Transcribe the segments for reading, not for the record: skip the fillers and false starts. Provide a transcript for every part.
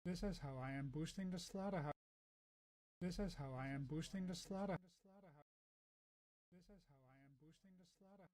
This is how I am boosting the slaughterhouse. This is how I am boosting the slaughterhouse. This is how I am boosting the slaughterhouse.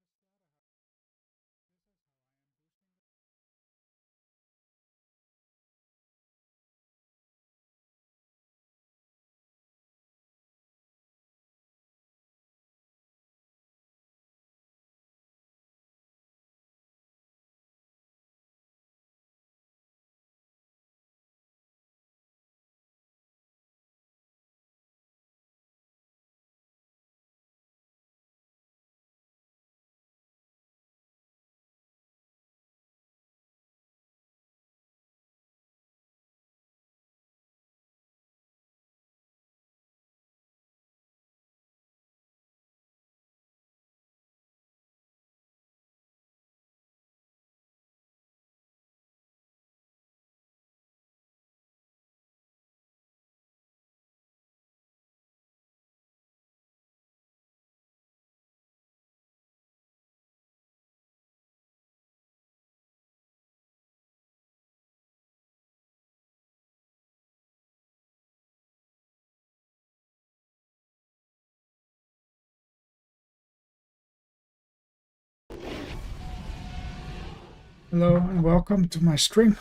Hello and welcome to my stream,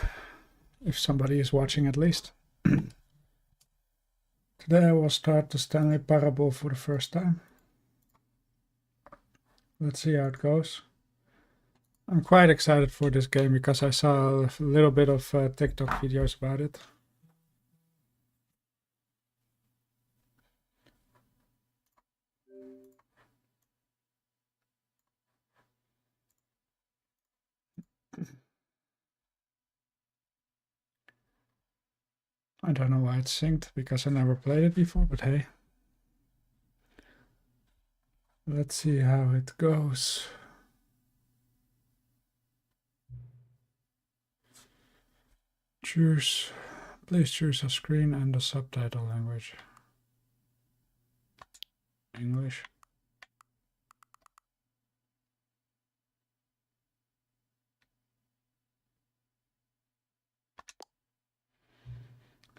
if somebody is watching at least. Today I will start the Stanley Parable for the first time. Let's see how it goes. I'm quite excited for this game because I saw a little bit of TikTok videos about it. I don't know why it's synced, because I never played it before, but hey. Let's see how it goes. Please choose a screen and a subtitle language. English.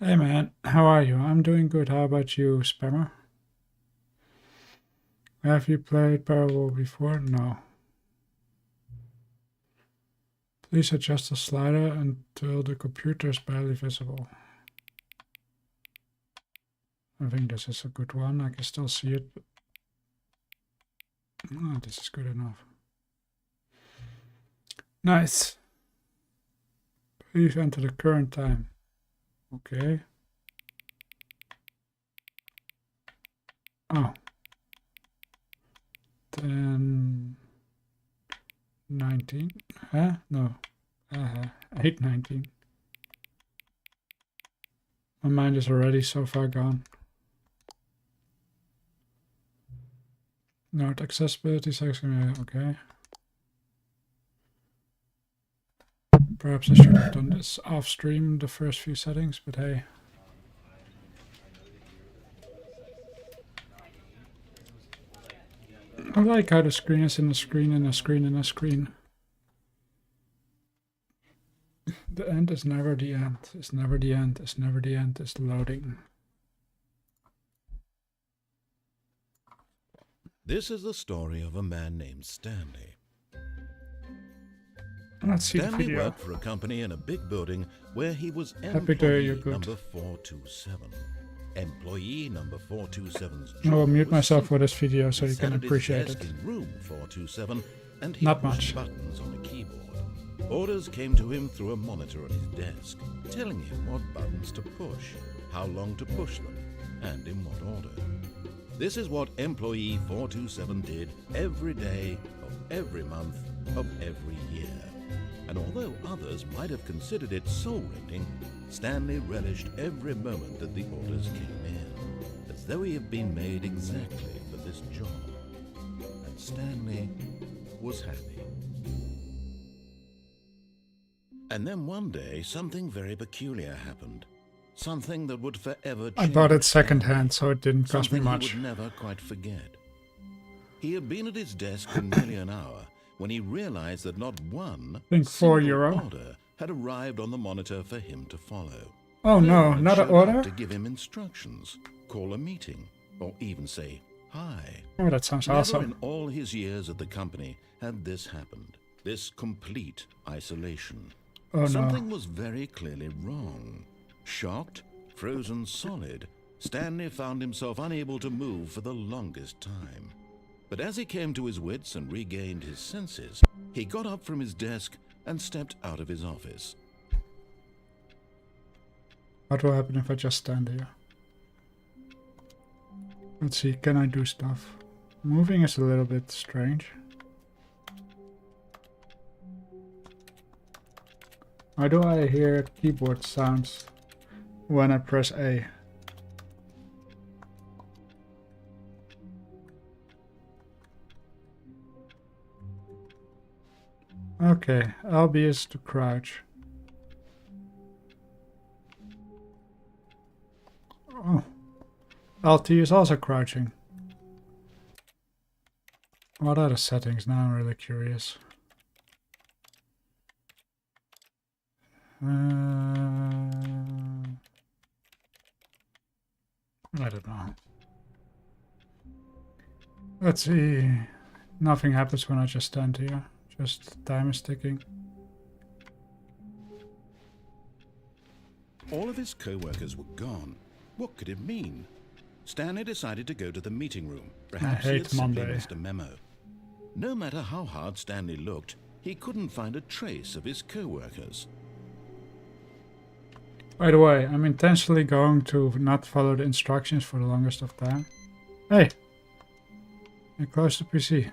Hey man, how are you? I'm doing good. How about you, Spammer? Have you played Parable before? No. Please adjust the slider until the computer is barely visible. I think this is a good one. I can still see it. Oh, this is good enough. Nice. Please enter the current time. Okay. Oh. 10:19. Huh? No. 8:19. My mind is already so far gone. Note accessibility section. Okay. Perhaps I should have done this off stream, the first few settings, but hey. I like how the screen is in a screen in a screen in a screen. The end is never the end. It's never the end. It's never the end. It's loading. This is the story of a man named Stanley. Let's see Stanley the video. worked for a company in a big building where he was Happy to hear you're employee good. number 427. Employee number 427's I will job mute was myself simple. for this video so He you sat can at his appreciate desk it. in room 427 and he Not pushed much. buttons on a keyboard. Orders came to him through a monitor on his desk, telling him what buttons to push, how long to push them, and in what order. This is what employee 427 did every day of every month of every year. And although others might have considered it soul-rending, Stanley relished every moment that the orders came in, as though he had been made exactly for this job. And Stanley was happy. And then one day, something very peculiar happened. Something that would forever change I bought it Stanley. secondhand, so it didn't cost me Something much. he would never quite forget. He had been at his desk for nearly an hour when he realized that not one think €4 single order had arrived on the monitor for him to follow. Oh no, one not an showed order? up to give him instructions, call a meeting, or even say hi. Oh, that sounds Never awesome. in all his years at the company had this happened. This complete isolation. Oh Something no. was very clearly wrong. Shocked, frozen solid, Stanley found himself unable to move for the longest time. But as he came to his wits and regained his senses, he got up from his desk and stepped out of his office. What will happen if I just stand here? Let's see, can I do stuff? Moving is a little bit strange. Why do I hear keyboard sounds when I press A? Okay, LB is to crouch. Oh, LT is also crouching. What are the settings? Now I'm really curious. I don't know. Let's see. Nothing happens when I just stand here. Just time is ticking. All of his co-workers were gone. What could it mean? Stanley decided to go to the meeting room. Perhaps he had simply missed a memo. No matter how hard Stanley looked, he couldn't find a trace of his co-workers. By the way, I'm intentionally going to not follow the instructions for the longest of time. Hey! You're close to PC.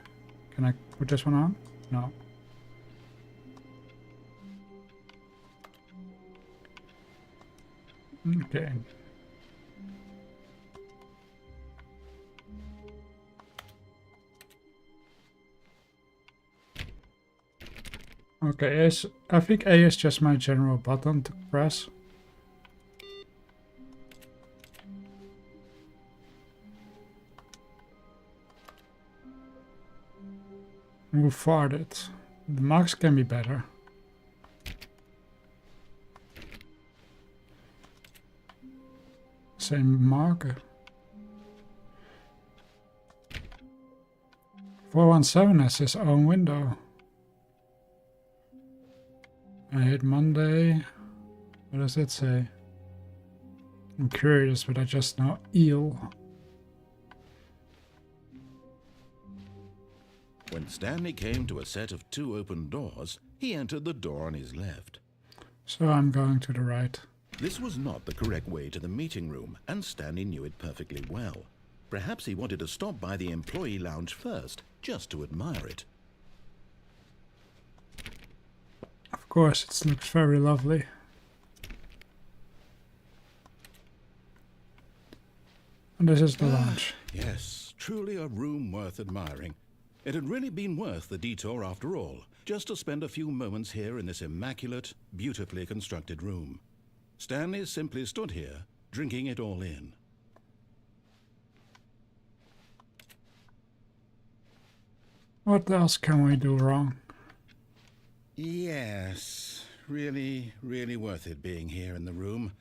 Can I put this one on? No. Okay. Okay, I think A is just my general button to press. Move forward. The marks can be better. Same marker. 417 has his own window. I hate Monday. What does it say? I'm curious, but I just know eel. When Stanley came to a set of 2 open doors, he entered the door on his left. So I'm going to the right. This was not the correct way to the meeting room, and Stanley knew it perfectly well. Perhaps he wanted to stop by the employee lounge first, just to admire it. Of course, it looks very lovely. And this is the lounge. Yes, truly a room worth admiring. It had really been worth the detour after all, just to spend a few moments here in this immaculate, beautifully constructed room. Stanley simply stood here, drinking it all in. What else can we do wrong? Yes, really, really worth it being here in the room.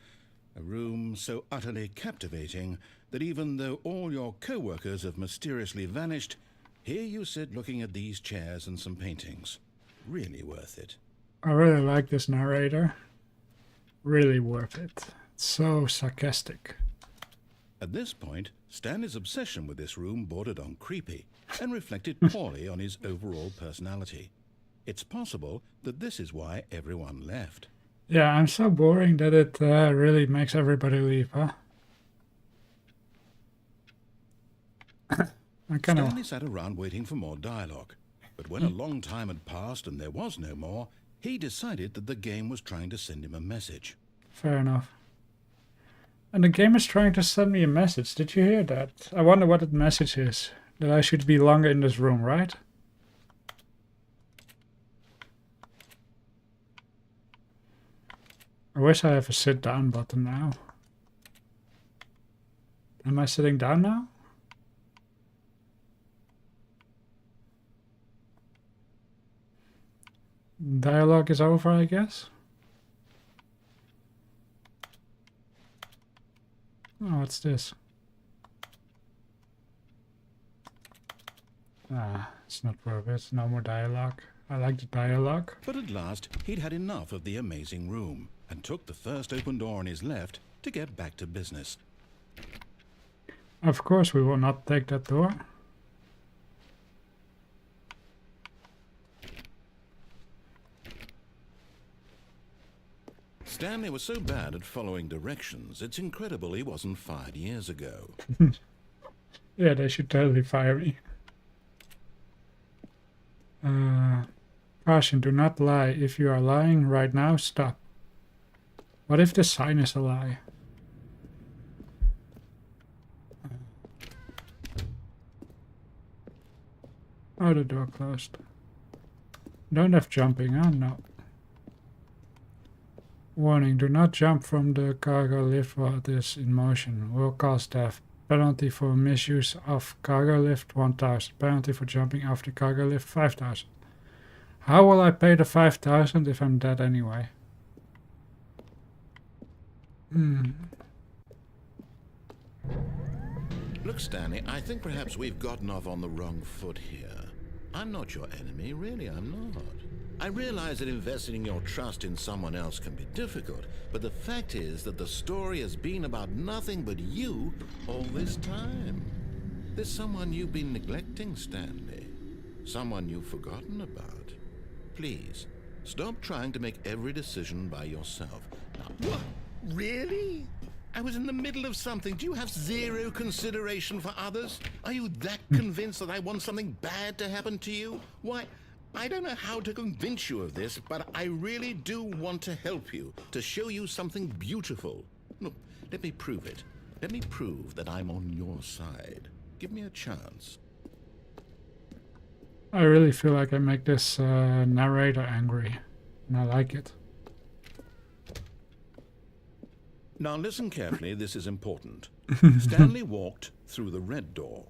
A room so utterly captivating that even though all your co-workers have mysteriously vanished, here you sit looking at these chairs and some paintings. Really worth it. I really like this narrator. Really worth it. It's so sarcastic. At this point, Stanley's obsession with this room bordered on creepy and reflected poorly on his overall personality. It's possible that this is why everyone left. Yeah, I'm so boring that it really makes everybody leave, huh? Stanley sat around waiting for more dialogue, but when a long time had passed and there was no more, he decided that the game was trying to send him a message. Fair enough. And the game is trying to send me a message. Did you hear that? I wonder what that message is. That I should be longer in this room, right? I wish I have a sit down button now. Am I sitting down now? Dialogue is over, I guess. Oh, what's this? Ah, it's not worth it. No more dialogue. I like the dialogue. But at last, he'd had enough of the amazing room and took the first open door on his left to get back to business. Of course, we will not take that door. Stanley was so bad at following directions, it's incredible he wasn't fired years ago. Yeah, they should totally fire me. Caution, do not lie. If you are lying right now, stop. What if the sign is a lie? Oh, the door closed. Don't have jumping, huh? No. Warning, do not jump from the cargo lift while it is in motion. Will cause death. Penalty for misuse of cargo lift 1000. Penalty for jumping off the cargo lift 5000. How will I pay the 5000 if I'm dead anyway? Look, Stanley, I think perhaps we've gotten off on the wrong foot here. I'm not your enemy, really, I'm not. I realize that investing your trust in someone else can be difficult, but the fact is that the story has been about nothing but you all this time. There's someone you've been neglecting, Stanley. Someone you've forgotten about. Please, stop trying to make every decision by yourself. Now, what? Really? I was in the middle of something. Do you have zero consideration for others? Are you that convinced that I want something bad to happen to you? Why, I don't know how to convince you of this, but I really do want to help you, to show you something beautiful. Look, let me prove it. Let me prove that I'm on your side. Give me a chance. I really feel like I make this narrator angry, and I like it. Now listen carefully, this is important. Stanley walked through the red door.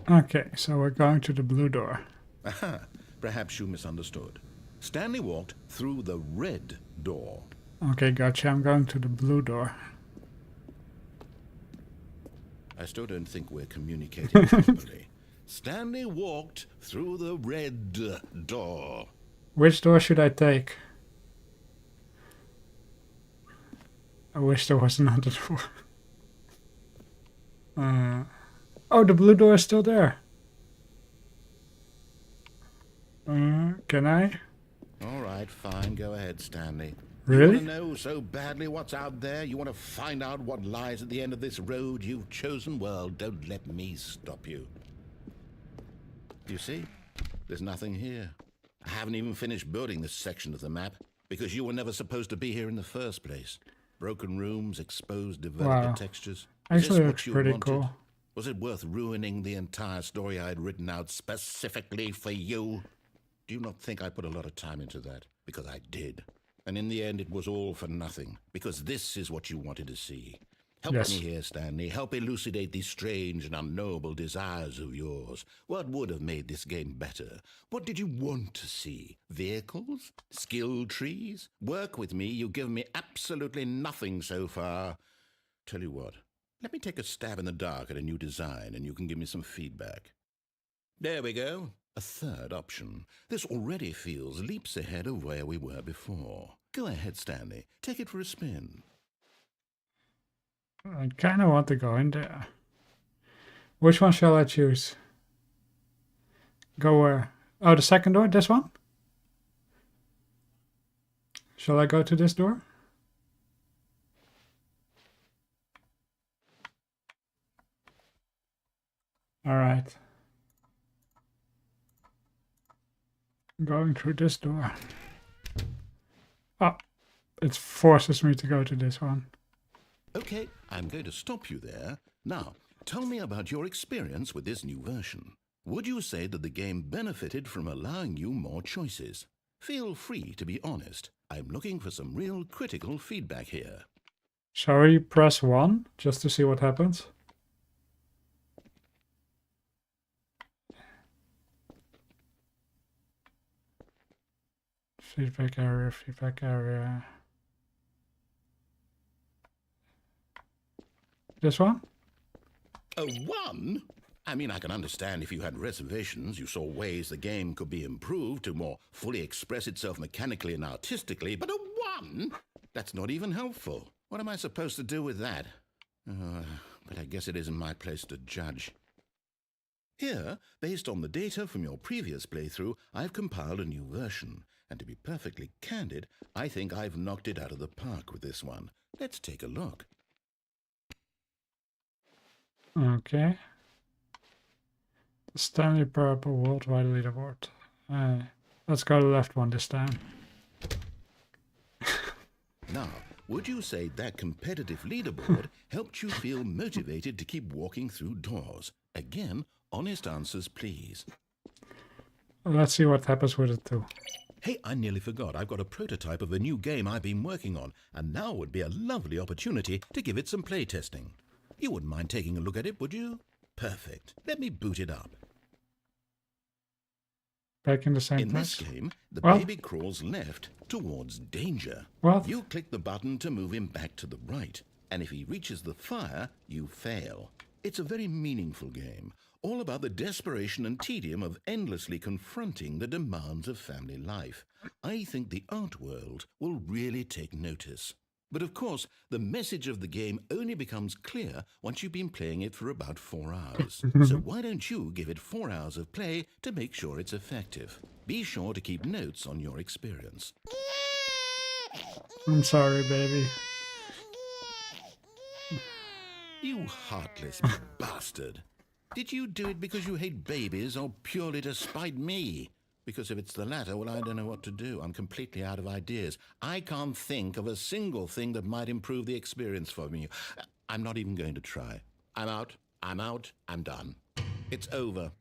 Okay, so we're going to the blue door. Aha, perhaps you misunderstood. Stanley walked through the red door. Okay, gotcha, I'm going to the blue door. I still don't think we're communicating properly. Stanley walked through the red door. Which door should I take? I wish there was another door. Oh, the blue door is still there. Can I? All right, fine. Go ahead, Stanley. Really? You want to know so badly what's out there? You want to find out what lies at the end of this road you've chosen? Well, don't let me stop you. You see? There's nothing here. I haven't even finished building this section of the map because you were never supposed to be here in the first place. Broken rooms, exposed developer Wow. textures. Actually, looks pretty cool. Was it worth ruining the entire story I had written out specifically for you? Do you not think I put a lot of time into that? Because I did. And in the end, it was all for nothing. Because this is what you wanted to see. Help Yes. me here, Stanley. Help elucidate these strange and unknowable desires of yours. What would have made this game better? What did you want to see? Vehicles? Skill trees? Work with me. You've given me absolutely nothing so far. Tell you what. Let me take a stab in the dark at a new design, and you can give me some feedback. There we go. A third option. This already feels leaps ahead of where we were before. Go ahead, Stanley. Take it for a spin. I kind of want to go in there. Which one shall I choose? Go where? Oh, the second door? This one? Shall I go to this door? Alright. Going through this door. Oh, it forces me to go to this one. Okay, I'm going to stop you there. Now, tell me about your experience with this new version. Would you say that the game benefited from allowing you more choices? Feel free to be honest. I'm looking for some real critical feedback here. Shall we press 1 just to see what happens? Feedback area, feedback area. This one? A 1? I mean, I can understand if you had reservations, you saw ways the game could be improved to more fully express itself mechanically and artistically, but a 1? That's not even helpful. What am I supposed to do with that? But I guess it isn't my place to judge. Here, based on the data from your previous playthrough, I've compiled a new version. And to be perfectly candid, I think I've knocked it out of the park with this one. Let's take a look. Okay. The Stanley Parable Worldwide Leaderboard. Let's go to the left one this time. Now, would you say that competitive leaderboard helped you feel motivated to keep walking through doors? Again, honest answers, please. Let's see what happens with it too. Hey, I nearly forgot. I've got a prototype of a new game I've been working on, and now would be a lovely opportunity to give it some play testing. You wouldn't mind taking a look at it, would you? Perfect. Let me boot it up. Back in the same In place. this game, the baby crawls left towards danger. What? You click the button to move him back to the right, and if he reaches the fire, you fail. It's a very meaningful game, all about the desperation and tedium of endlessly confronting the demands of family life. I think the art world will really take notice. But of course, the message of the game only becomes clear once you've been playing it for about 4 hours. So why don't you give it 4 hours of play to make sure it's effective? Be sure to keep notes on your experience. I'm sorry, baby. You heartless bastard. Did you do it because you hate babies or purely to spite me? Because if it's the latter, well, I don't know what to do. I'm completely out of ideas. I can't think of a single thing that might improve the experience for me. I'm not even going to try. I'm out. I'm done. It's over.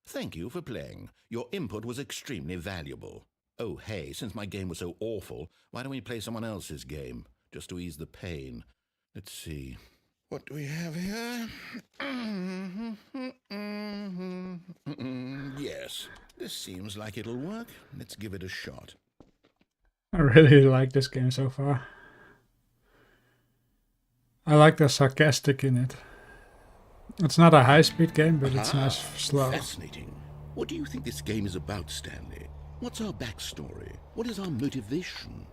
Thank you for playing. Your input was extremely valuable. Oh, hey, since my game was so awful, why don't we play someone else's game? Just to ease the pain. Let's see. What do we have here? Yes, this seems like it'll work. Let's give it a shot. I really like this game so far. I like the sarcastic in it. It's not a high-speed game, but it's nice slow. Fascinating. What do you think this game is about, Stanley? What's our backstory? What is our motivation?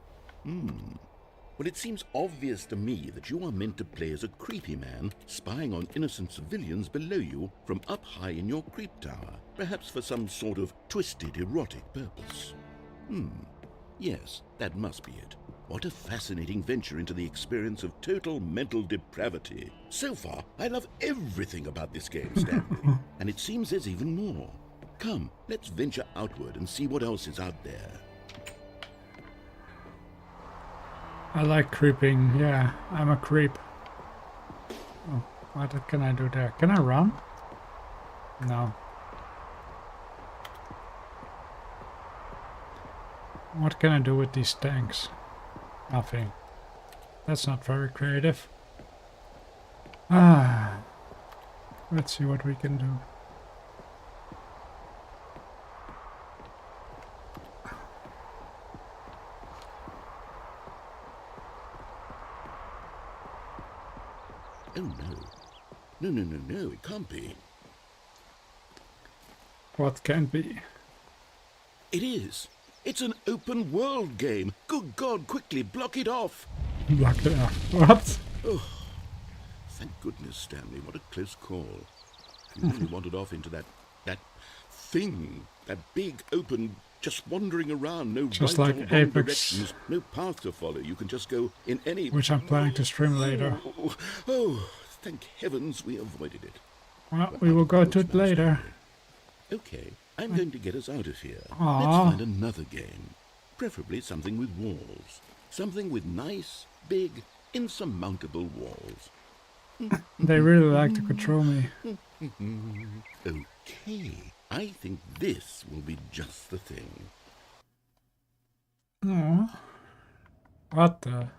Well, it seems obvious to me that you are meant to play as a creepy man spying on innocent civilians below you from up high in your creep tower, perhaps for some sort of twisted erotic purpose. Yes, that must be it. What a fascinating venture into the experience of total mental depravity. So far, I love everything about this game, Stanley, and it seems there's even more. Come, let's venture outward and see what else is out there. I like creeping. Yeah, I'm a creep. Oh, what can I do there? Can I run? No. What can I do with these tanks? Nothing. That's not very creative. Let's see what we can do. Oh, no. No, it can't be. What can be? It is. It's an open world game. Good God, quickly block it off. Block it off. What? Oh, thank goodness, Stanley. What a close call. You really wandered off into that thing. That big, open, just wandering around. No just right like or wrong Apex. directions. No path to follow. You can just go in any... Which I'm planning to stream later. Oh, thank heavens we avoided it. Well, we will go to it later. Okay, I'm going to get us out of here. Aww. Let's find another game. Preferably something with walls. Something with nice, big, insurmountable walls. They really like to control me. Okay, I think this will be just the thing. Oh. What the?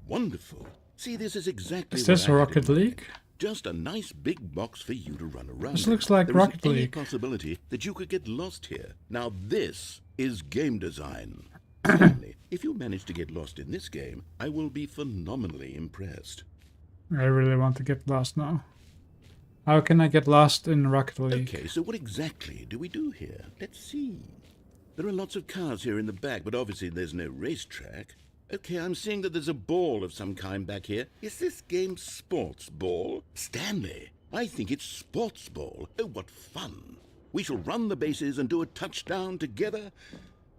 Wonderful. See, this is exactly Is what this I had Rocket in mind. League? Just a nice big box for you to run around. This in. looks like There Rocket isn't any League. possibility that you could get lost here. Now this is game design. Stanley, if you manage to get lost in this game, I will be phenomenally impressed. I really want to get lost now. How can I get lost in Rocket League? Okay, so what exactly do we do here? Let's see. There are lots of cars here in the back, but obviously there's no racetrack. Okay, I'm seeing that there's a ball of some kind back here. Is this game sports ball? Stanley, I think it's sports ball. Oh, what fun. We shall run the bases and do a touchdown together.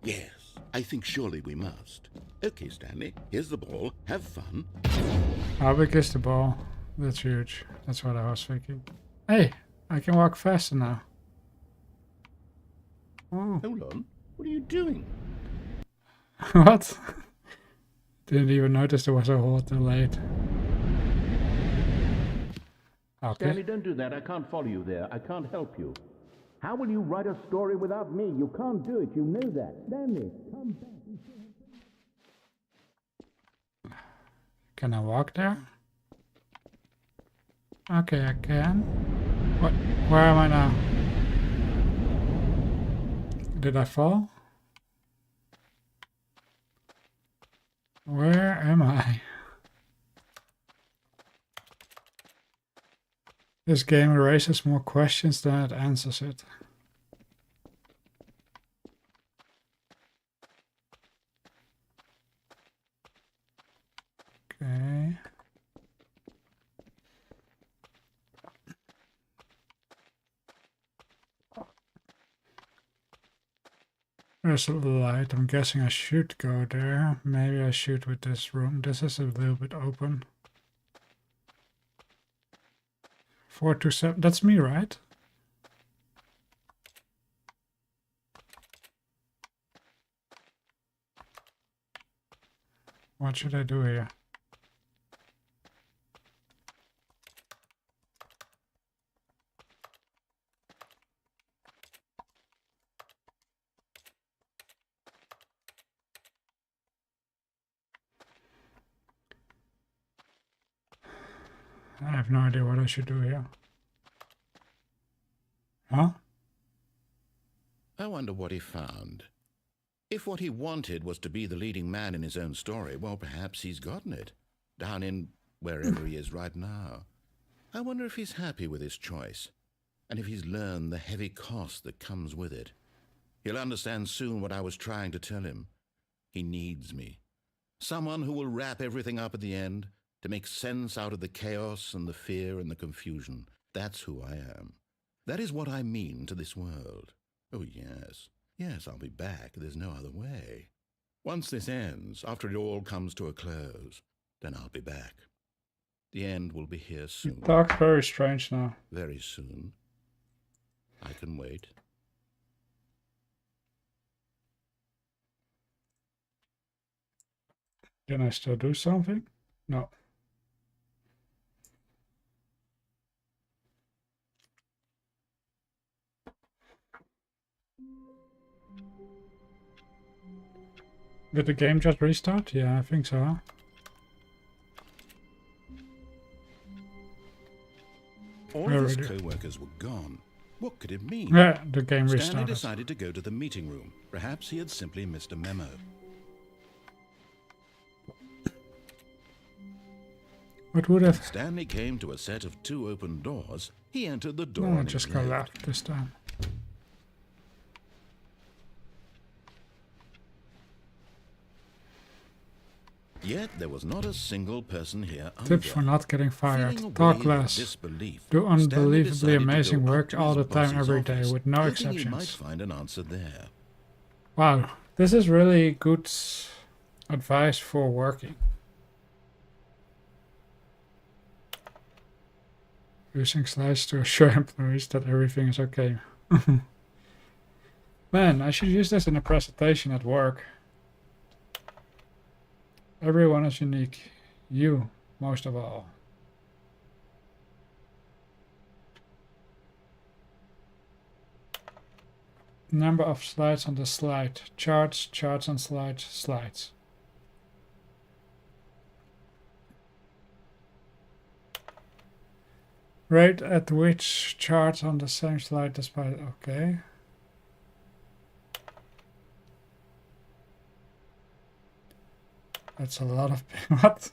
Yes, I think surely we must. Okay, Stanley, here's the ball. Have fun. How big is the ball? That's huge. That's what I was thinking. Hey, I can walk faster now. Oh. Hold on. What are you doing? What? Didn't even notice there was a hole delayed. Okay. Stanley, don't do that. I can't follow you there. I can't help you. How will you write a story without me? You can't do it. You know that. Stanley, come back. Can I walk there? Okay, I can. What? Where am I now? Did I fall? Where am I? This game raises more questions than it answers it. Okay. There's a light. I'm guessing I should go there. Maybe I should with this room. This is a little bit open. 427. That's me, right? What should I do here? I have no idea what I should do here. Huh? I wonder what he found. If what he wanted was to be the leading man in his own story, well, perhaps he's gotten it. Down in wherever he is right now. I wonder if he's happy with his choice, and if he's learned the heavy cost that comes with it. He'll understand soon what I was trying to tell him. He needs me. Someone who will wrap everything up at the end, to make sense out of the chaos and the fear and the confusion. That's who I am. That is what I mean to this world. Oh, yes. Yes, I'll be back. There's no other way. Once this ends, after it all comes to a close, then I'll be back. The end will be here soon. You talk very strange now. Very soon. I can wait. Can I still do something? No. Did the game just restart? Yeah, I think so. All of his co-workers were gone. What could it mean? Yeah, the game Stanley restarted. decided to go to the meeting room. Perhaps he had simply missed a memo. What would have... Stanley came to a set of 2 open doors. He entered the door. No, I on just his go left. left this time. Yet there was not a single person here Tips either. for not getting fired. Feeling a Talk wave of less. disbelief, Do Stanley unbelievably decided to amazing go up work to all his the time, boss's every day, office, with no hoping he might exceptions. find an answer there. Wow, this is really good advice for working. Using slides to assure employees that everything is okay. Man, I should use this in a presentation at work. Everyone is unique. You, most of all. Number of slides on the slide. Charts, charts on slides, slides. Rate at which chart on the same slide despite... Okay. That's a lot of... What?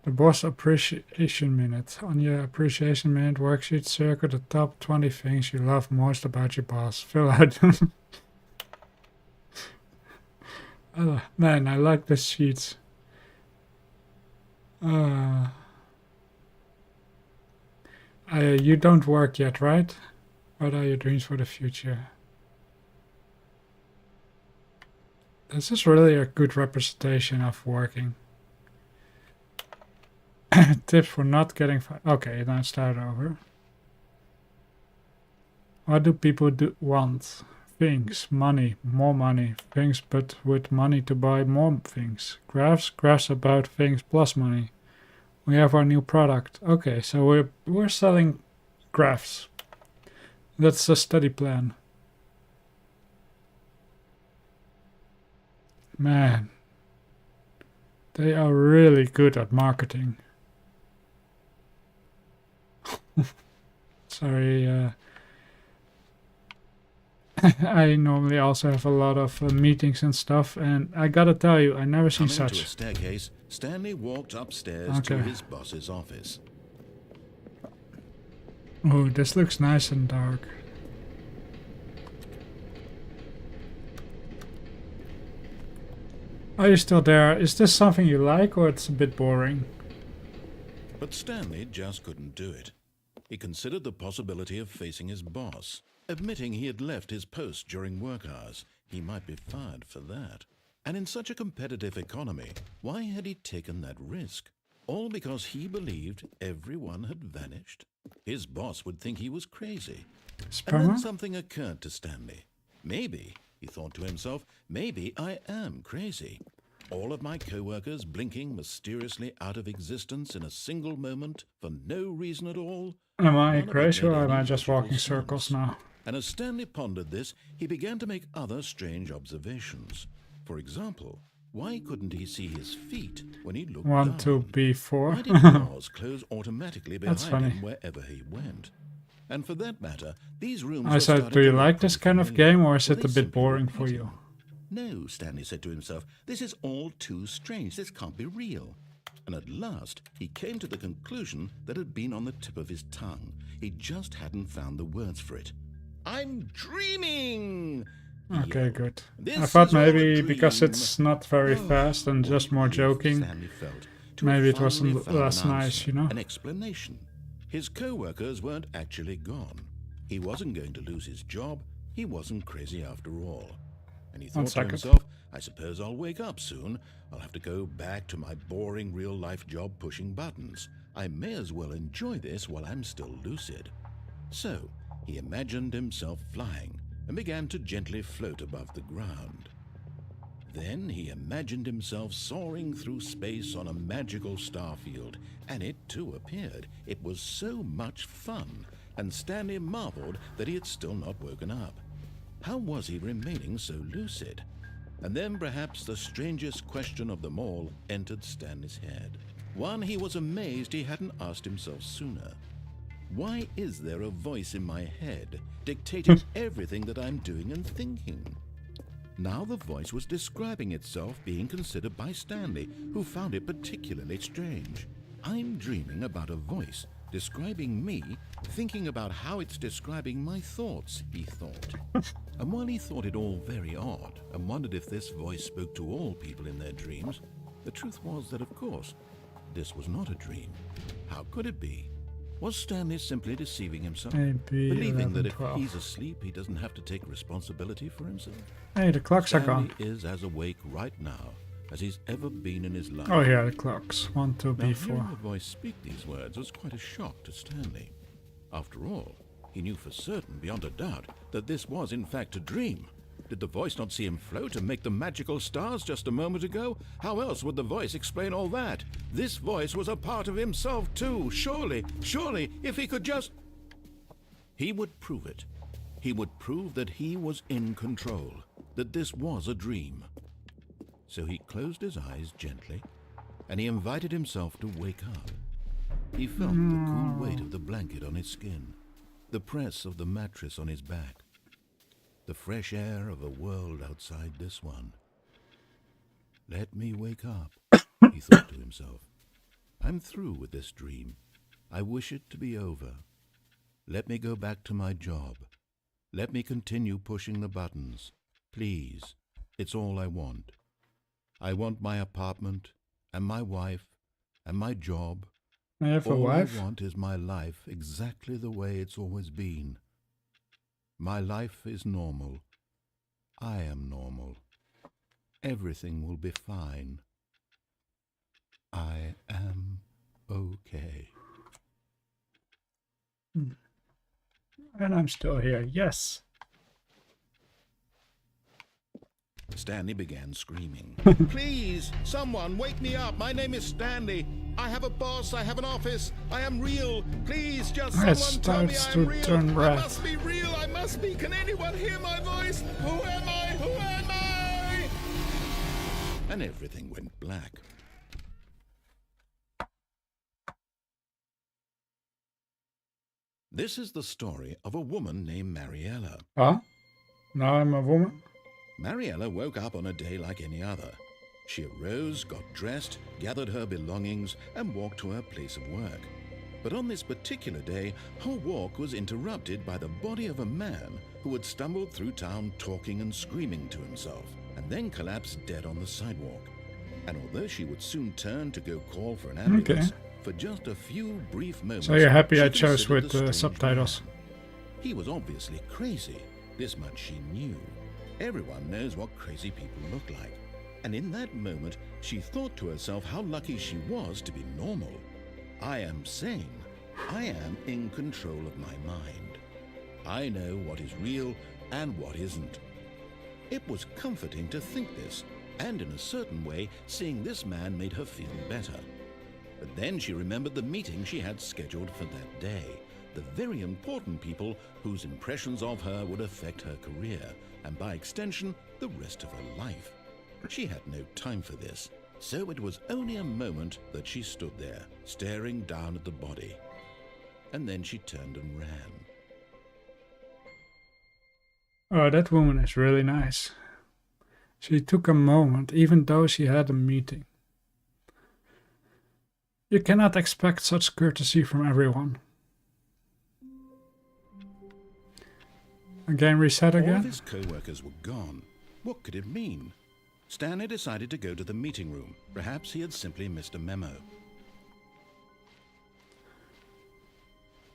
The boss appreciation minute. On your appreciation minute worksheet, circle the top 20 things you love most about your boss. Fill out. Oh, man, I like this sheet. You don't work yet, right? What are your dreams for the future? This is really a good representation of working. Tips for not getting fired. Okay, now start over. What do people want? Things, money, more money, things, but with money to buy more things. Graphs about things plus money. We have our new product. Okay, so we're selling graphs. That's a study plan. Man, they are really good at marketing. Sorry, I normally also have a lot of meetings and stuff, and I gotta tell you, I never seen Coming to a such. staircase, Stanley walked upstairs to his boss's office. Oh, this looks nice and dark. Are you still there? Is this something you like, or it's a bit boring? But Stanley just couldn't do it. He considered the possibility of facing his boss. Admitting he had left his post during work hours, he might be fired for that. And in such a competitive economy, why had he taken that risk? All because he believed everyone had vanished? His boss would think he was crazy. And then something occurred to Stanley. Maybe, he thought to himself, maybe I am crazy. All of my co-workers blinking mysteriously out of existence in a single moment for no reason at all. Am I crazy, or am I just walking circles now? And as Stanley pondered this, he began to make other strange observations. For example, why couldn't he see his feet when he looked down? 1, 2, B4. Why did doors close automatically behind him wherever he went? And for that matter, these rooms I said, do you like this kind of game, or is it a bit boring for you? No, Stanley said to himself, this is all too strange. This can't be real. And at last, he came to the conclusion that had been on the tip of his tongue. He just hadn't found the words for it. I'm dreaming! Okay, good. I thought maybe because it's not very fast and just more joking, maybe it wasn't less nice, you know? An explanation. His co-workers weren't actually gone. He wasn't going to lose his job. He wasn't crazy after all. And he thought to himself, I suppose I'll wake up soon. I'll have to go back to my boring real-life job pushing buttons. I may as well enjoy this while I'm still lucid. So, he imagined himself flying and began to gently float above the ground. Then he imagined himself soaring through space on a magical starfield, and it too appeared. It was so much fun, and Stanley marveled that he had still not woken up. How was he remaining so lucid? And then perhaps the strangest question of them all entered Stanley's head. One he was amazed he hadn't asked himself sooner. Why is there a voice in my head dictating everything that I'm doing and thinking? Now the voice was describing itself being considered by Stanley, who found it particularly strange. I'm dreaming about a voice describing me, thinking about how it's describing my thoughts, he thought. And while he thought it all very odd and wondered if this voice spoke to all people in their dreams, the truth was that, of course, this was not a dream. How could it be? Was Stanley simply deceiving himself? Maybe believing 11, that if 12. he's asleep, he doesn't have to take responsibility for himself? Hey, the clocks are Stanley gone. is as awake right now as he's ever been in his life. Oh yeah, the clocks. 1, 2, Now, hearing B4. the voice speak these words was quite a shock to Stanley. After all, he knew for certain, beyond a doubt, that this was in fact a dream. Did the voice not see him float and make the magical stars just a moment ago? How else would the voice explain all that? This voice was a part of himself too. Surely, if he could just... He would prove it. He would prove that he was in control, that this was a dream. So he closed his eyes gently, and he invited himself to wake up. He felt the cool weight of the blanket on his skin, the press of the mattress on his back, the fresh air of a world outside this one. Let me wake up, he thought to himself. I'm through with this dream. I wish it to be over. Let me go back to my job. Let me continue pushing the buttons. Please, it's all I want. I want my apartment, and my wife, and my job. I have a All wife. I want is my life exactly the way it's always been. My life is normal. I am normal. Everything will be fine. I am okay. And I'm still here. Yes. Stanley began screaming. Please, someone, wake me up. My name is Stanley. I have a boss. I have an office. I am real. Please, just It someone tell me starts I'm to real. turn I red. must be real. I must be. Can anyone hear my voice? Who am I? Who am I? And everything went black. This is the story of a woman named Mariella. Huh? Now I'm a woman? Mariella woke up on a day like any other. She arose, got dressed, gathered her belongings, and walked to her place of work. But on this particular day, her walk was interrupted by the body of a man who had stumbled through town talking and screaming to himself, and then collapsed dead on the sidewalk. And although she would soon turn to go call for an ambulance, for just a few brief moments... So you're happy she I chose considered with the strange subtitles. man. He was obviously crazy. This much she knew. Everyone knows what crazy people look like. And in that moment, she thought to herself how lucky she was to be normal. I am sane. I am in control of my mind. I know what is real and what isn't. It was comforting to think this, and in a certain way, seeing this man made her feel better. But then she remembered the meeting she had scheduled for that day, the very important people whose impressions of her would affect her career, and by extension, the rest of her life. She had no time for this, so it was only a moment that she stood there, staring down at the body. And then she turned and ran. Oh, that woman is really nice. She took a moment, even though she had a meeting. You cannot expect such courtesy from everyone. Again, reset All of again. his co-workers were gone. What could it mean? Stanley decided to go to the meeting room. Perhaps he had simply missed a memo.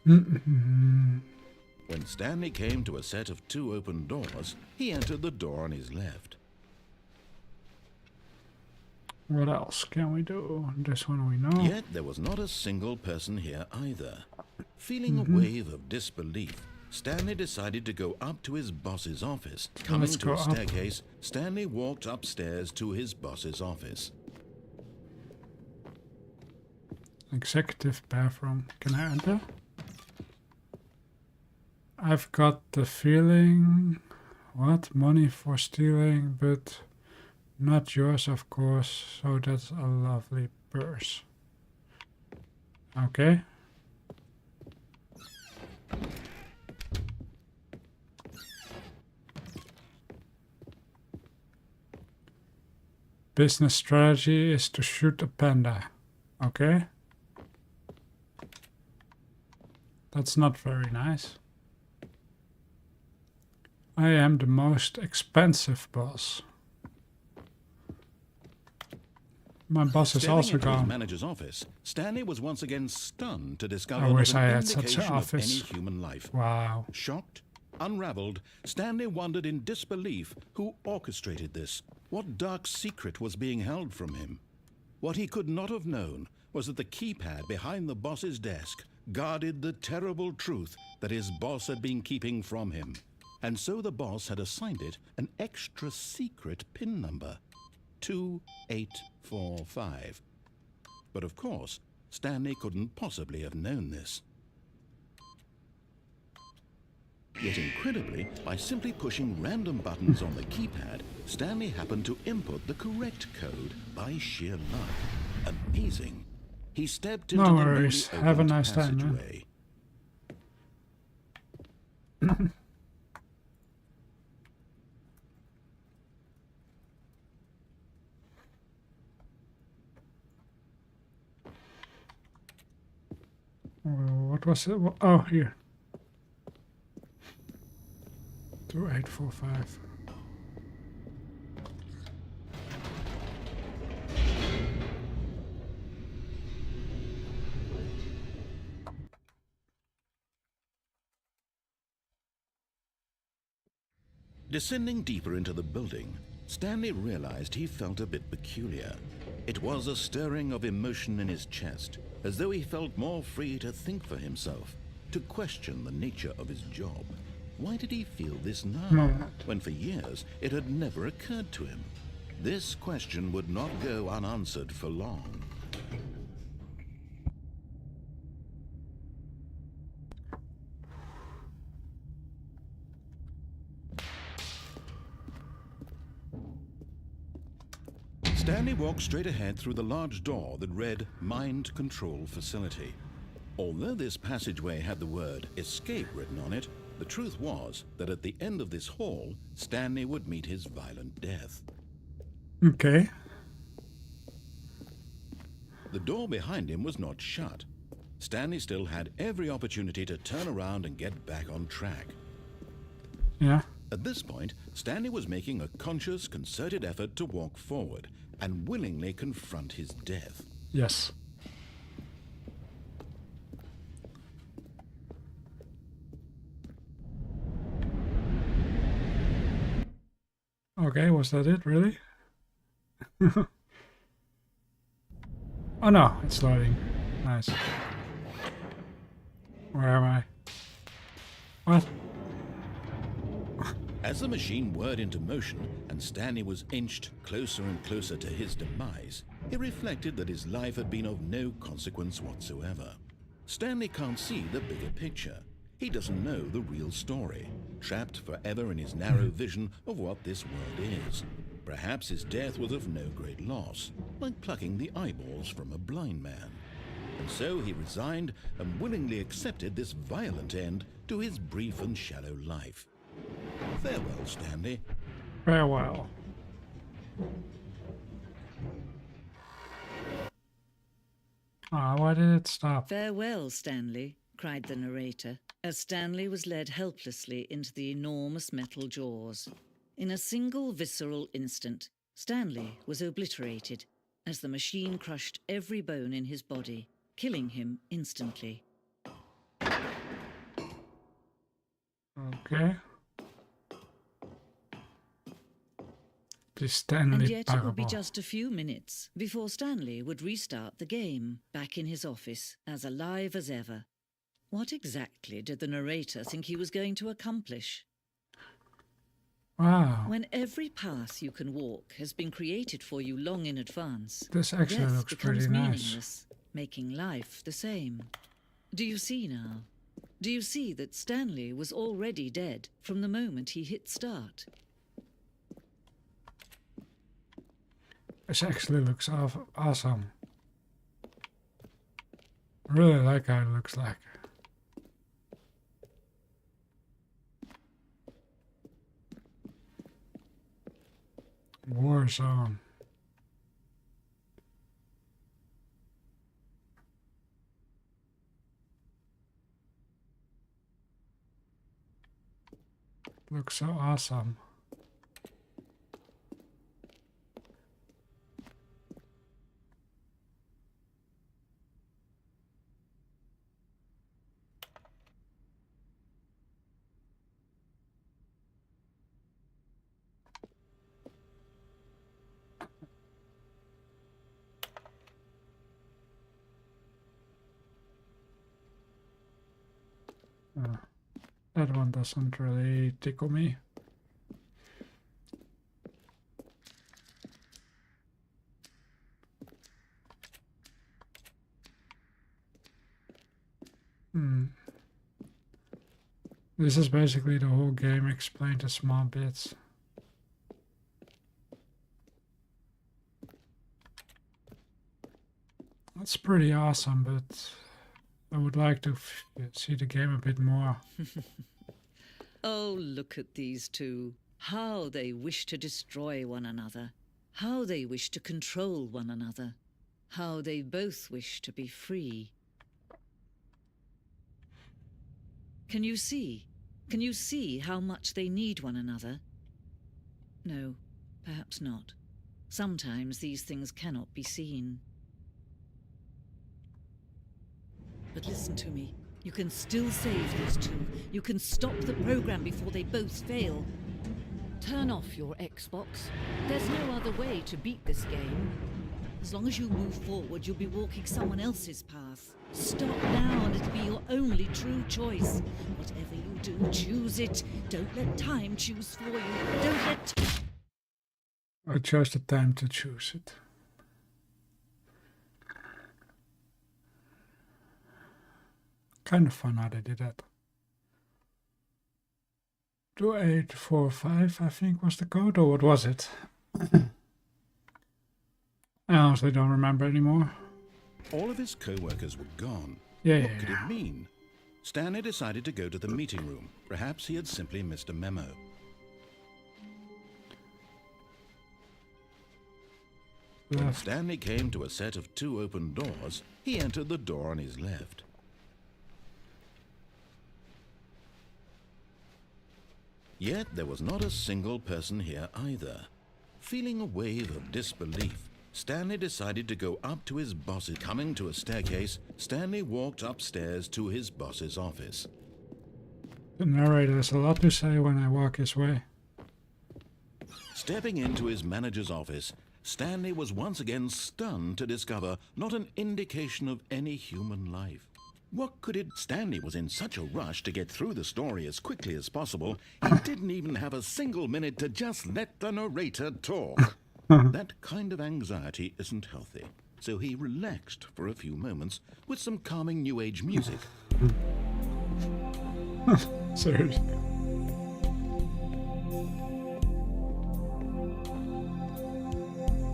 When Stanley came to a set of 2 open doors, he entered the door on his left. What else can we do? This one we know. Yet there was not a single person here either. Feeling a wave of disbelief, Stanley decided to go up to his boss's office. Coming Let's to go a up. staircase, Stanley walked upstairs to his boss's office. Executive bathroom. Can I enter? I've got the feeling... What? Money for stealing, but not yours, of course. So that's a lovely purse. Okay. Business strategy is to shoot a panda. Okay. That's not very nice. I am the most expensive boss. My boss is Stepping also into his gone. manager's office, Stanley was once again stunned to discover I wish not I an had such an indication of office. any human life. Wow. Shocked, unraveled, Stanley wondered in disbelief who orchestrated this. What dark secret was being held from him? What he could not have known was that the keypad behind the boss's desk guarded the terrible truth that his boss had been keeping from him. And so the boss had assigned it an extra secret PIN number, 2845. But of course, Stanley couldn't possibly have known this. Yet incredibly, by simply pushing random buttons on the keypad, Stanley happened to input the correct code by sheer luck. Amazing. He stepped into No the worries. newly Have a opened nice time, man. passageway. What was it? Oh, here. 2845. Descending deeper into the building, Stanley realized he felt a bit peculiar. It was a stirring of emotion in his chest, as though he felt more free to think for himself, to question the nature of his job. Why did he feel this now, when for years it had never occurred to him? This question would not go unanswered for long. Stanley walked straight ahead through the large door that read Mind Control Facility. Although this passageway had the word escape written on it, the truth was that at the end of this hall, Stanley would meet his violent death. Okay. The door behind him was not shut. Stanley still had every opportunity to turn around and get back on track. Yeah. At this point, Stanley was making a conscious, concerted effort to walk forward and willingly confront his death. Yes. Okay, was that it, really? Oh no, it's loading. Nice. Where am I? What? As the machine whirred into motion and Stanley was inched closer and closer to his demise, he reflected that his life had been of no consequence whatsoever. Stanley can't see the bigger picture. He doesn't know the real story, trapped forever in his narrow vision of what this world is. Perhaps his death was of no great loss, like plucking the eyeballs from a blind man. And so he resigned and willingly accepted this violent end to his brief and shallow life. Farewell, Stanley. Farewell. Ah, why did it stop? Farewell, Stanley, cried the narrator, as Stanley was led helplessly into the enormous metal jaws. In a single visceral instant, Stanley was obliterated as the machine crushed every bone in his body, killing him instantly. Okay. The Stanley And yet it would be Parable. just a few minutes before Stanley would restart the game, back in his office, as alive as ever. What exactly did the narrator think he was going to accomplish? Wow. When every path you can walk has been created for you long in advance, This actually death looks becomes pretty nice. meaningless, making life the same. Do you see now? Do you see that Stanley was already dead from the moment he hit start? This actually looks awesome. I really like how it looks like. Warzone. Looks so awesome. That one doesn't really tickle me. This is basically the whole game explained in small bits. That's pretty awesome, but I would like to see the game a bit more. Oh, look at these two. How they wish to destroy one another. How they wish to control one another. How they both wish to be free. Can you see? Can you see how much they need one another? No, perhaps not. Sometimes these things cannot be seen. But listen to me. You can still save these two. You can stop the program before they both fail. Turn off your Xbox. There's no other way to beat this game. As long as you move forward, you'll be walking someone else's path. Stop now and it'll be your only true choice. Whatever you do, choose it. Don't let time choose for you. Don't let... I chose the time to choose it. Kind of fun how they did that. 2845, I think, was the code, or what was it? I honestly don't remember anymore. All of his co-workers were gone. Yeah, What could it mean? Stanley decided to go to the meeting room. Perhaps he had simply missed a memo. When Left. Stanley came to a set of 2 open doors, he entered the door on his left. Yet there was not a single person here either. Feeling a wave of disbelief, Stanley decided to go up to his boss's. Coming to a staircase, Stanley walked upstairs to his boss's office. The narrator has a lot to say when I walk his way. Stepping into his manager's office, Stanley was once again stunned to discover not an indication of any human life. What could it... Stanley was in such a rush to get through the story as quickly as possible, he didn't even have a single minute to just let the narrator talk. That kind of anxiety isn't healthy, so he relaxed for a few moments with some calming New Age music. Seriously.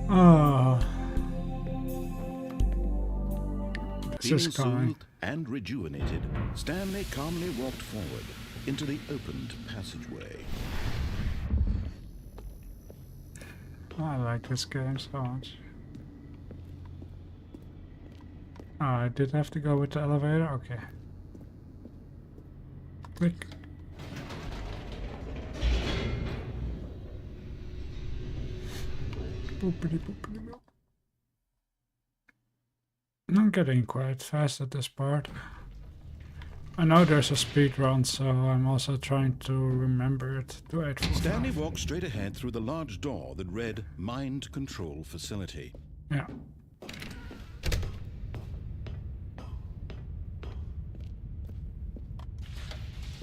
Ah. This Being is calming. soothed and rejuvenated, Stanley calmly walked forward into the opened passageway. I like this game so much. Oh, I did have to go with the elevator? Okay. Click. Boopity boopity boop. I'm getting quite fast at this part. I know there's a speed run, so I'm also trying to remember it. Stanley walked straight ahead through the large door that read Mind Control Facility. Yeah.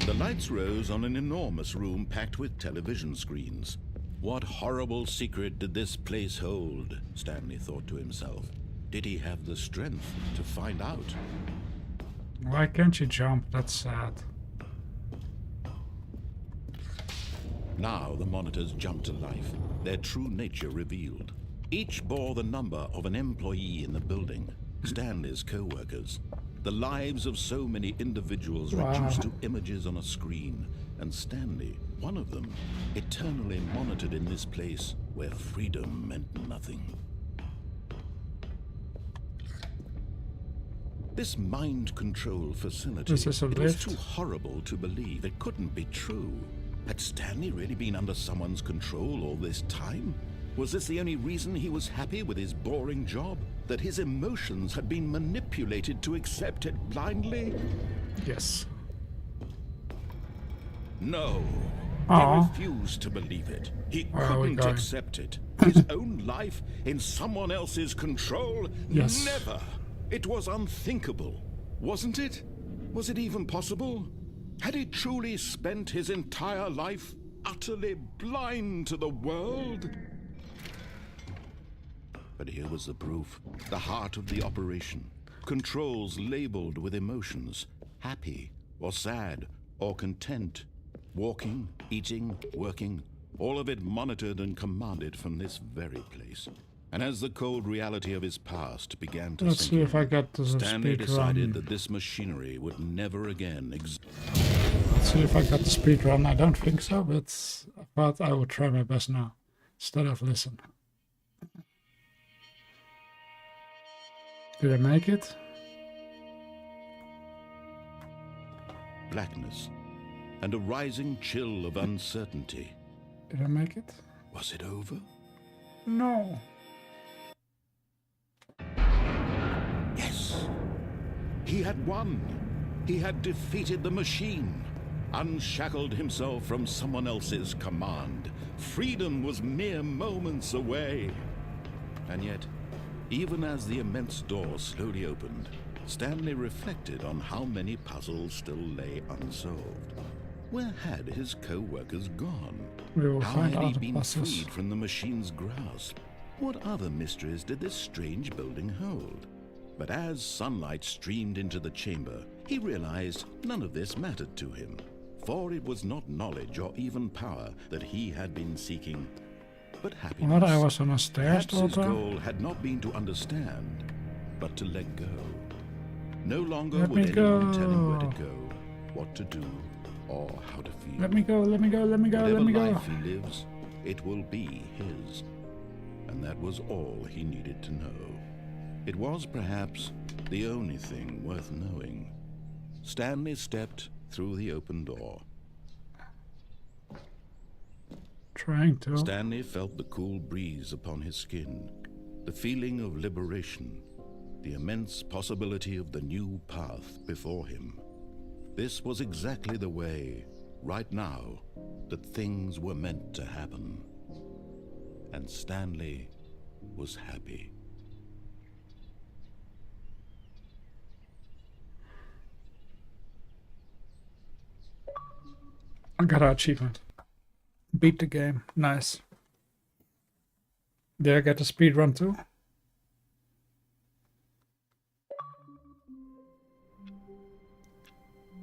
The lights rose on an enormous room packed with television screens. What horrible secret did this place hold? Stanley thought to himself. Did he have the strength to find out? Why can't you jump? That's sad. Now the monitors jumped to life, their true nature revealed. Each bore the number of an employee in the building, Stanley's co-workers. The lives of so many individuals reduced to images on a screen, and Stanley, one of them, eternally monitored in this place where freedom meant nothing. This mind control facility, This is a it was lift. too horrible to believe. It couldn't be true. Had Stanley really been under someone's control all this time? Was this the only reason he was happy with his boring job? That his emotions had been manipulated to accept it blindly? Yes. No. Aw. He refused to believe it. He Where are we couldn't going? accept it. His own life in someone else's control? Yes. Never. It was unthinkable, wasn't it? Was it even possible? Had he truly spent his entire life utterly blind to the world? But here was the proof. The heart of the operation. Controls labeled with emotions. Happy, or sad, or content. Walking, eating, working. All of it monitored and commanded from this very place. And as the cold reality of his past began to Let's sink see if in, I get the Stanley speed decided run. that this machinery would never again exist. Let's see if I got the speed run. I don't think so, but I thought I would try my best now instead of listen. Did I make it? blackness and a rising chill of uncertainty. Did I make it? Was it over? No. Yes. He had won. He had defeated the machine, unshackled himself from someone else's command. Freedom was mere moments away. And yet, even as the immense door slowly opened, Stanley reflected on how many puzzles still lay unsolved. Where had his co-workers gone? We will How find had he out the been puzzles. freed from the machine's grasp? What other mysteries did this strange building hold? But as sunlight streamed into the chamber, he realized none of this mattered to him, for it was not knowledge or even power that he had been seeking, but happiness. What? I was on a stairs Perhaps the whole his time? goal had not been to understand, but to let go. No longer Let would me anyone tell him where go. to go, what to do, or how to feel. Let me go, let me go, let me go, Whatever let me go. life he lives, it will be his. And that was all he needed to know. It was perhaps the only thing worth knowing. Stanley stepped through the open door. Trying to. Stanley felt the cool breeze upon his skin, the feeling of liberation, the immense possibility of the new path before him. This was exactly the way, right now, that things were meant to happen. And Stanley was happy. I got an achievement. Beat the game. Nice. Did I get the speed run too?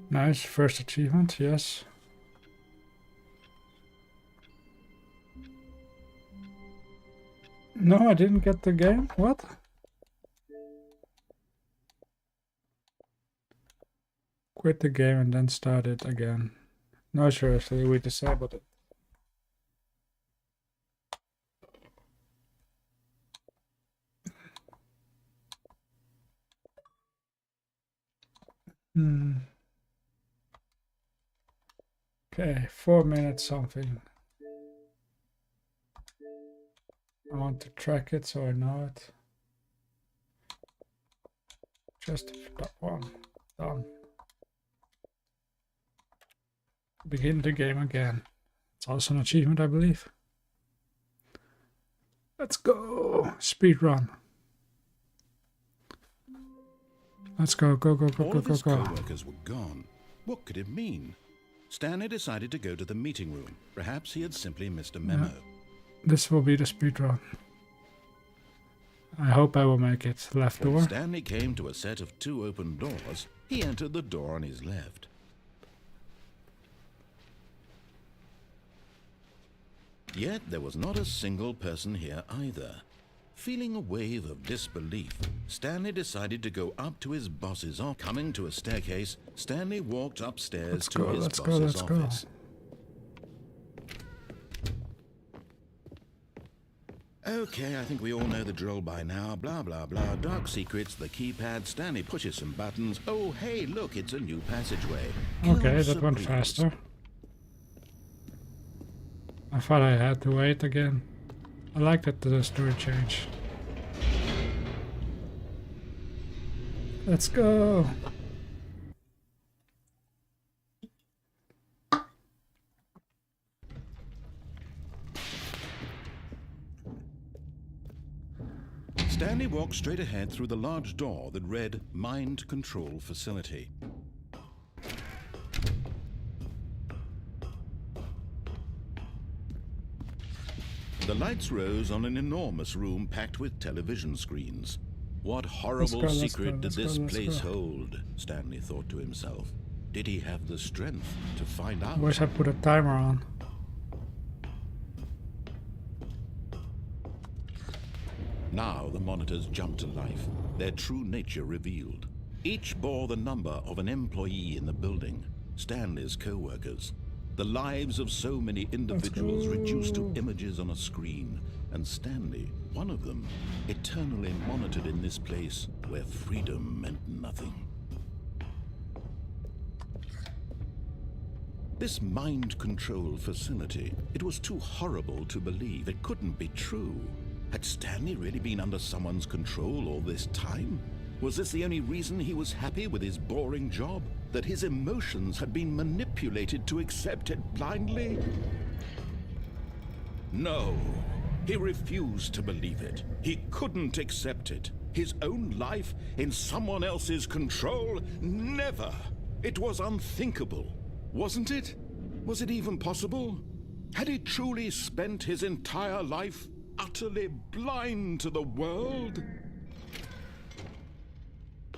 Nice. First achievement, yes. No, I didn't get the game. What? Quit the game and then start it again. No, seriously, we disabled it. Okay, 4 minutes something. I want to track it so I know it. Just that one. Done. Begin the game again. It's also an achievement, I believe. Let's go. Speed run. Let's go, go, go, go, All go, of go, his go. co-workers were gone. What could it mean? Stanley decided to go to the meeting room. Perhaps he had simply missed a memo. This will be the speed run. I hope I will make it. Left When door. Stanley came to a set of 2 open doors, he entered the door on his left. Yet there was not a single person here either. Feeling a wave of disbelief, Stanley decided to go up to his boss's office. Coming to a staircase, Stanley walked upstairs Let's to go, his let's go, boss's let's go. office. Okay, I think we all know the drill by now. Blah, blah, blah. Dark secrets, the keypad. Stanley pushes some buttons. Oh, hey, look, it's a new passageway. Okay, Kills that went Supremes. faster. I thought I had to wait again. I like that the story changed. Let's go. Stanley walked straight ahead through the large door that read Mind Control Facility. The lights rose on an enormous room packed with television screens. What horrible let's secret go, did let's this go, let's place go. hold? Stanley thought to himself. Did he have the strength to find out? Wish I put a timer on. Now the monitors jumped to life, their true nature revealed. Each bore the number of an employee in the building, Stanley's co-workers. The lives of so many individuals reduced to images on a screen, and Stanley, one of them, eternally monitored in this place where freedom meant nothing. This mind control facility, it was too horrible to believe. It couldn't be true. Had Stanley really been under someone's control all this time? Was this the only reason he was happy with his boring job? That his emotions had been manipulated to accept it blindly? No. He refused to believe it. He couldn't accept it. His own life in someone else's control? Never! It was unthinkable. Wasn't it? Was it even possible? Had he truly spent his entire life utterly blind to the world?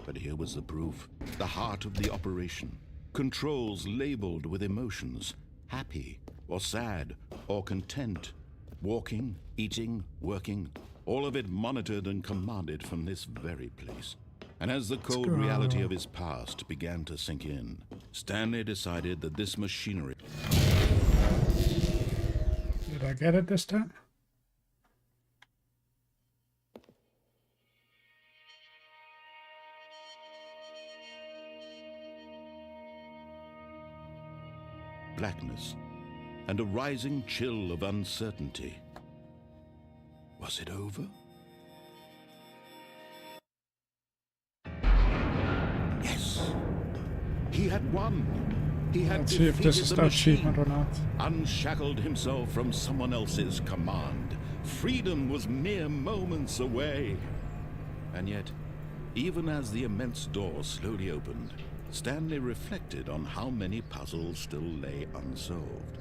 But here was the proof. The heart of the operation. Controls labeled with emotions. Happy, or sad, or content. Walking, eating, working. All of it monitored and commanded from this very place. And as the cold reality of his past began to sink in, Stanley decided that this machinery... Did I get it this time? blackness, and a rising chill of uncertainty. Was it over? Yes! He had won! He had Let's see if this is defeated the the achievement or machine, not. unshackled himself from someone else's command. Freedom was mere moments away. And yet, even as the immense door slowly opened, Stanley reflected on how many puzzles still lay unsolved.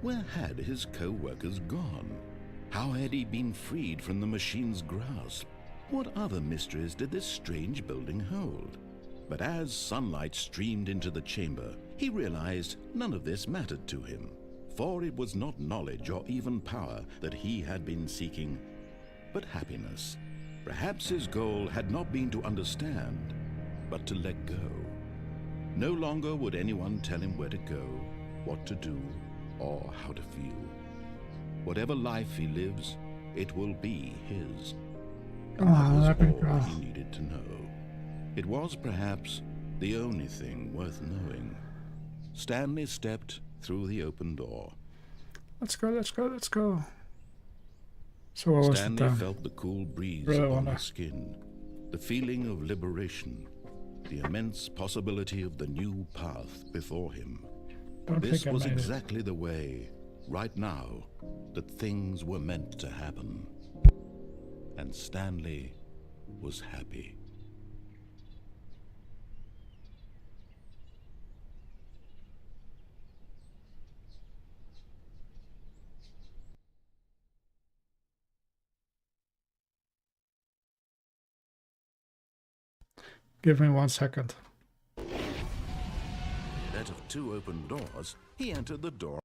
Where had his co-workers gone? How had he been freed from the machine's grasp? What other mysteries did this strange building hold? But as sunlight streamed into the chamber, he realized none of this mattered to him, for it was not knowledge or even power that he had been seeking, but happiness. Perhaps his goal had not been to understand, but to let go. No longer would anyone tell him where to go, what to do, or how to feel. Whatever life he lives, it will be his. And that was all he needed to know. It was perhaps the only thing worth knowing. Stanley stepped through the open door. Let's go, let's go, let's go. So what was it Stanley then? felt the cool breeze Really upon wonder. his skin, the feeling of liberation, the immense possibility of the new path before him. Don't This think I was made it. exactly the way, right now, that things were meant to happen. And Stanley was happy. Give me 1 second. Out of two open doors, he entered the door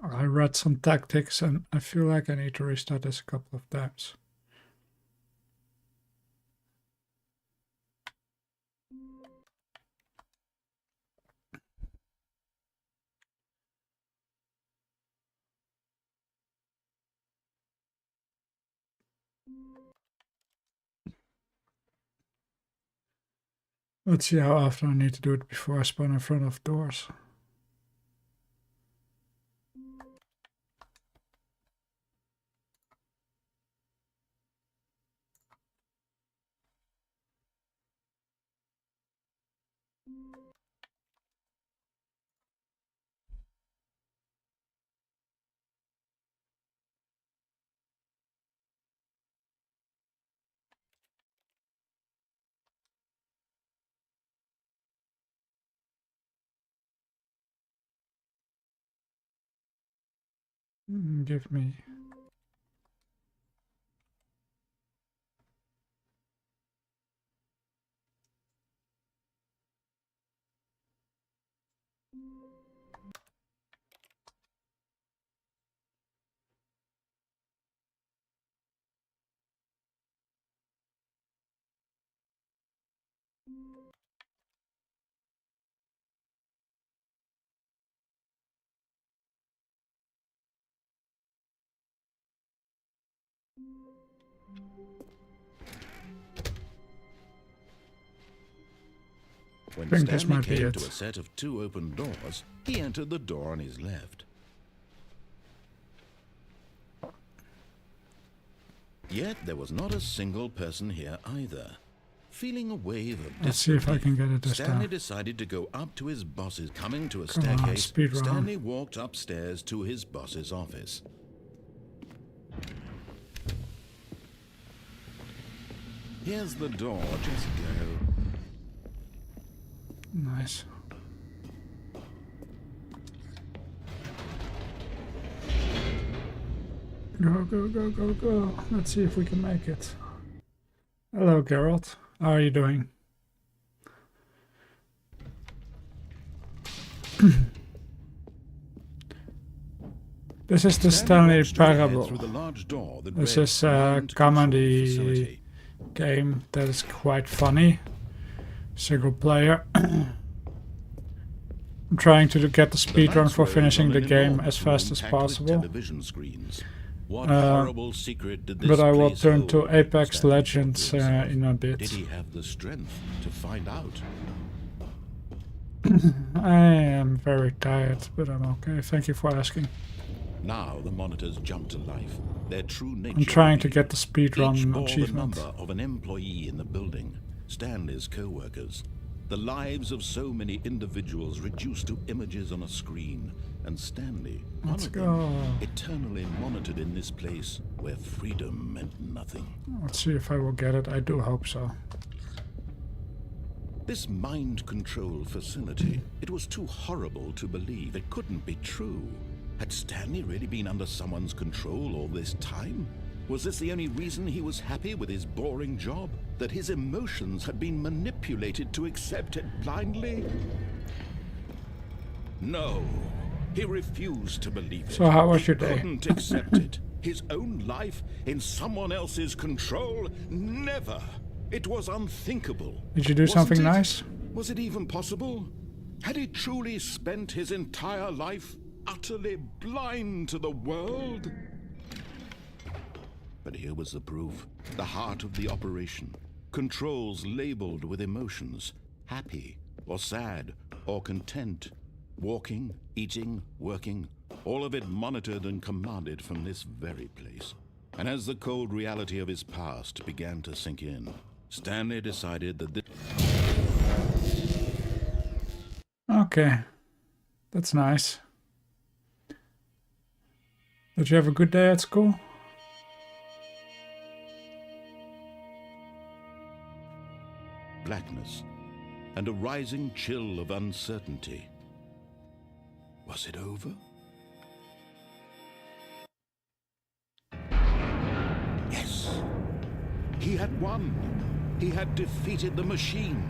I read some tactics and I feel like I need to restart this a couple of times. Let's see how often I need to do it before I spawn in front of doors. Give me... When think this Stanley might be came it. to a set of 2 open doors, he entered the door on his left. Yet there was not a single person here either. Feeling a wave of Let's see if I can get it this Stanley time. decided to go up to his boss's. Coming to a Come on, staircase, speed run. Stanley walked upstairs to his boss's office. Here's the door, just go. Nice. Go, go, go, go, go. Let's see if we can make it. Hello, Geralt. How are you doing? This is the Stanley walked straight ahead Parable. through the large door that This read is a Command Control comedy Facility. game that is quite funny. Single player. I'm trying to get the speedrun lights for rose finishing on the an game enormous as fast room as packed with possible. television screens. What Uh, horrible secret did this But I will place turn hold? to Apex Stanley Legends thought to himself. in a Did bit. he have the strength to find out? I am very tired, but I'm okay. Thank you for asking. Now the monitors jump to life. Their true nature. I'm trying to revealed. get the Each speedrun bore the achievement. number of an employee in the building, Stanley's co-workers. The lives of so many individuals reduced to images on a screen, and Stanley, one Let's of go. them, eternally monitored in this place where freedom meant nothing. Let's see if I will get it. I do hope so. This mind control facility, it was too horrible to believe. It couldn't be true. Had Stanley really been under someone's control all this time? Was this the only reason he was happy with his boring job? That his emotions had been manipulated to accept it blindly? No, he refused to believe it. So how was He your day? couldn't accept it. His own life in someone else's control? Never. It was unthinkable. Did you do Wasn't something it? nice? Was it even possible? Had he truly spent his entire life utterly blind to the world? But here was the proof. The heart of the operation. Controls labeled with emotions. Happy, or sad, or content. Walking, eating, working. All of it monitored and commanded from this very place. And as the cold reality of his past began to sink in, Stanley decided that this... Okay. That's nice. Did you have a good day at school? blackness and a rising chill of uncertainty. Was it over? Yes. He had won. He had defeated the machine.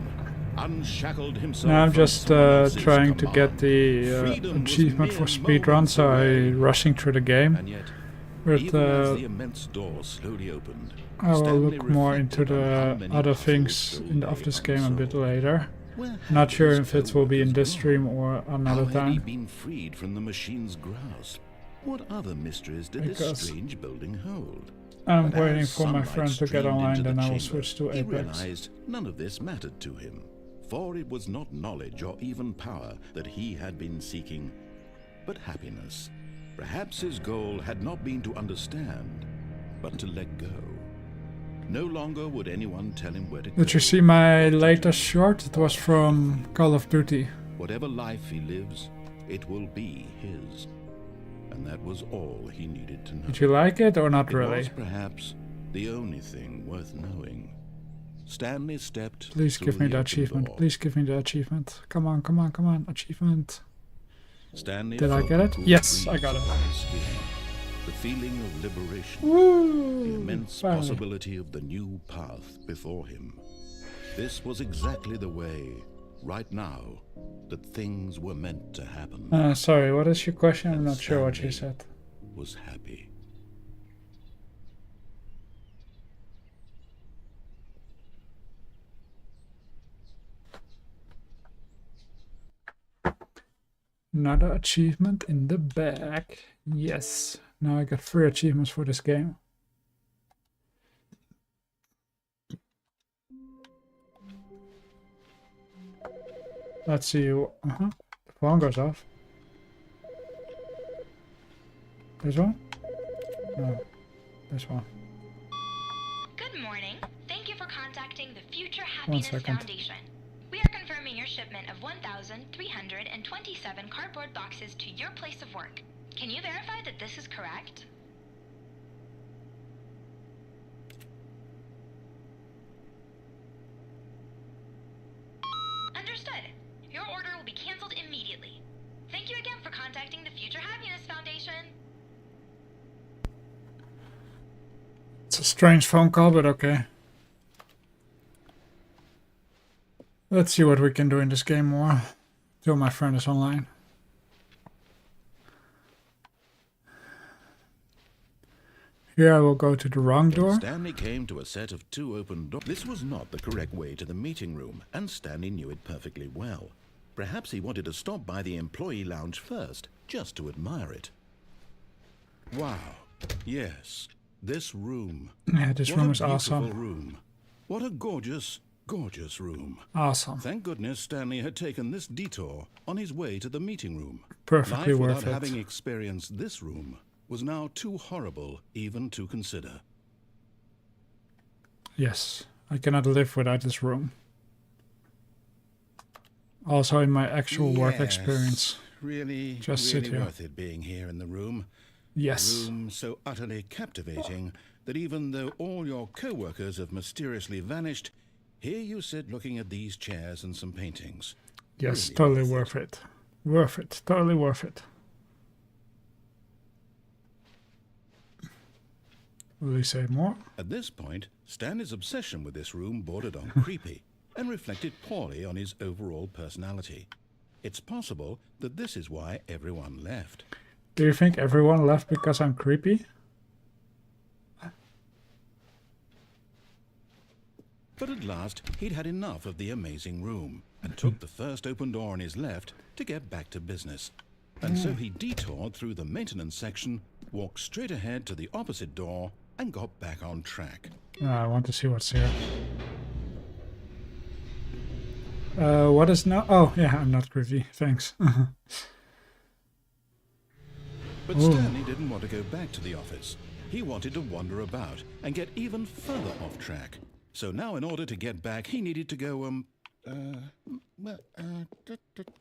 unshackled himself. Now I'm from just someone else's trying to get command. the Freedom was achievement mere for speedrun, moments so away. I'm rushing through the game. And yet, But even as the immense door slowly opened, I will Stanley look more into reflected on how the many other puzzles things still of lay this game a bit unsolved. later. Where Not had sure his if it will be in co-workers this gone? stream or another How had he time. been freed from the machine's grasp? What other mysteries did Because this strange building hold? I'm But waiting as for my sunlight friend to get streamed online, into the then I will chamber, switch to he Apex. realized none of this mattered to him, for it was not knowledge or even power that he had been seeking, but happiness. Perhaps his goal had not been to understand, but to let go. No longer would anyone tell him where to go. Did you see my latest short? It was from Call of Duty. Whatever life he lives, it will be his. And that was all he needed to know. Did you like it or not It really? was perhaps the only thing worth knowing. Stanley stepped Please through give me the the open achievement. door. Please give me the achievement. Come on, come on, come on. Achievement. Stanley Did I felt get the it? cool Yes, I breeze got it. on his skin. The feeling of liberation. The Woo! immense Finally. possibility of the new path before him. This was exactly the way, right now, that things were meant to happen. Sorry, what is your question? I'm And not sure what you Stanley said. was happy. Another achievement in the bag. Yes. Now I got 3 achievements for this game. Let's see. The phone goes off. This one? No. This one. Good morning. Thank you for contacting the Future Happiness second. Foundation. We are confirming your shipment of 1,327 cardboard boxes to your place of work. Can you verify that this is correct? Understood. Your order will be canceled immediately. Thank you again for contacting the Future Happiness Foundation. It's a strange phone call, but okay. Let's see what we can do in this game more. Till my friend is online. Here I will go to the wrong door. Stanley came to a set of 2 open doors. This was not the correct way to the meeting room, and Stanley knew it perfectly well. Perhaps he wanted to stop by the employee lounge first, just to admire it. Wow. Yes, this room. Yeah, this What room a is awesome. beautiful room. What a gorgeous, gorgeous room. Awesome. Thank goodness Stanley had taken this detour on his way to the meeting room. Perfectly Life worth without it. having experienced this room was now too horrible even to consider. Yes, I cannot live without this room. Also in my actual work experience. Really, Just really sit here. worth it being here in the room. Yes. Room so utterly captivating that even though all your co-workers have mysteriously vanished, here you sit looking at these chairs and some paintings. Yes, Really totally worth it. Worth it. Totally worth it. Will he say more? At this point, Stanley's obsession with this room bordered on creepy and reflected poorly on his overall personality. It's possible that this is why everyone left. Do you think everyone left because I'm creepy? But at last, he'd had enough of the amazing room and took the first open door on his left to get back to business. And so he detoured through the maintenance section, walked straight ahead to the opposite door, and got back on track. I want to see what's here. What is now? Oh, yeah, I'm not creepy. Thanks. But Stanley didn't want to go back to the office. He wanted to wander about and get even further off track. So now in order to get back, he needed to go,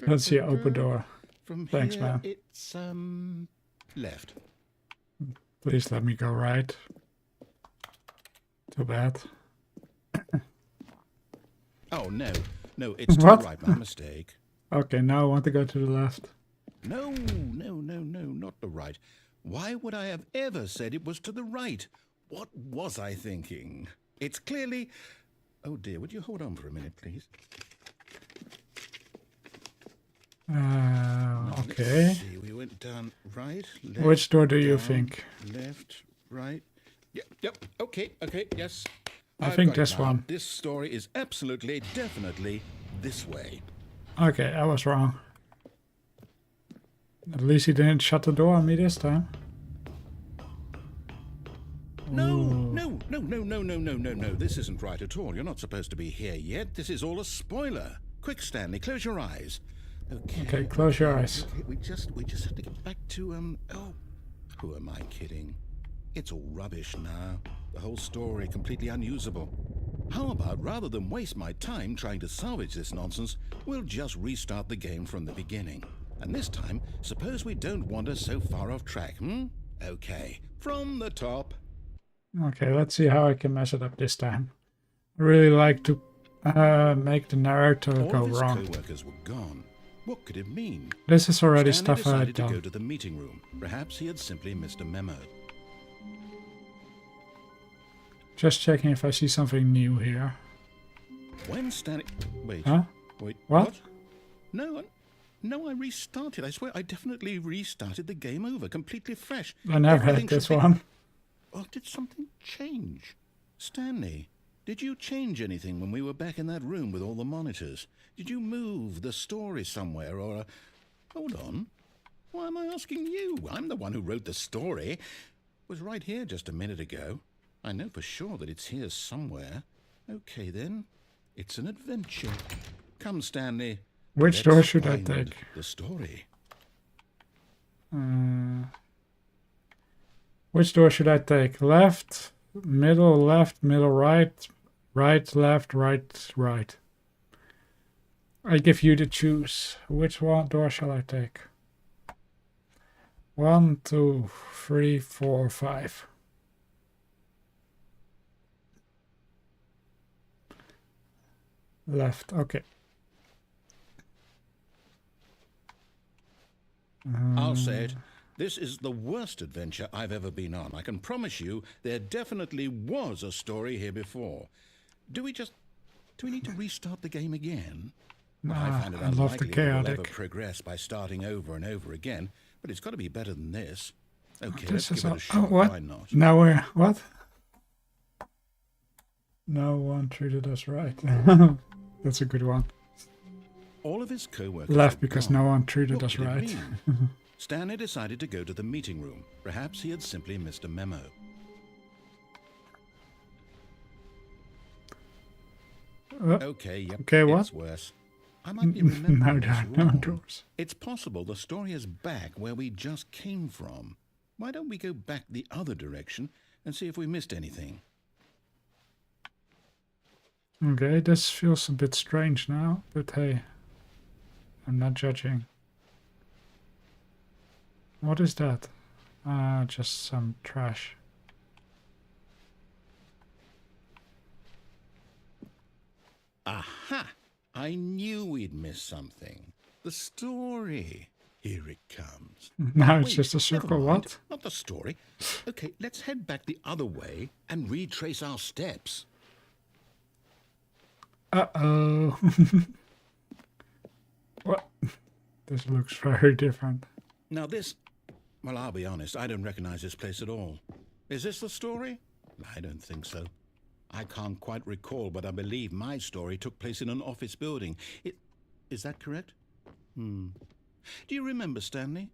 Let's see, open door. From Thanks, here, man. it's, left. Please let me go right. Too bad. Oh, no, it's to What? the right, my mistake. Okay, now I want to go to the left. No, not the right. Why would I have ever said it was to the right? What was I thinking? It's clearly... Oh dear, would you hold on for a minute, please? Okay. Let's see, we went down right, left, Which door do you down, think? Left, right. Yep, okay, yes. I I've think got it this now. one. This story is absolutely, definitely this way. Okay, I was wrong. At least he didn't shut the door on me this time. No. This isn't right at all. You're not supposed to be here yet. This is all a spoiler. Quick, Stanley, close your eyes. Okay, close your eyes. Okay, we just have to get back to, oh, who am I kidding? It's all rubbish now. The whole story completely unusable. How about, rather than waste my time trying to salvage this nonsense, we'll just restart the game from the beginning. And this time, suppose we don't wander so far off track, Okay, from the top. Okay, let's see how I can mess it up this time. I really like to make the narrator go All of his wrong. co-workers were gone. What could it mean? This is already Stanley stuff I had decided to go done. to the meeting room. Perhaps he had simply missed a memo. Just checking if I see something new here. When Stanley... Wait. Huh? Wait. What? No, I restarted. I swear I definitely restarted the game over, completely fresh. I never Everything had this should be- one. Oh, did something change? Stanley, did you change anything when we were back in that room with all the monitors? Did you move the story somewhere or... Hold on. Why am I asking you? I'm the one who wrote the story. It was right here just a minute ago. I know for sure that it's here somewhere. Okay, then. It's an adventure. Come, Stanley. Which Let's door should I find take? the story. Which door should I take? Left, middle, right, right, left, right. I give you to choose. Which one door shall I take? 1, 2, 3, 4, 5. Left, okay. I'll say it. This is the worst adventure I've ever been on. I can promise you there definitely was a story here before. Do we need to restart the game again? Well, I find it I love the unlikely that we'll ever chaotic. progress by starting over and over again, but it's got to be better than this. Okay, This let's is give it a a shot. what? Why not? Now we're what? No one treated us right. That's a good one. All of his co-workers Left are because gone. no one treated What us could it right. mean? Stanley decided to go to the meeting room. Perhaps he had simply missed a memo. Okay, yep. Okay, what? It's worse. I might be remembering No, this no wrong. doors. It's possible the story is back where we just came from. Why don't we go back the other direction and see if we missed anything? Okay, this feels a bit strange now, but hey, I'm not judging. What is that? Just some trash. Aha! I knew we'd missed something. The story. Here it comes. Now it's Wait, just a never circle, mind. what? Not the story. Okay, let's head back the other way and retrace our steps. Uh-oh. What? This looks very different. Now this... Well, I'll be honest, I don't recognize this place at all. Is this the story? I don't think so. I can't quite recall, but I believe my story took place in an office building. Is that correct? Do you remember, Stanley?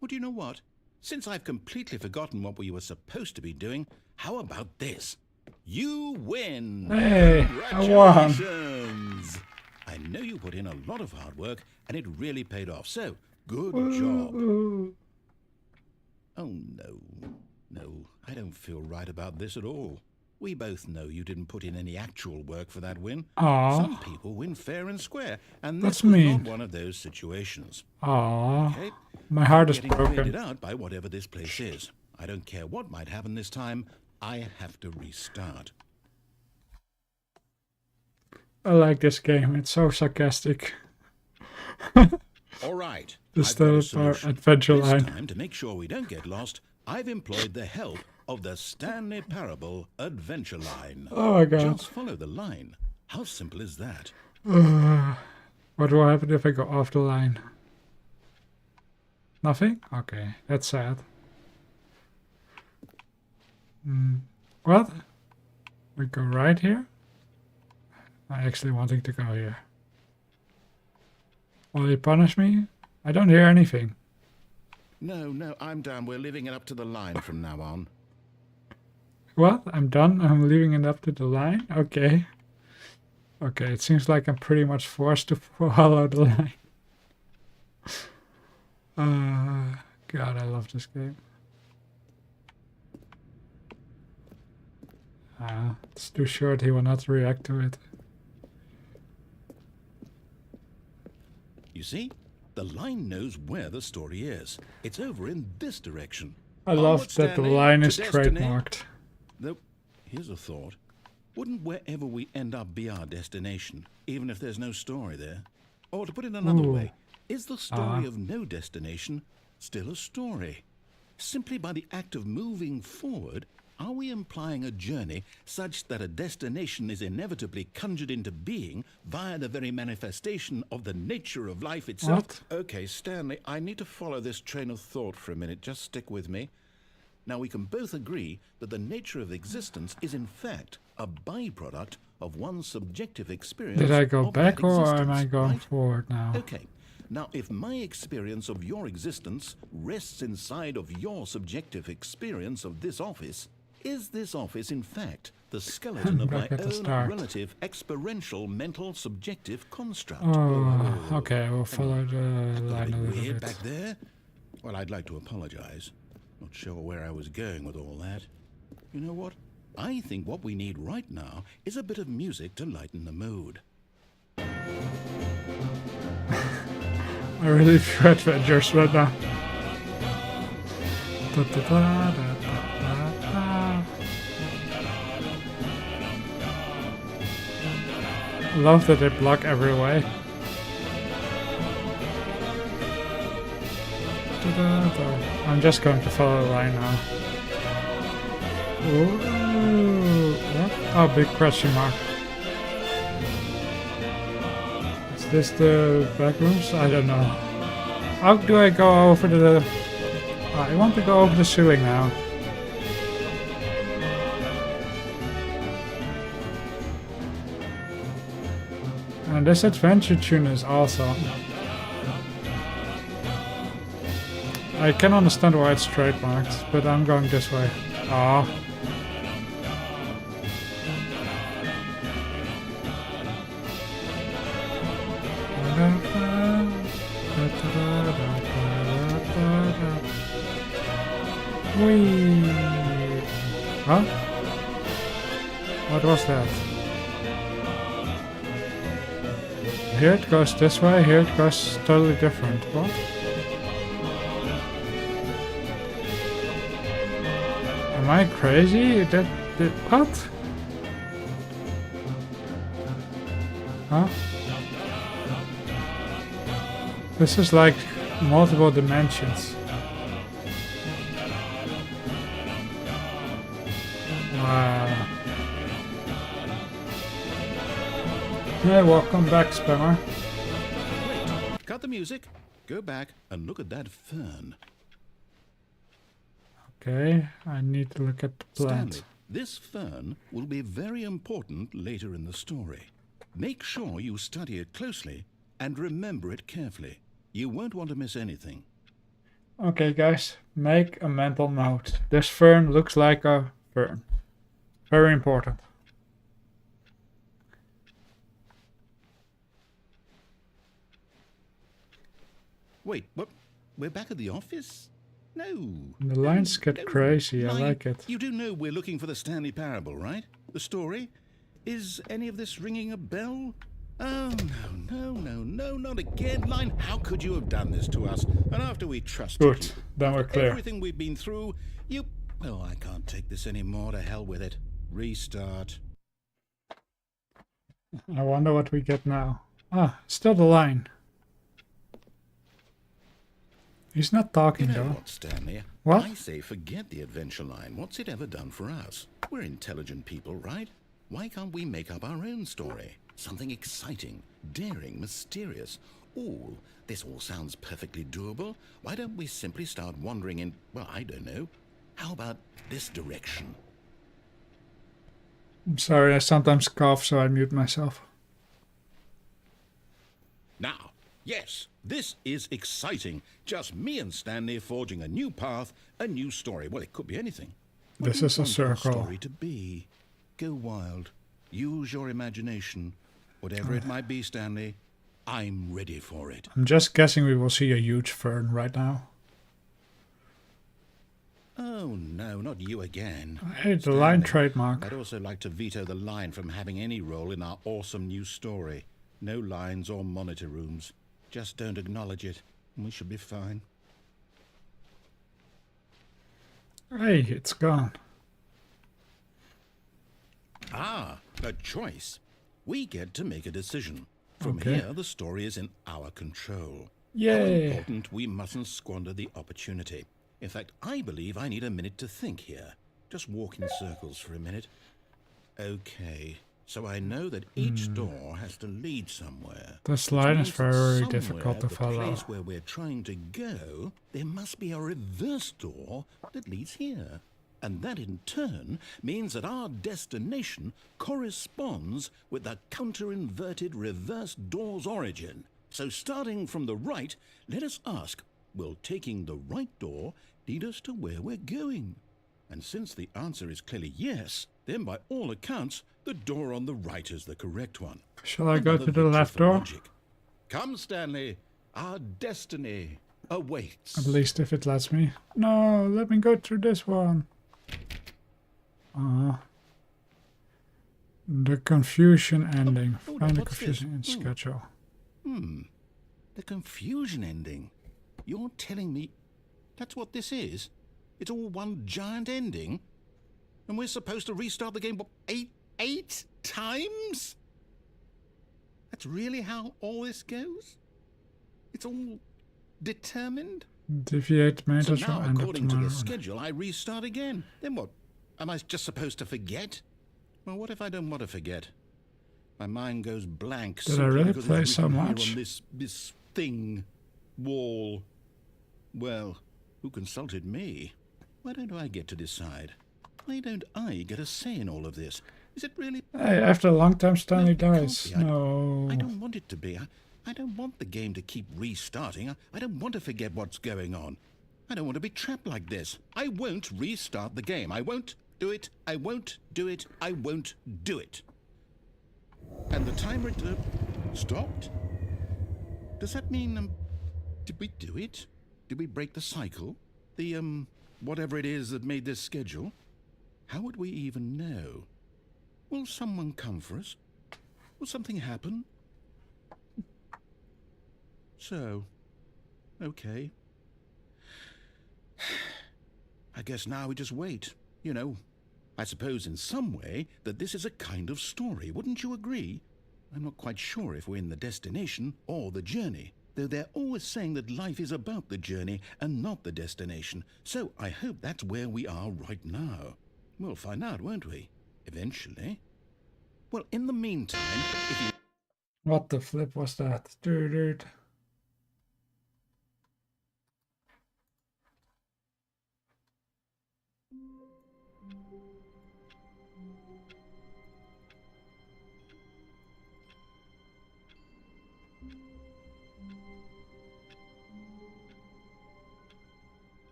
Well, do you know what? Since I've completely forgotten what we were supposed to be doing, how about this? You win! Hey, I won. Congratulations! I know you put in a lot of hard work, and it really paid off, so good job. Ooh. Oh, no, I don't feel right about this at all. We both know you didn't put in any actual work for that win. Aw. Some people win fair and square, and That's this was mean. not one of those situations. Aw, Okay? my heart is Getting weirded broken. out by whatever this place is. I don't care what might happen this time. I have to restart. I like this game. It's so sarcastic. All right. The I've got a Stanley solution. Adventure This line. time, to make sure we don't get lost, I've employed the help of the Stanley Parable Adventure Line. Oh my god. Just follow the line. How simple is that? What will happen if I go off the line? Nothing? Okay, that's sad. What? We go right here? I actually wanting to go here. Will he punish me? I don't hear anything. No, I'm done. We're leaving it up to the line from now on. What? I'm done? I'm leaving it up to the line? Okay. Okay, it seems like I'm pretty much forced to follow the line. God, I love this game. It's too short, he will not react to it. You see? The line knows where the story is. It's over in this direction. I love Onward, that the Stanley, line to is destiny. trademarked. Though, here's a thought. Wouldn't wherever we end up be our destination, even if there's no story there? Or to put it another way, is the story of no destination still a story? Simply by the act of moving forward, are we implying a journey such that a destination is inevitably conjured into being via the very manifestation of the nature of life itself? What? Okay, Stanley, I need to follow this train of thought for a minute. Just stick with me. Now, we can both agree that the nature of existence is in fact a byproduct of one's subjective experience. Did I go of back that or am existence, I going right? forward now? Okay. Now, if my experience of your existence rests inside of your subjective experience of this office, is this office, in fact, the skeleton of my Back at the own start. relative experiential mental subjective construct? Oh, okay, we'll follow the That got line a bit little weird bit. back there? Well, I'd like to apologize. Not sure where I was going with all that. You know what? I think what we need right now is a bit of music to lighten the mood. I really feel adventurous right now. Da, da, da, da, da, da. Love that they block every way. Da, da, da. I'm just going to follow the line now. Ooh, what? Oh, big question mark. Is this the back rooms? I don't know. How do I go over the... I want to go over the ceiling now. And this adventure tune is awesome. I can understand why it's trademarked, but I'm going this way. Ah. Whee! Huh? What was that? Here it goes this way, here it goes totally different. What? Am I crazy? What? Huh? This is like multiple dimensions. Wow. Hey, welcome back, Spammer. Wait, cut the music, go back and look at that fern. Okay, I need to look at the plant. Stanley, this fern will be very important later in the story. Make sure you study it closely and remember it carefully. You won't want to miss anything. Okay, guys, make a mental note. This fern looks like a fern. Very important. Wait, what? We're back at the office? No. The lines get crazy, I Line, like it. You do know we're looking for the Stanley Parable, right? The story? Is any of this ringing a bell? Oh, no, not again. Line, how could you have done this to us? And after we trusted Good, you, then we're clear. everything we've been through, you... Oh, I can't take this anymore. To hell with it. Restart. I wonder what we get now. Ah, still the line. He's not talking You know though. what, Stanley? What? I say forget the adventure line. What's it ever done for us? We're intelligent people, right? Why can't we make up our own story? Something exciting, daring, mysterious. Ooh, this all sounds perfectly doable. Why don't we simply start wandering in, well, I don't know. How about this direction? I'm sorry, I sometimes cough, so I mute myself. Now, yes, this is exciting. Just me and Stanley forging a new path, a new story. Well, it could be anything. What This do you is a want our circle. story to be? Go wild. Use your imagination. Whatever it might be, Stanley, I'm ready for it. I'm just guessing we will see a huge fern right now. Oh, no, not you again. Hey, the line Stanley, trademark. I'd also like to veto the line from having any role in our awesome new story. No lines or monitor rooms. Just don't acknowledge it, and we should be fine. Hey, it's gone. Ah, a choice. We get to make a decision. From Okay. here, the story is in our control. Yay. How important we mustn't squander the opportunity. In fact, I believe I need a minute to think here. Just walk in circles for a minute. Okay, so I know that each door has to lead somewhere. This which line is means that very somewhere difficult to at follow. the place where we're trying to go, there must be a reverse door that leads here. And that in turn means that our destination corresponds with the counter-inverted reverse door's origin. So starting from the right, let us ask, will taking the right door lead us to where we're going? And since the answer is clearly yes, then by all accounts, the door on the right is the correct one. Shall I go Another to the victory left for door? logic. Come, Stanley. Our destiny awaits. At least if it lets me. No, let me go through this one. The confusion ending. oh, Find the what's confusion in this? schedule. The confusion ending. You're telling me that's what this is? It's all one giant ending? And we're supposed to restart the game, what, eight times? That's really how all this goes? It's all determined? Deviate So maintenance now, will end up according to tomorrow. the schedule, I restart again. Then what? Am I just supposed to forget? Well, what if I don't want to forget? My mind goes blank. Did I simply really because play it's so written here much? on this thing, wall. Well, who consulted me? Why don't I get to decide? Why don't I get a say in all of this? Is it really? Hey, after a long time Stanley No, it can't dies. be. No. I don't want it to be. I don't want the game to keep restarting. I don't want to forget what's going on. I don't want to be trapped like this. I won't restart the game. I won't do it. I won't do it. I won't do it. And the timer stopped? Does that mean, did we do it? Did we break the cycle? The, whatever it is that made this schedule? How would we even know? Will someone come for us? Will something happen? So, okay. I guess now we just wait. You know, I suppose in some way that this is a kind of story, wouldn't you agree? I'm not quite sure if we're in the destination or the journey, though they're always saying that life is about the journey and not the destination, so I hope that's where we are right now. We'll find out, won't we? Eventually. Well, in the meantime, if you... What the flip was that? Dude.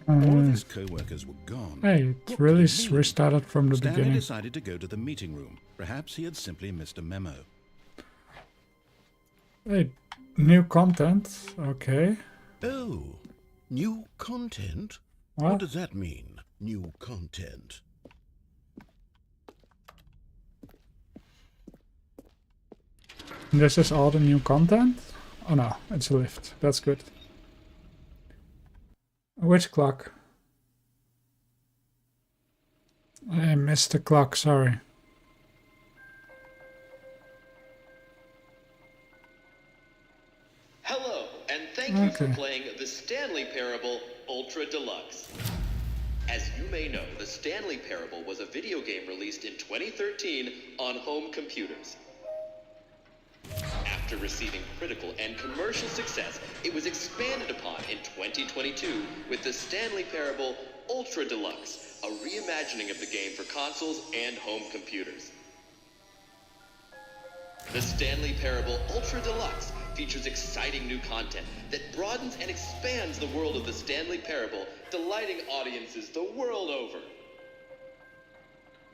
all of his co-workers were gone. Hey, What it could really it mean? restarted from the Stanley beginning. decided to go to the meeting room. Perhaps he had simply missed a memo. Hey, new content. Okay. Oh, new content? What? What does that mean, new content? This is all the new content? Oh no, it's a lift. That's good. Which clock? I missed the clock, sorry. Hello, and thank you for Okay. playing The Stanley Parable Ultra Deluxe. As you may know, the Stanley Parable was a video game released in 2013 on home computers. After receiving critical and commercial success, it was expanded upon in 2022 with the Stanley Parable Ultra Deluxe, a reimagining of the game for consoles and home computers. The Stanley Parable Ultra Deluxe features exciting new content that broadens and expands the world of the Stanley Parable, delighting audiences the world over.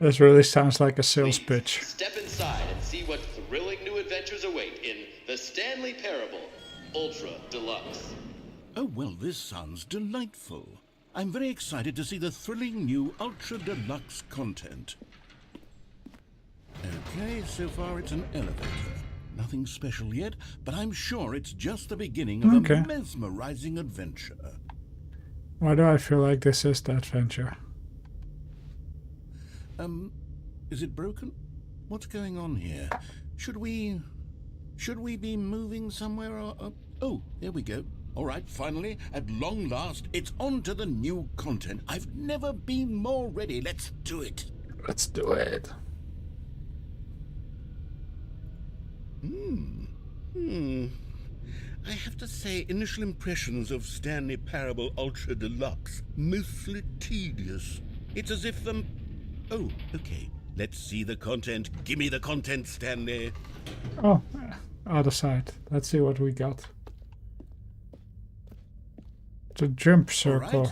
This really sounds like a sales Please pitch. step inside and see what thrilling new adventures await in the Stanley Parable Ultra Deluxe. Oh, well, this sounds delightful. I'm very excited to see the thrilling new Ultra Deluxe content. Okay, so far it's an elevator. Nothing special yet, but I'm sure it's just the beginning of Okay. a mesmerizing adventure. Why do I feel like this is the adventure? Is it broken? What's going on here? Should we be moving somewhere or... Oh, there we go. All right, finally, at long last, it's on to the new content. I've never been more ready. Let's do it. Let's do it. I have to say, initial impressions of Stanley Parable Ultra Deluxe, mostly tedious. It's as if Oh, okay. Let's see the content. Give me the content, Stanley. Oh, other side. Let's see what we got. The jump circle.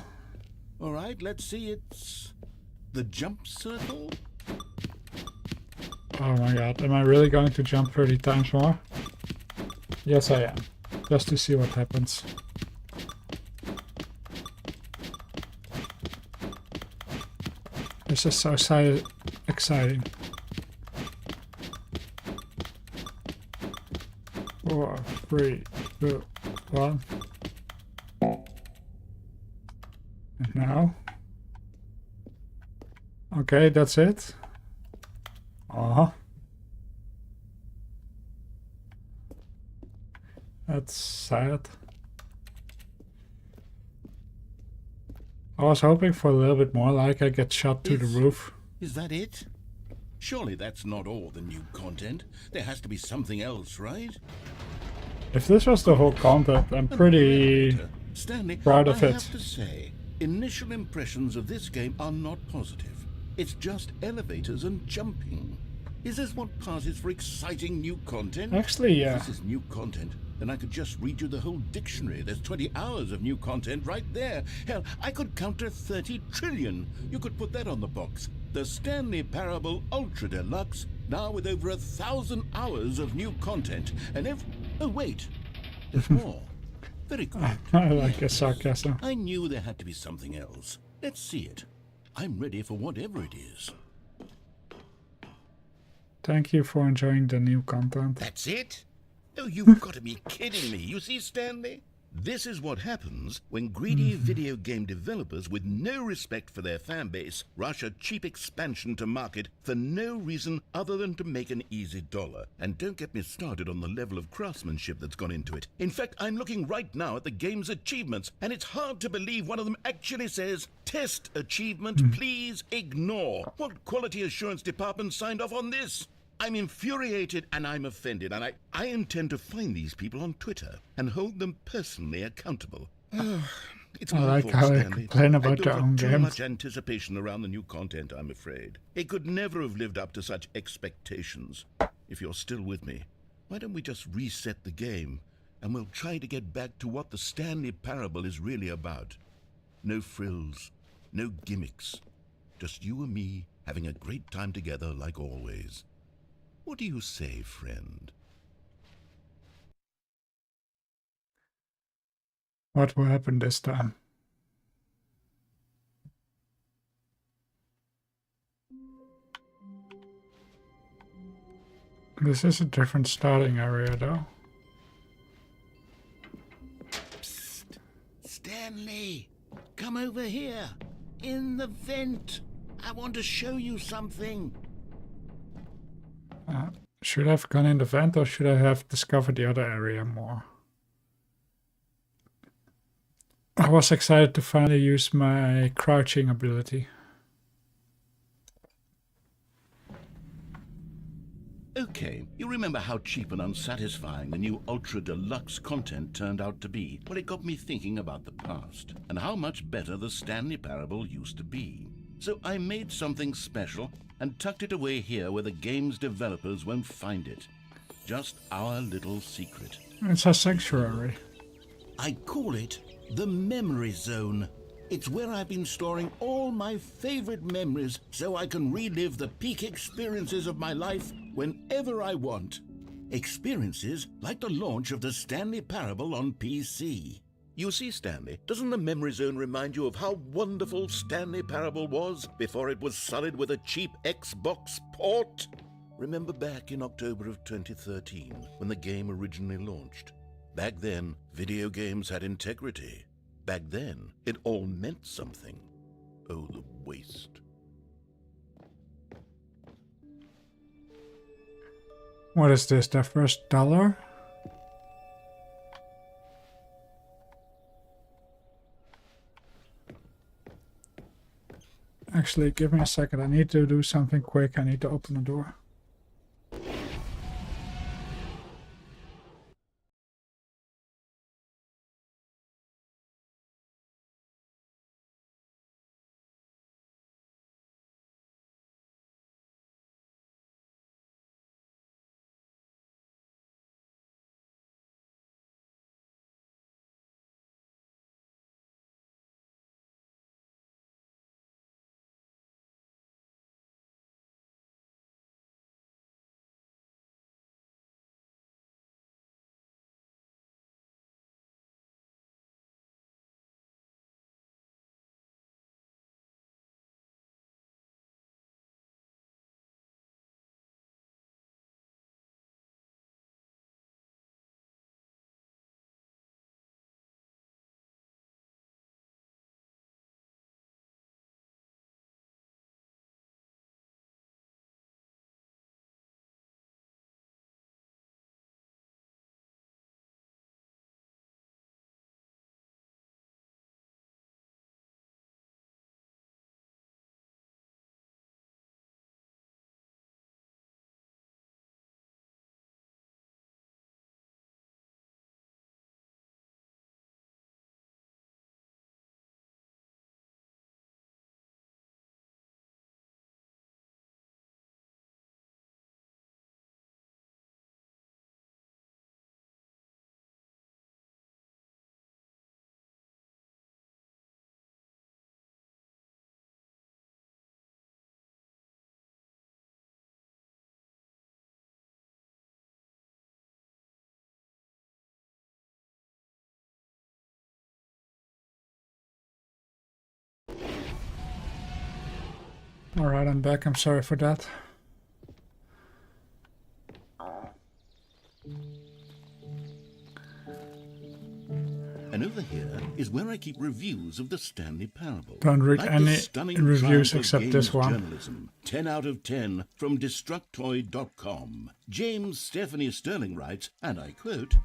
All right, let's see. It's the jump circle. Oh my god, am I really going to jump 30 times more? Yes, I am. Just to see what happens. This is so exciting. 4, 3, 2, 1. And now? Okay, that's it. That's sad. I was hoping for a little bit more, like I get shot to the roof. Is that it? Surely that's not all the new content. There has to be something else, right? If this was the whole content, I'm pretty Stanley, proud of I it. have to say, initial impressions of this game are not positive. It's just elevators and jumping. Is this what passes for exciting new content? Actually, yeah. If this is new content, then I could just read you the whole dictionary. There's 20 hours of new content right there. Hell, I could count to 30 trillion. You could put that on the box. The Stanley Parable Ultra Deluxe, now with over 1,000 hours of new content. And oh, wait. There's more. Very good. I like a sarcasm. I knew there had to be something else. Let's see it. I'm ready for whatever it is. Thank you for enjoying the new content. That's it? Oh, you've got to be kidding me. You see, Stanley? This is what happens when greedy video game developers with no respect for their fan base rush a cheap expansion to market for no reason other than to make an easy dollar. And don't get me started on the level of craftsmanship that's gone into it. In fact, I'm looking right now at the game's achievements, and it's hard to believe one of them actually says, "Test achievement, please ignore." What quality assurance department signed off on this? I'm infuriated and I'm offended, and I intend to find these people on Twitter and hold them personally accountable. It's I my like fault, how they Stanley. complain I about built their up own too games. much anticipation around the new content, I'm afraid. It could never have lived up to such expectations. If you're still with me, why don't we just reset the game and we'll try to get back to what the Stanley Parable is really about. No frills, no gimmicks. Just you and me having a great time together like always. What do you say, friend? What will happen this time? This is a different starting area, though. Psst! Stanley! Come over here! In the vent! I want to show you something! Should I have gone in the vent or should I have discovered the other area more? I was excited to finally use my crouching ability. Okay, you remember how cheap and unsatisfying the new Ultra Deluxe content turned out to be? Well, it got me thinking about the past and how much better the Stanley Parable used to be. So I made something special and tucked it away here where the game's developers won't find it. Just our little secret. It's a sanctuary. I call it the Memory Zone. It's where I've been storing all my favorite memories so I can relive the peak experiences of my life whenever I want. Experiences like the launch of the Stanley Parable on PC. You see, Stanley, doesn't the Memory Zone remind you of how wonderful Stanley Parable was before it was sullied with a cheap Xbox port? Remember back in October of 2013 when the game originally launched? Back then, video games had integrity. Back then, it all meant something. Oh, the waste. What is this, the first dollar? Actually, give me a second. I need to do something quick. I need to open the door. Alright, I'm back. I'm sorry for that. And over here is where I keep reviews of the Stanley Parable. Don't read Like any the stunning reviews triumph of except games this one. Journalism. 10 out of 10 from Destructoid.com. James Stephanie Sterling writes, and I quote,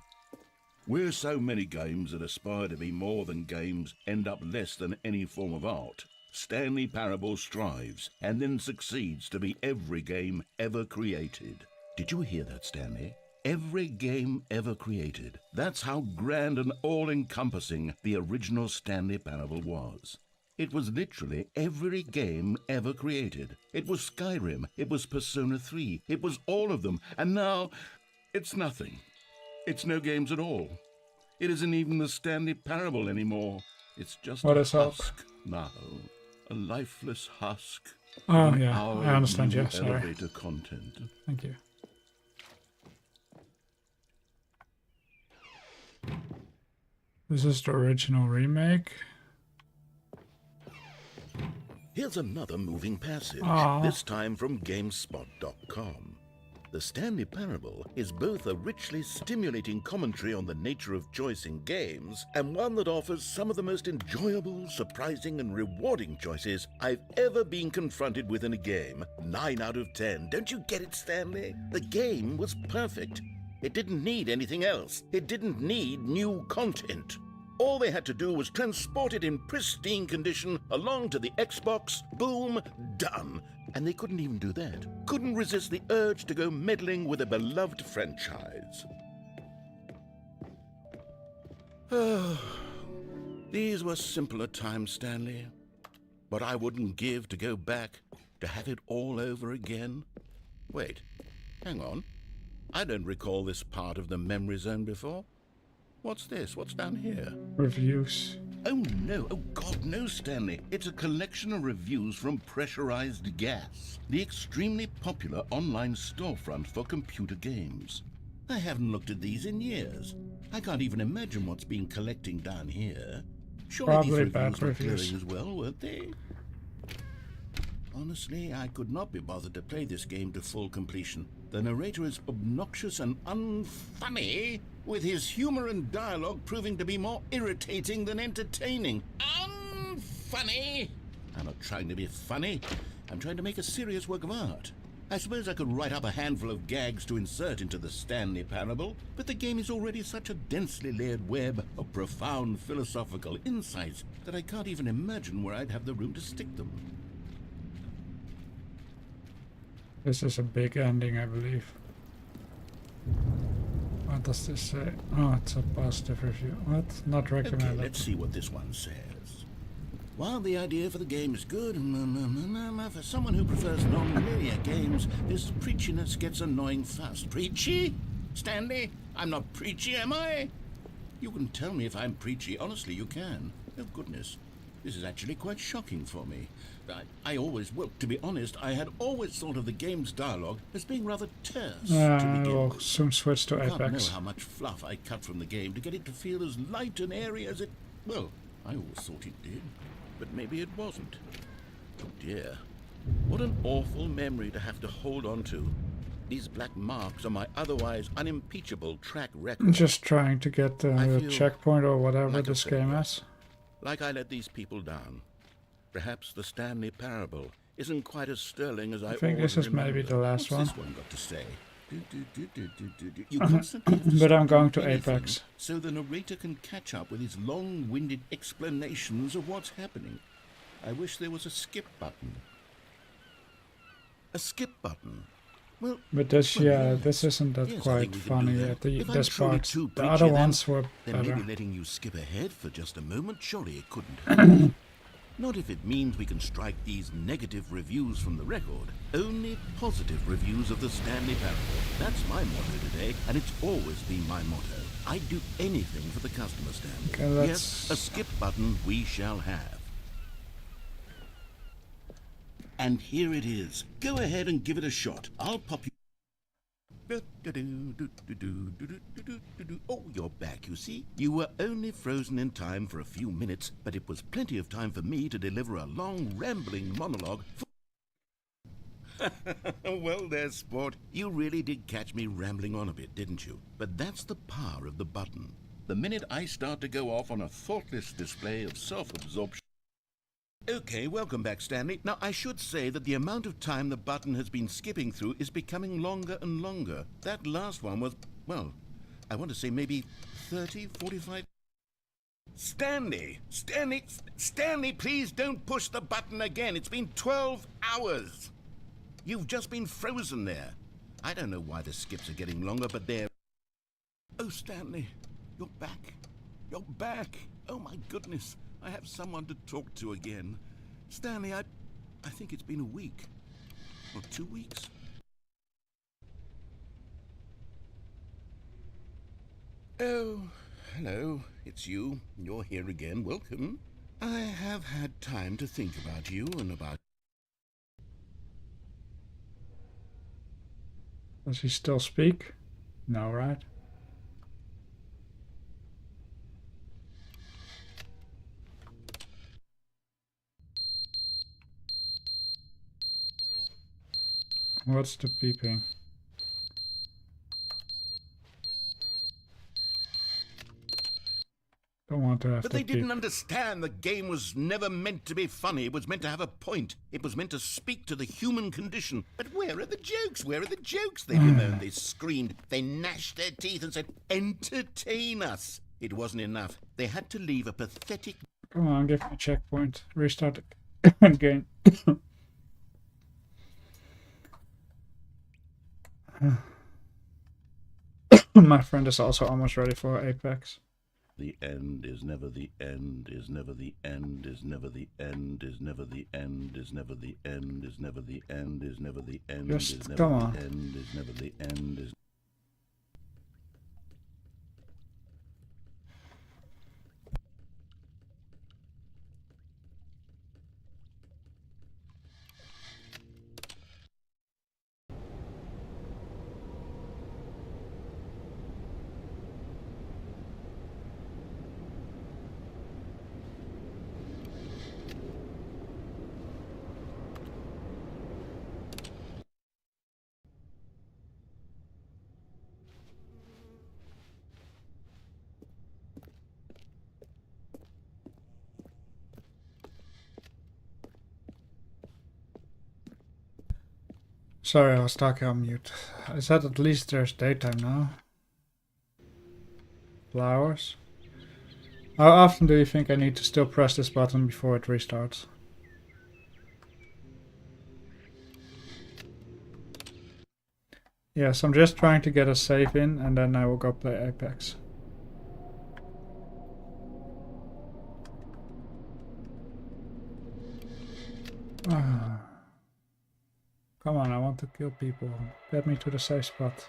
"Where so many games that aspire to be more than games end up less than any form of art, Stanley Parable strives and then succeeds to be every game ever created." Did you hear that, Stanley? Every game ever created. That's how grand and all-encompassing the original Stanley Parable was. It was literally every game ever created. It was Skyrim, it was Persona 3, it was all of them, and now it's nothing. It's no games at all. It isn't even the Stanley Parable anymore. It's just What a is up? husk now. A lifeless husk. Oh, of an yeah, hour I understand, of new yeah, sorry. elevator content. Thank you. This is the original remake. Here's another moving passage, Aw. this time from GameSpot.com. The Stanley Parable is both a richly stimulating commentary on the nature of choice in games and one that offers some of the most enjoyable, surprising, and rewarding choices I've ever been confronted with in a game. 9 out of 10. Don't you get it, Stanley? The game was perfect. It didn't need anything else. It didn't need new content. All they had to do was transport it in pristine condition along to the Xbox. Boom, done. And they couldn't even do that. Couldn't resist the urge to go meddling with a beloved franchise. These were simpler times, Stanley. But I wouldn't give to go back to have it all over again. Wait, hang on. I don't recall this part of the memory zone before. What's this? What's down here? Reviews. Oh no, oh God, no, Stanley. It's a collection of reviews from Pressurized Gas, the extremely popular online storefront for computer games. I haven't looked at these in years. I can't even imagine what's been collecting down here. Surely Probably these bad reviews were reviews. glowing as well, weren't they? Honestly, I could not be bothered to play this game to full completion. The narrator is obnoxious and unfunny, with his humor and dialogue proving to be more irritating than entertaining. Unfunny! I'm not trying to be funny. I'm trying to make a serious work of art. I suppose I could write up a handful of gags to insert into the Stanley Parable, but the game is already such a densely layered web of profound philosophical insights that I can't even imagine where I'd have the room to stick them. This is a big ending, I believe. What does this say? Oh, it's a positive review. What? Not Okay, recommended. let's see what this one says. While the idea for the game is good, for someone who prefers non-linear games, this preachiness gets annoying fast. Preachy? Stanley? I'm not preachy, am I? You can tell me if I'm preachy. Honestly, you can. Oh, goodness. This is actually quite shocking for me. To be honest, I had always thought of the game's dialogue as being rather terse to begin We'll with. soon switch to I can't know Apex. how much fluff I cut from the game to get it to feel as light and airy as it... Well, I always thought it did, but maybe it wasn't. Oh dear. What an awful memory to have to hold on to. These black marks on my otherwise unimpeachable track record. I'm just trying to get I the feel checkpoint or whatever like a this game failure. has. Like I let these people down. Perhaps the Stanley Parable isn't quite as sterling as I think always this is maybe remembered. the last What's one. this one got to say? You constantly have to But I'm stop going to doing anything Apex. so the narrator can catch up with his long-winded explanations of what's happening. I wish there was a skip button. A skip button? Well, But this, well, yeah, yes. this isn't that Yes, I quite think we can funny do yet. that. If I'm This truly part, too the preachy, other then- ones were Then better. maybe letting you skip ahead for just a moment, surely it couldn't hurt. Not if it means we can strike these negative reviews from the record. Only positive reviews of the Stanley Parable. That's my motto today, and it's always been my motto. I'd do anything for the customer, Stanley. Okay, let's- Yes, a skip button we shall have. And here it is. Go ahead and give it a shot. I'll pop you... Oh, you're back, you see. You were only frozen in time for a few minutes, but it was plenty of time for me to deliver a long, rambling monologue. Well there, sport. You really did catch me rambling on a bit, didn't you? But that's the power of the button. The minute I start to go off on a thoughtless display of self-absorption... Okay, welcome back, Stanley. Now, I should say that the amount of time the button has been skipping through is becoming longer and longer. That last one was, well, I want to say maybe 30, 45... Stanley! Stanley, please don't push the button again. It's been 12 hours. You've just been frozen there. I don't know why the skips are getting longer, but they're... Oh, Stanley, you're back. You're back. Oh, my goodness. I have someone to talk to again. Stanley, I think it's been a week. Or 2 weeks. Oh, hello. It's you. You're here again. Welcome. I have had time to think about you and about... Does he still speak? No, right? What's the beeping? Don't want to have But to they didn't beep. understand the game was never meant to be funny. It was meant to have a point. It was meant to speak to the human condition. But where are the jokes? Where are the jokes? They bemoaned, they screamed, they gnashed their teeth and said, entertain us. It wasn't enough. They had to leave a pathetic... Come on, give me a checkpoint. Restart the game. My friend is also almost ready for Apex. The end is never the end, is never the end, is never the end, is never the end, is never the end, is never the end, is never the end, is never the end, is never the end, is... Sorry, I was talking on mute. I said at least there's daytime now. Flowers. How often do you think I need to still press this button before it restarts? Yes, I'm just trying to get a save in and then I will go play Apex. Come on, I want to kill people. Get me to the safe spot.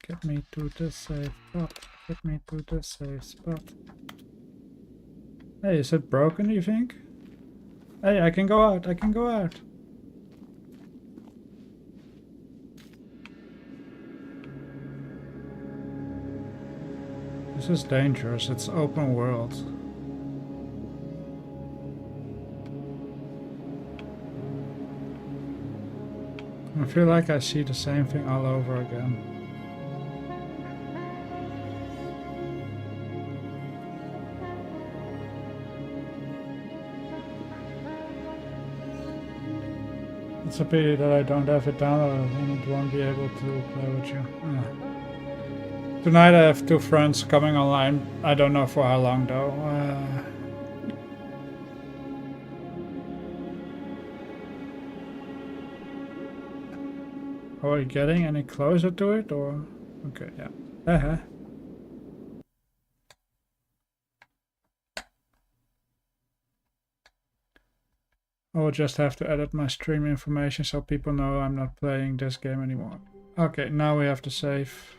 Get me to the safe spot. Get me to the safe spot. Hey, is it broken, you think? Hey, I can go out. I can go out. This is dangerous. It's open world. I feel like I see the same thing all over again. It's a pity that I don't have it downloaded and it won't be able to play with you. Tonight I have 2 friends coming online. I don't know for how long though. Are we getting any closer to it or? Okay, yeah. I will just have to edit my stream information so people know I'm not playing this game anymore. Okay, now we have to save.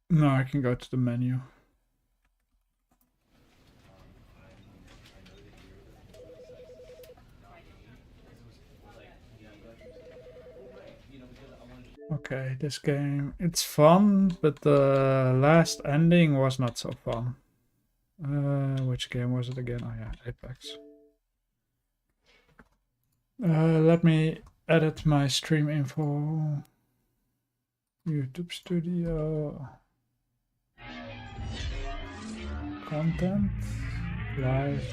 Now I can go to the menu. Okay, this game, it's fun, but the last ending was not so fun. Which game was it again? Oh yeah, Apex. Let me edit my stream info. YouTube Studio. Content. Live.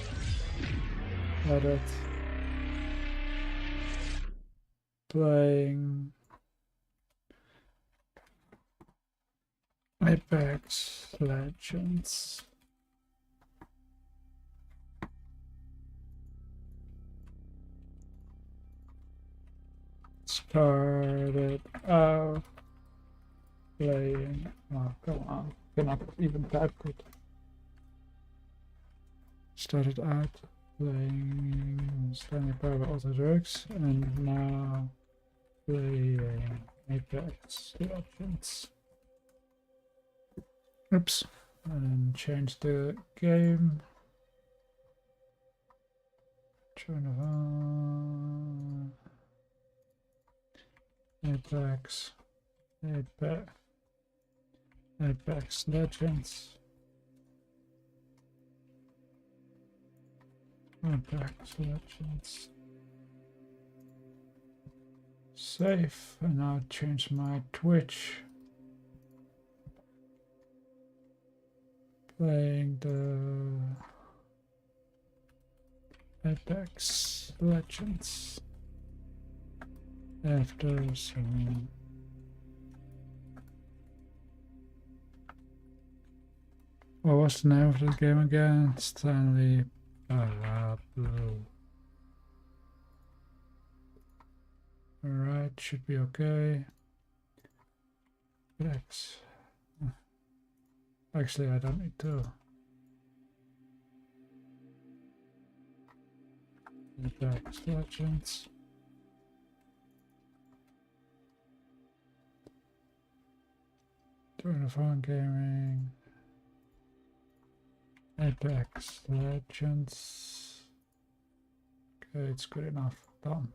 Edit. Playing. Apex Legends. Started out playing. Oh, come on. Cannot even type it. Started out playing Stanley Parable Ultra Deluxe and now playing Apex Legends. Oops. And change the game. Turn it on. Apex Legends. Apex Legends. Save, and now change my Twitch. Playing the Apex Legends. After some... What was the name of the game again? Stanley Parable. Alright, should be okay. X. Actually, I don't need to. Apex Legends. Turn of phone gaming. Apex Legends. Okay, it's good enough. Done.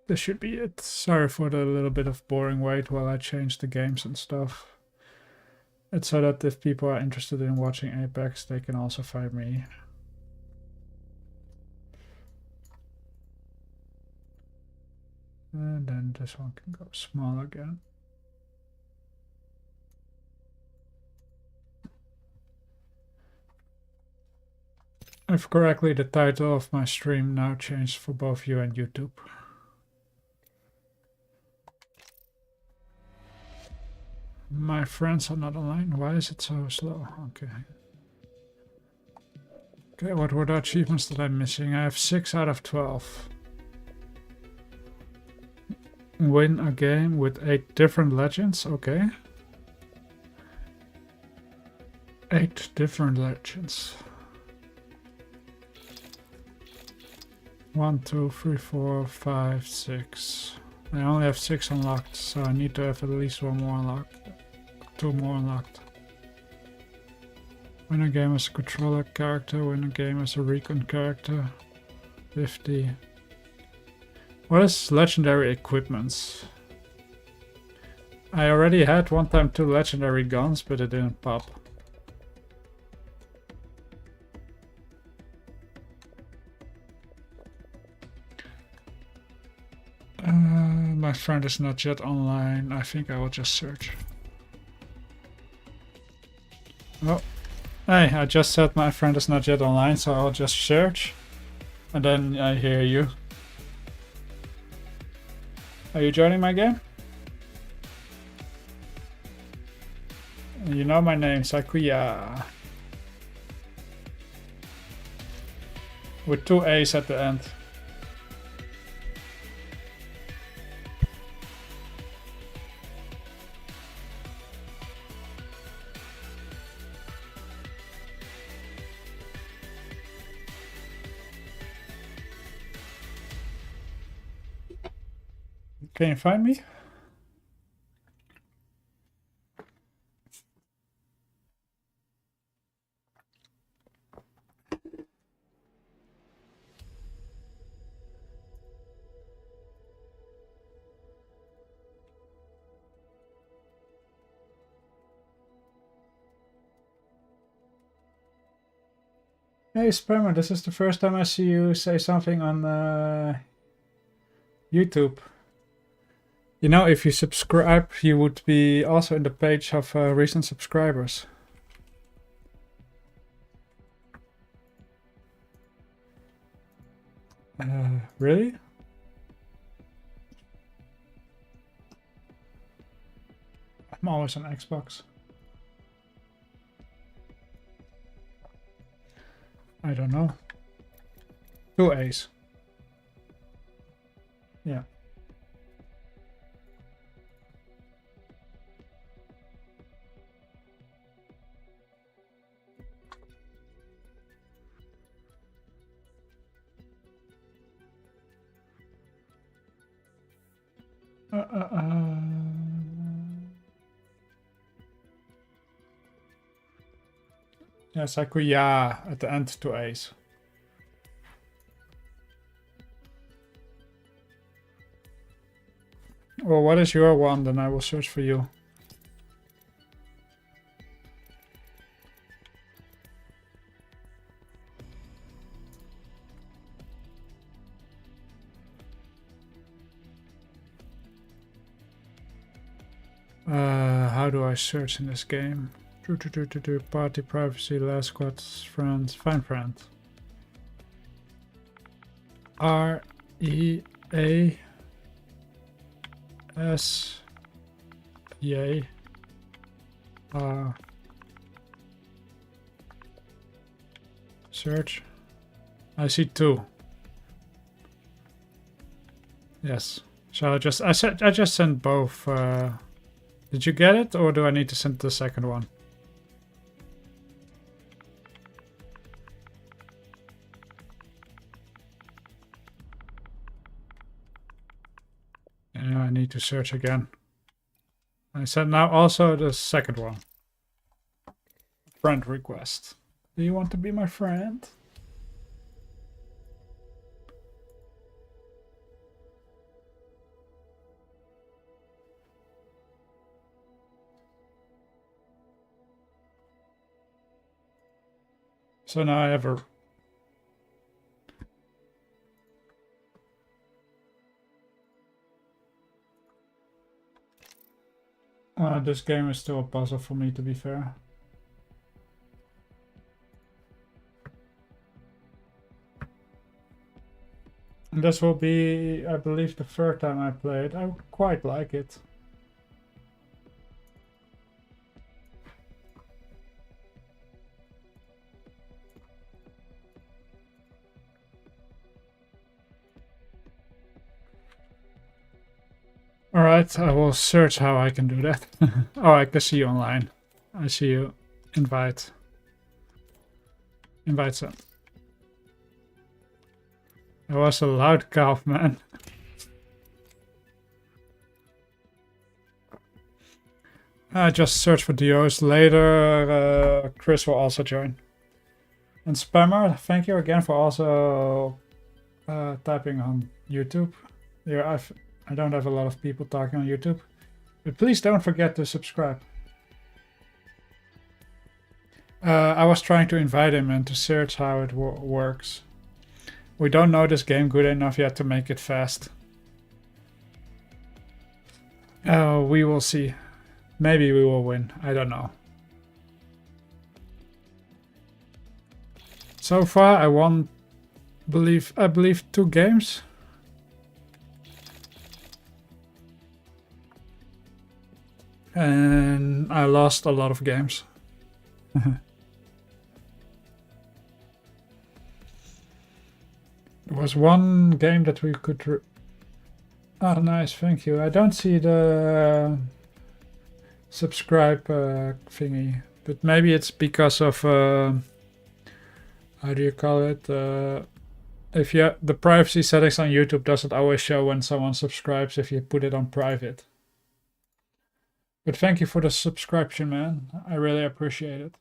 This should be it. Sorry for the little bit of boring wait while I change the games and stuff. It's so that if people are interested in watching Apex, they can also find me. And then this one can go small again. If correctly, the title of my stream now changed for both you and YouTube. My friends are not online. Why is it so slow? Okay. Okay, what were the achievements that I'm missing? I have 6 out of 12. Win a game with 8 different legends. Okay. 8 different legends. 1, 2, 3, 4, 5, 6. I only have 6 unlocked, so I need to have at least 1 more unlocked. 2 more unlocked. Win a game as a controller character, win a game as a recon character. 50. What is legendary equipments? I already had one time 2 legendary guns, but it didn't pop. My friend is not yet online. I think I will just search. Oh, hey, I just said my friend is not yet online, so I'll just search. And then I hear you. Are you joining my game? You know my name, Sakuya. With 2 A's at the end. Can you find me? Hey Spammer, this is the first time I see you say something on YouTube. You know, if you subscribe, you would be also in the page of recent subscribers. Really? I'm always on Xbox. I don't know. 2 A's. Yeah. Yeah, Sakuya at the end, 2 A's. Well, what is your one? Then I will search for you. How do I search in this game? Party, privacy, last squad, friends, find friends. R-E-A-S-E-A. Search. I see 2. Yes. So I just sent both. Did you get it, or do I need to send the second one? Yeah, I need to search again. I sent now also the second one. Friend request. Do you want to be my friend? So now I have a... this game is still a puzzle for me, to be fair. And this will be, I believe, the third time I play it. I quite like it. Alright, I will search how I can do that. Oh, I can see you online. I see you. Invite. Invite sent. That was a loud cough, man. I just search for DOs later. Chris will also join. And Spammer, thank you again for also typing on YouTube. Yeah, I don't have a lot of people talking on YouTube. But please don't forget to subscribe. I was trying to invite him and to search how it works. We don't know this game good enough yet to make it fast. We will see. Maybe we will win. I don't know. So far I won, I believe 2 games. And I lost a lot of games. There was one game that we could... Oh, nice, thank you. I don't see the subscribe thingy, but maybe it's because of how do you call it? If you the privacy settings on YouTube doesn't always show when someone subscribes if you put it on private. But thank you for the subscription, man. I really appreciate it.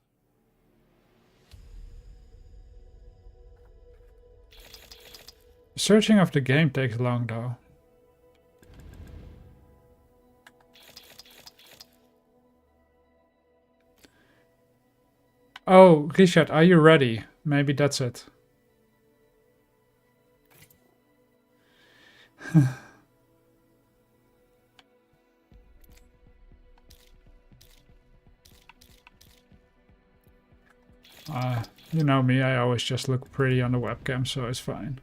Searching of the game takes long though. Oh, Richard, are you ready? Maybe that's it. You know me, I always just look pretty on the webcam, so it's fine.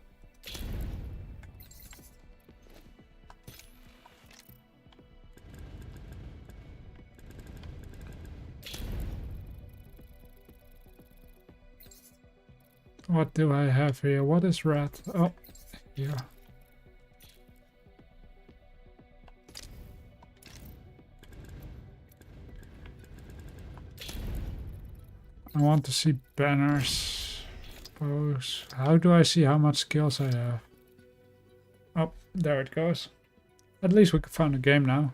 What do I have here? What is red? Oh, yeah. I want to see banners. Pose. How do I see how much skills I have? Oh, there it goes. At least we can find a game now.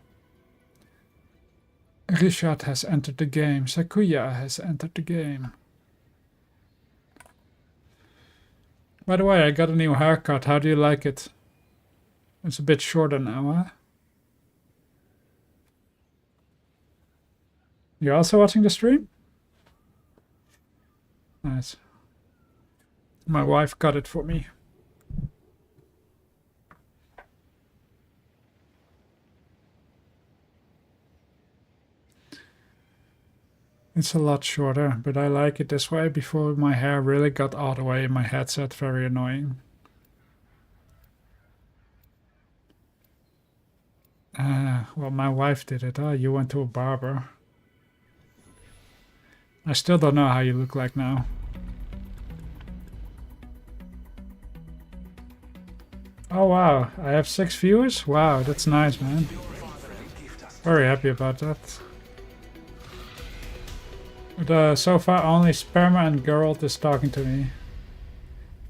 Richard has entered the game. Sakuya has entered the game. By the way, I got a new haircut. How do you like it? It's a bit shorter now, huh? You're also watching the stream? Nice. My wife cut it for me. It's a lot shorter, but I like it this way. Before my hair really got all the way in my headset, very annoying. Well, my wife did it. Oh, you went to a barber. I still don't know how you look like now. Oh wow, I have 6 viewers? Wow, that's nice, man. Very happy about that. But so far only Sperma and Geralt is talking to me.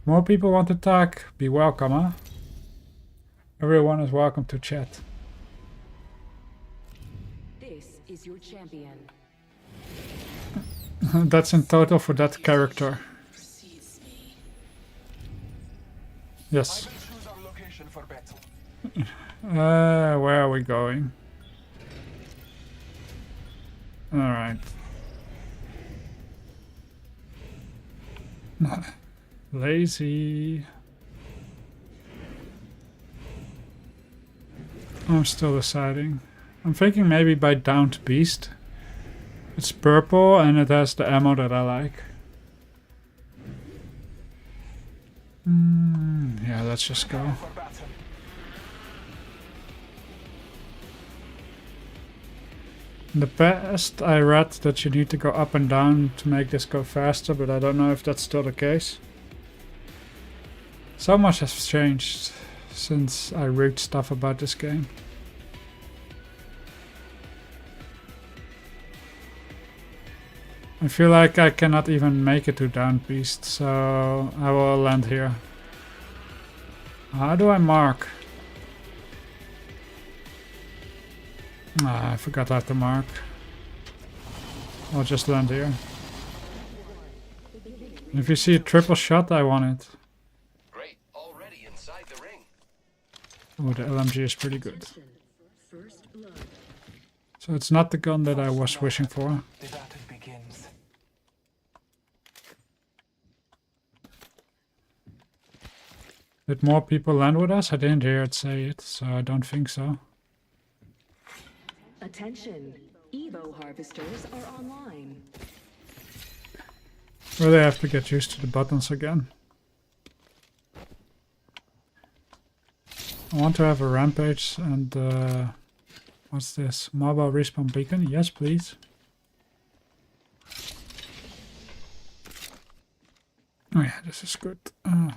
More people want to talk, be welcome, huh? Everyone is welcome to chat. This is your champion. That's in total for that character. Yes. Where are we going? Alright. Lazy. I'm still deciding. I'm thinking maybe by Downed Beast. It's purple and it has the ammo that I like. Yeah, let's just go. In the past, I read that you need to go up and down to make this go faster, but I don't know if that's still the case. So much has changed since I read stuff about this game. I feel like I cannot even make it to Down Beast, so I will land here. How do I mark? I forgot how to mark. I'll just land here. If you see a triple shot, I want it. Great, already inside the ring. Oh, the LMG is pretty good. So it's not the gun that I was wishing for. The battle begins. Did more people land with us? I didn't hear it say it, so I don't think so. Attention, Evo harvesters are online. Really have to get used to the buttons again. I want to have a rampage and what's this? Mobile respawn beacon? Yes, please. Oh yeah, this is good. I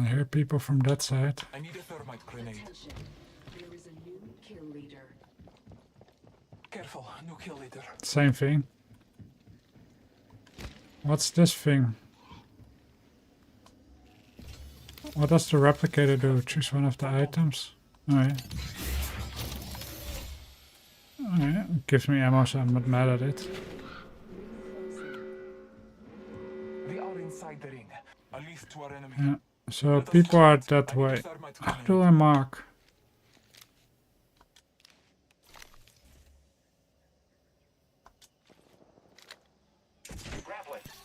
hear people from that side. I need a thermite grenade. Attention, there is a new kill leader. Careful, new kill leader. Same thing. What's this thing? What does the replicator do? Choose one of the items? Oh yeah. Oh yeah, it gives me ammo, so I'm not mad at it. We are inside the ring. A leaf to our enemy. Yeah. So people are that way. How do I mark?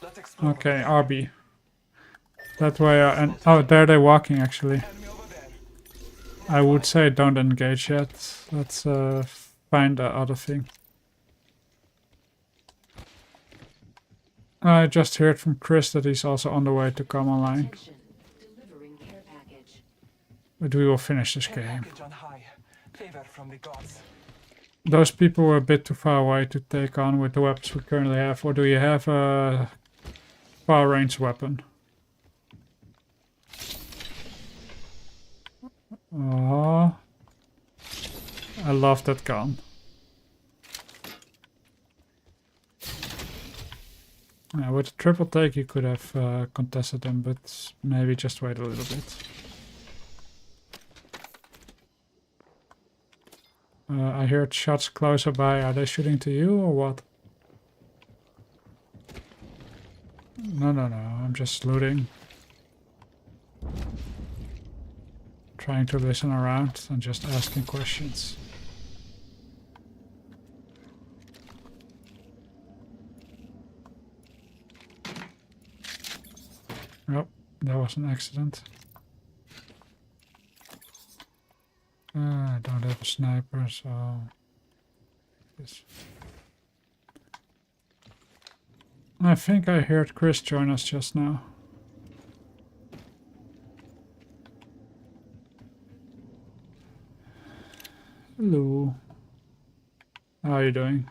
Let's explore. Okay, RB. That way, and oh, there they're walking actually. Enemy over there. I would say don't engage yet. Let's find the other thing. I just heard from Chris that he's also on the way to come online. Attention, delivering care package. But we will finish this Care game. package on high. Favor from the gods. Those people were a bit too far away to take on with the weapons we currently have. Or do you have a far range weapon? Oh, I love that gun. Yeah, with a triple take you could have contested them, but maybe just wait a little bit. I heard shots closer by. Are they shooting to you or what? No, I'm just looting. Trying to listen around and just asking questions. Oh, that was an accident. I don't have a sniper, so... This. I think I heard Chris join us just now. Hello. How are you doing?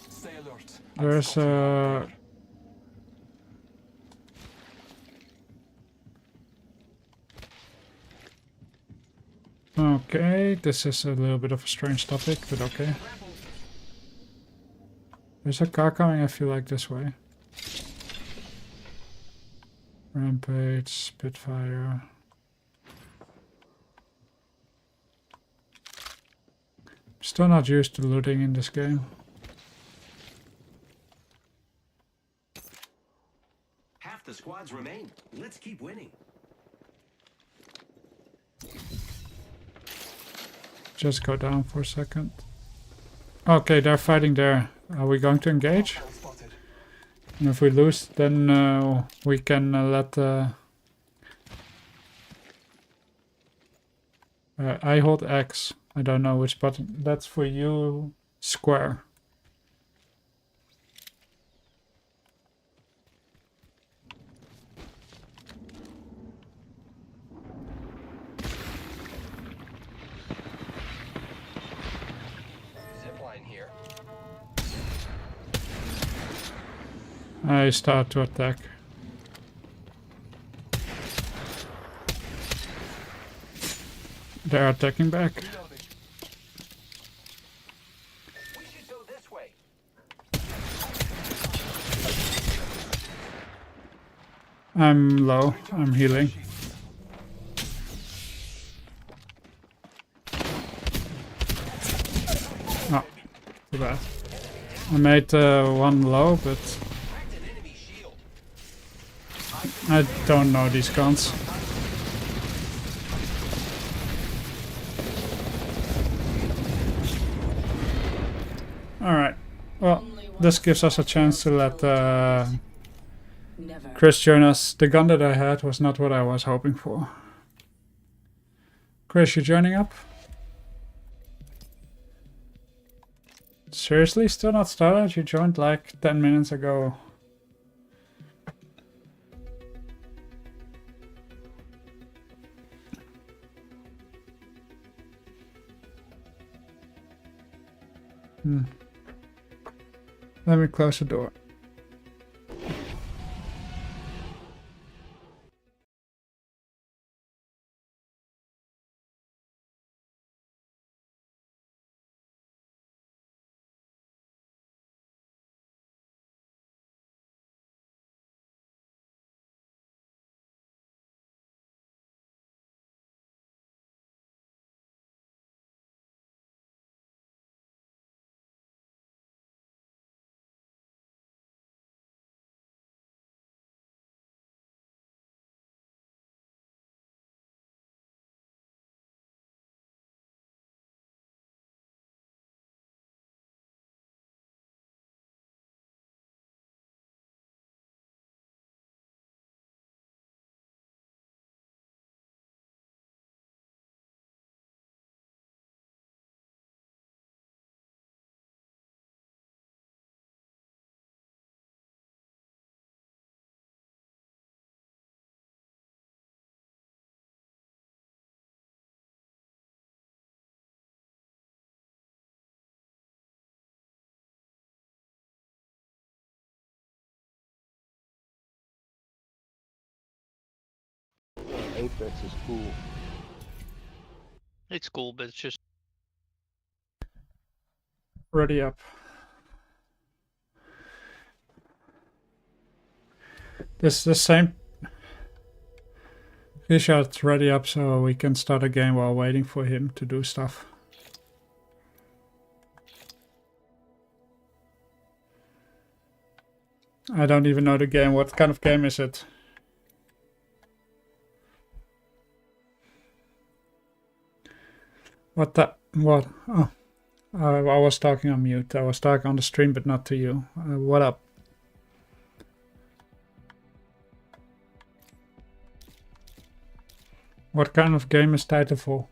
Stay alert. There's okay, this is a little bit of a strange topic, but okay. There's a car coming, I feel like, this way. Rampage, Spitfire. Still not used to looting in this game. Half the squads remain. Let's keep winning. Just go down for a second. Okay, they're fighting there. Are we going to engage? Spotted. And if we lose, then we can let... I hold X. I don't know which button. That's for you, square. Zipline here. I start to attack. They're attacking back. Reloading. We should go this way. I'm low. I'm healing. Oh, too bad. I made one low, but Cracked an enemy shield. I don't know these guns. Alright, well, this gives us a chance to let Never. Chris join us. The gun that I had was not what I was hoping for. Chris, you joining up? Seriously, still not started? You joined like 10 minutes ago. Let me close the door. Apex is cool. It's cool, but it's just Ready up. This is the same. Richard's ready up so we can start a game while waiting for him to do stuff. I don't even know the game. What kind of game is it? What the? What? Oh. I was talking on mute. I was talking on the stream, but not to you. What up? What kind of game is Titanfall?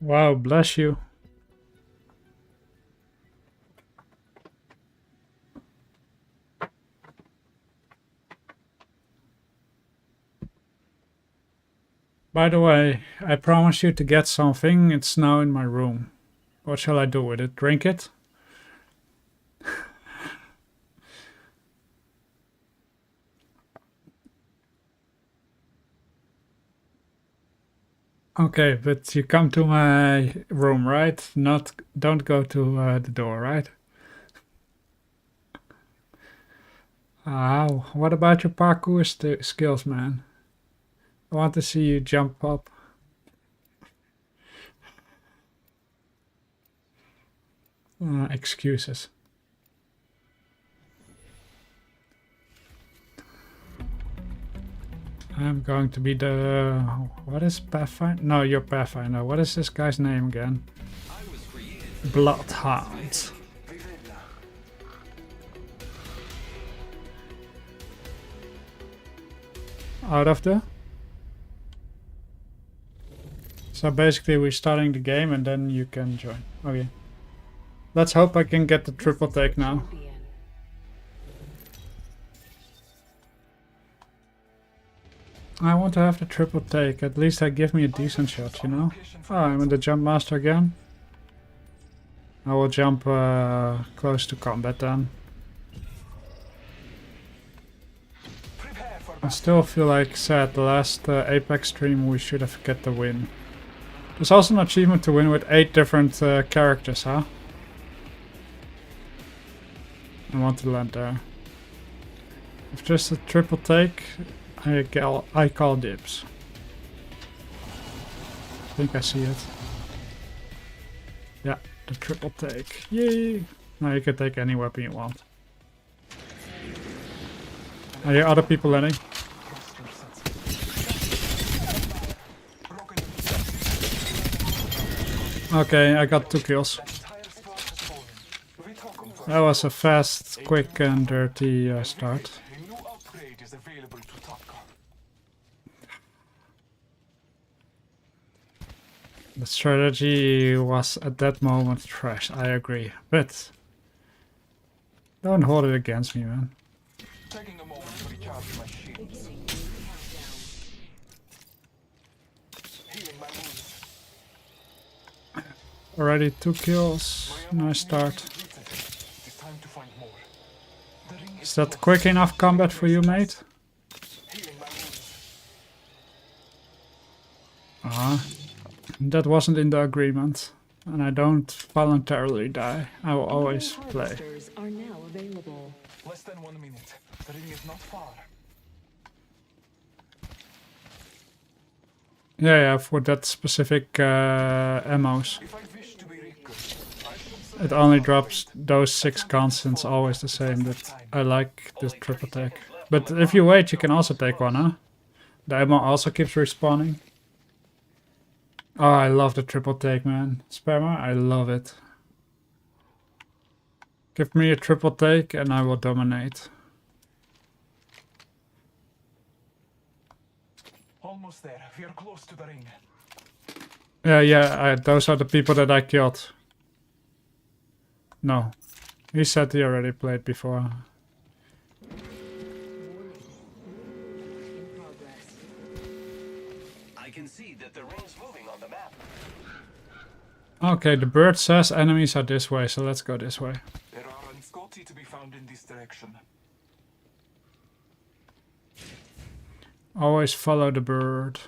Wow, bless you. By the way, I promised you to get something. It's now in my room. What shall I do with it? Drink it? Okay, but you come to my room, right? Don't go to the door, right? Wow, what about your parkour skills, man? I want to see you jump up. Excuses. I'm going to be the... What is Pathfinder? No, you're Pathfinder. What is this guy's name again? Bloodhound. Out of the... So basically we're starting the game and then you can join. Okay. Let's hope I can get the triple take now. I want to have the triple take. At least that gives me a decent shot, you know? Oh, I'm in the jump master again. I will jump close to combat then. I still feel like said the last Apex stream we should have get the win. There's also an achievement to win with 8 different characters, huh? I want to land there. If just a triple take, I call dibs. I think I see it. Yeah, the triple take. Yay! Now you can take any weapon you want. Are there other people landing? Okay, I got 2 kills. That was a fast, quick and dirty start. The strategy was at that moment trash, I agree. But don't hold it against me, man. Taking a moment to recharge my shields. Healing my wounds. Already 2 kills. Nice start. It's time to find more. The ring Is that quick enough combat for you, mate? healing my wounds. That wasn't in the agreement. And I don't voluntarily die. I will always play. Harvesters are now available. Less than 1 minute. The ring is not far. Yeah, for that specific ammos. If I wish to be richer, I should It only drops those 6 constants, always the same, but I like this triple take. But if you wait, you can also take one, huh? The ammo also keeps respawning. Oh, I love the triple take, man. Spammer, I love it. Give me a triple take and I will dominate. almost there. We are close to the ring. Yeah, those are the people that I killed. No. He said he already played before. I can see that the ring's moving on the map. Okay, the bird says enemies are this way, so let's go this way. There are Scotty to be found in this direction. Always follow the bird.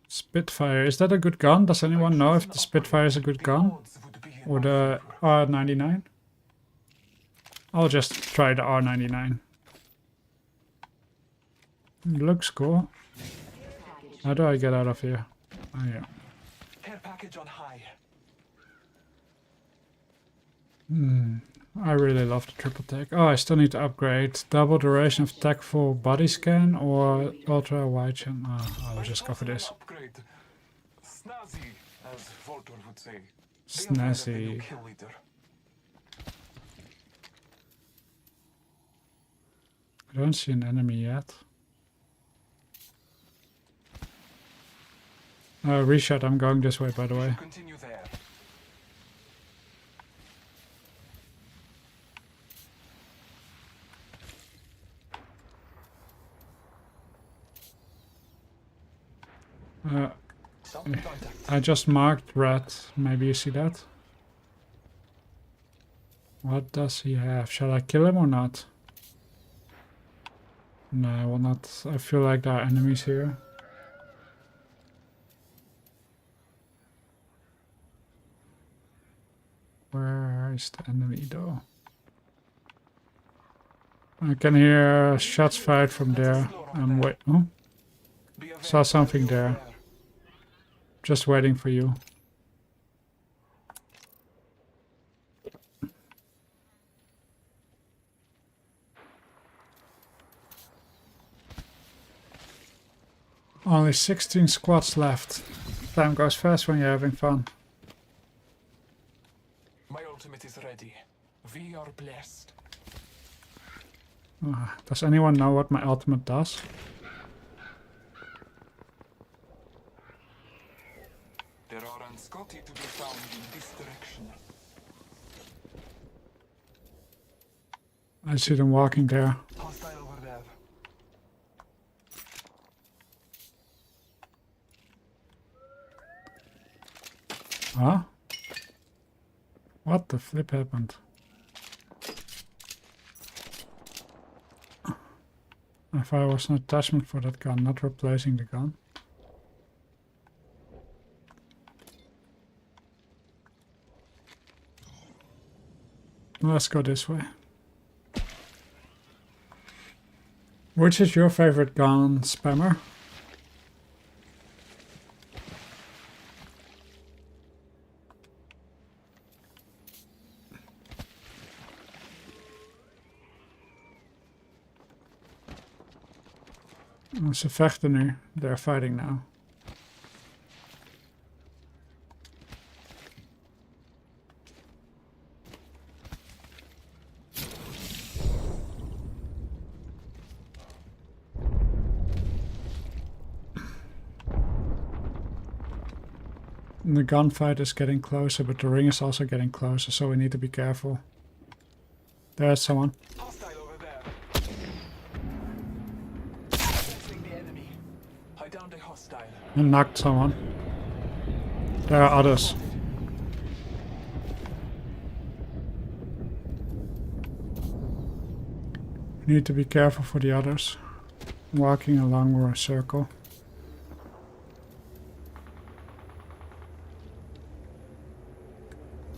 Spitfire, is that a good gun? Does anyone know if the Spitfire is a good gun? Or the R99? I'll just try the R99. It looks cool. How do I get out of here? Oh yeah. Care package on high. I really love the triple tech. Oh, I still need to upgrade. Double duration of tech full body scan or ultra wide scan. Oh, I'll just go for this. Upgrade. Snazzy, as Voltor would say. Snazzy. Kill leader. I don't see an enemy yet. Reset, I'm going this way, by the way. Continue there. I just marked red. Maybe you see that? What does he have? Shall I kill him or not? No, I will not. I feel like there are enemies here. Where is the enemy though? I can hear shots fired from there. I'm wait. Oh, saw something there. Just waiting for you. Only 16 squads left. Time goes fast when you're having fun. My ultimate is ready. We are blessed. Does anyone know what my ultimate does? There are unscotty to be found in this direction. I see them walking there. Hostile over there. Huh? What the flip happened? I thought it was an attachment for that gun, not replacing the gun. Let's go this way. Which is your favorite gun, Spammer? Ze vechten nu. They're fighting now. The gunfight is getting closer, but the ring is also getting closer, so we need to be careful. There's someone. Hostile over there. Sensing the enemy. I downed a hostile. I knocked someone. There are others. We need to be careful for the others. Walking along a circle.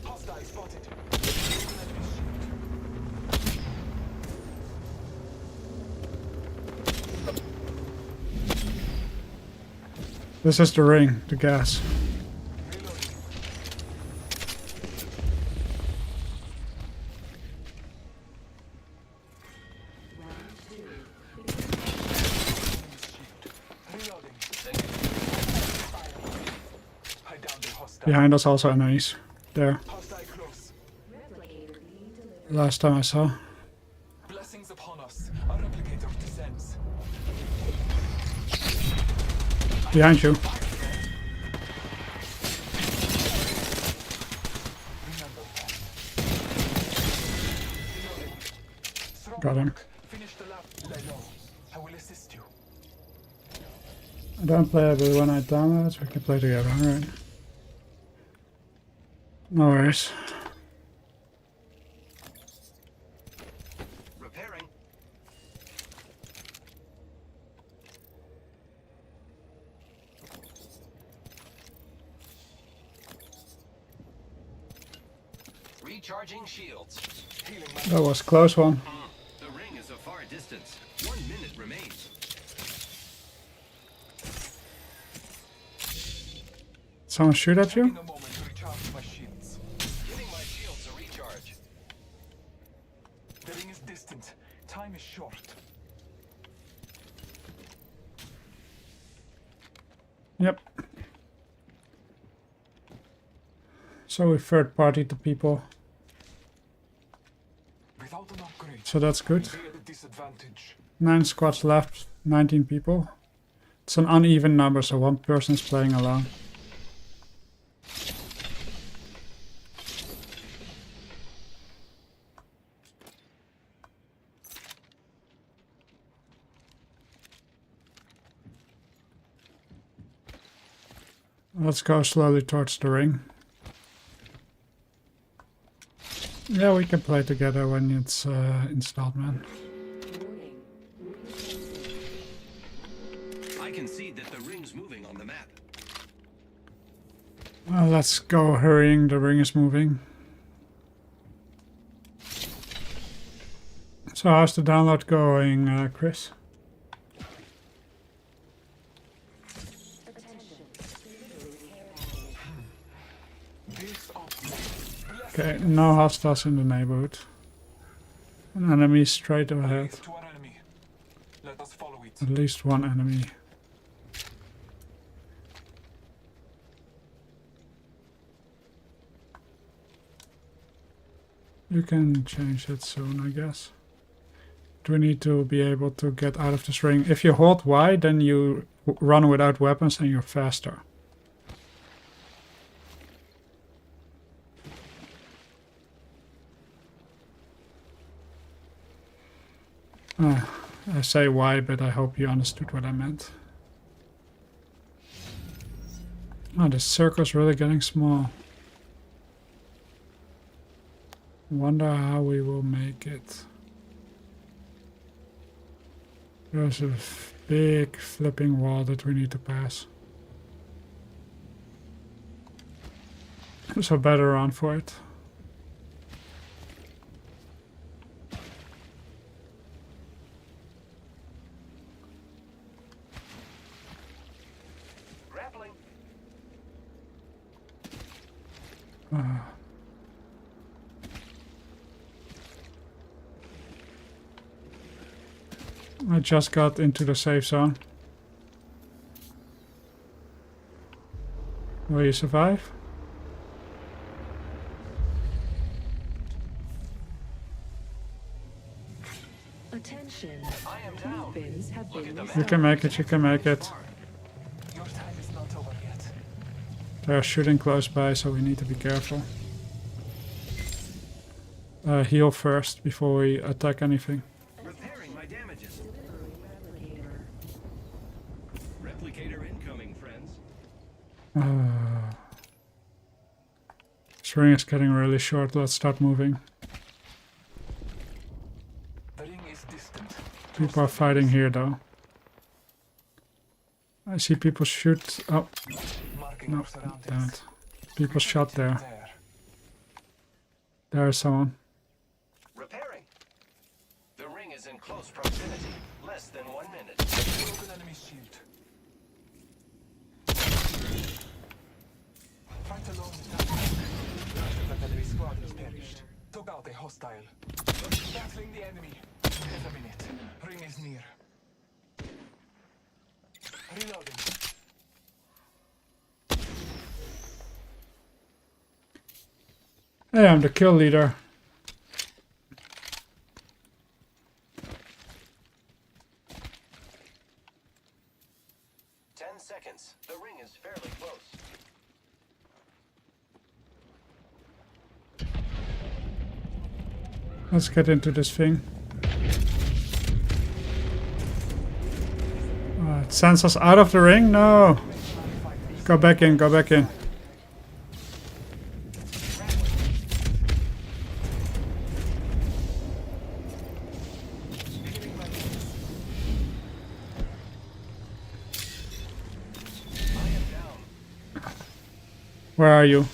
Hostile spotted. This is the ring, the gas. Reloading. I downed a hostile. Behind us also enemies. There. Hostile close. Last time I saw. Blessings upon us. A replicator descends. Behind you. Remember that. Reloading. Throw Got him. back. Finish the lap. Lay low. I will assist you. I don't play it, but when I download it, we can play together. Alright. No worries. Repairing. Recharging shields. Healing my That was a close one. The ring is a far distance. 1 minute remains. Someone shoot at you? in a moment to recharge my shields. Giving my shields a recharge. The ring is distant. Time is short. Yep. So we third party to people. Without an upgrade, So that's good. we're at a disadvantage. 9 squads left, 19 people. It's an uneven number, so one person is playing alone. Let's go slowly towards the ring. Yeah, we can play together when it's installed, man. I can see that the ring's moving on the map. Well, let's go hurrying, the ring is moving. So how's the download going, Chris? Okay, no hostiles in the neighborhood. An enemy straight ahead. To an enemy. Let us follow it. At least one enemy. You can change it soon, I guess. Do we need to be able to get out of this ring? If you hold Y, then you run without weapons and you're faster. I say why, but I hope you understood what I meant. Oh, this circle's really getting small. Wonder how we will make it. There's a big flipping wall that we need to pass. So better run for it. I just got into the safe zone. Will you survive? Attention. Bins have been You can make it, you can make it. Your time is not over yet. They're shooting close by, so we need to be careful. Heal first before we attack anything. Repairing my damages. Replicator incoming, friends. This ring is getting really short. Let's start moving. The ring is distant. People are fighting here, though. I see people shoot. Oh, Marking no, our surroundings. damn it. People shot there. There. There is someone. Repairing. The ring is in close proximity. Less than 1 minute. Broken enemy shield. Fight alone is not enough. The enemy squad has perished. Took out a hostile. Battling the enemy. In a minute. Ring is near. Reloading. Hey, I'm the kill leader. Seconds. The ring is fairly close. Let's get into this thing. It sends us out of the ring? No! Go back in, go back in. Where are you?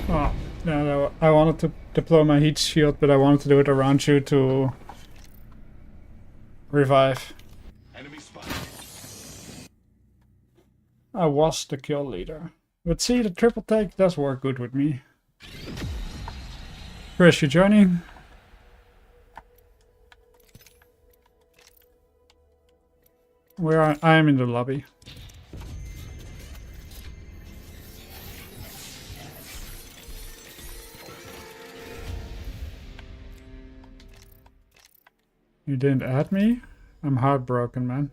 Oh, no, I wanted to deploy my heat shield, but I wanted to do it around you to revive. Enemy spot. I was the kill leader. But see, the triple take does work good with me. Chris, you joining? Where I am in the lobby. You didn't add me? I'm heartbroken, man.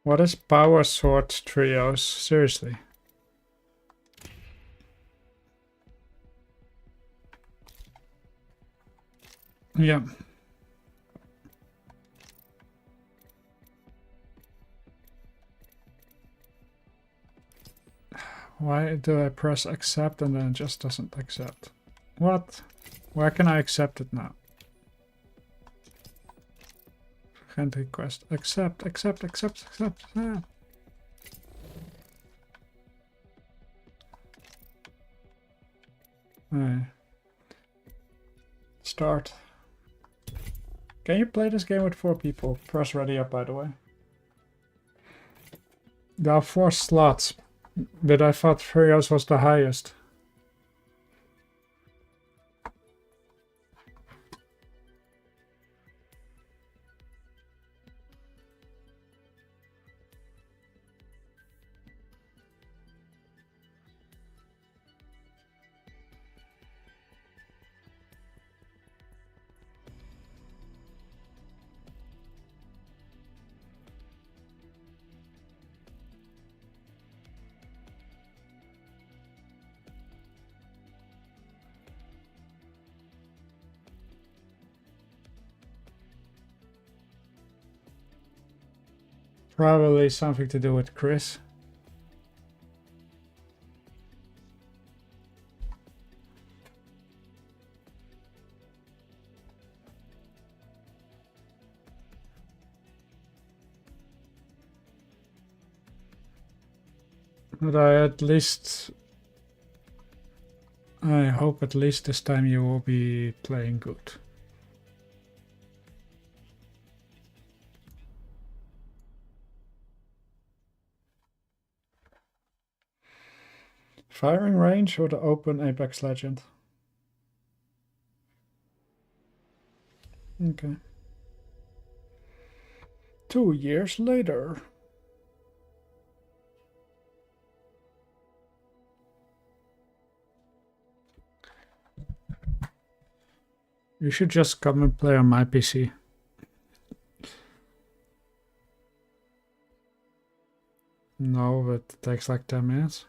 What is Power Sword Trios? Seriously. Yeah. Why do I press accept and then it just doesn't accept? What? Where can I accept it now? Friend request. Accept. Ah. Alright. Start. Can you play this game with 4 people? Press ready up, by the way. There are 4 slots, but I thought Furious was the highest. Probably something to do with Chris. But I hope at least this time you will be playing good. Firing range or the open Apex Legend? Okay. 2 years later. You should just come and play on my PC. No, but it takes like 10 minutes.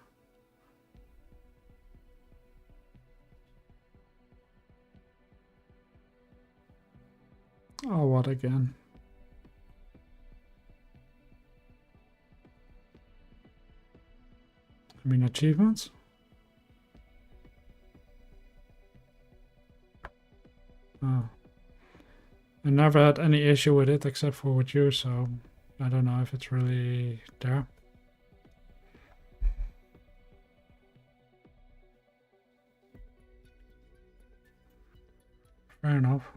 Oh, what again? I mean, achievements? Oh. I never had any issue with it except for with you, so I don't know if it's really there. Fair enough.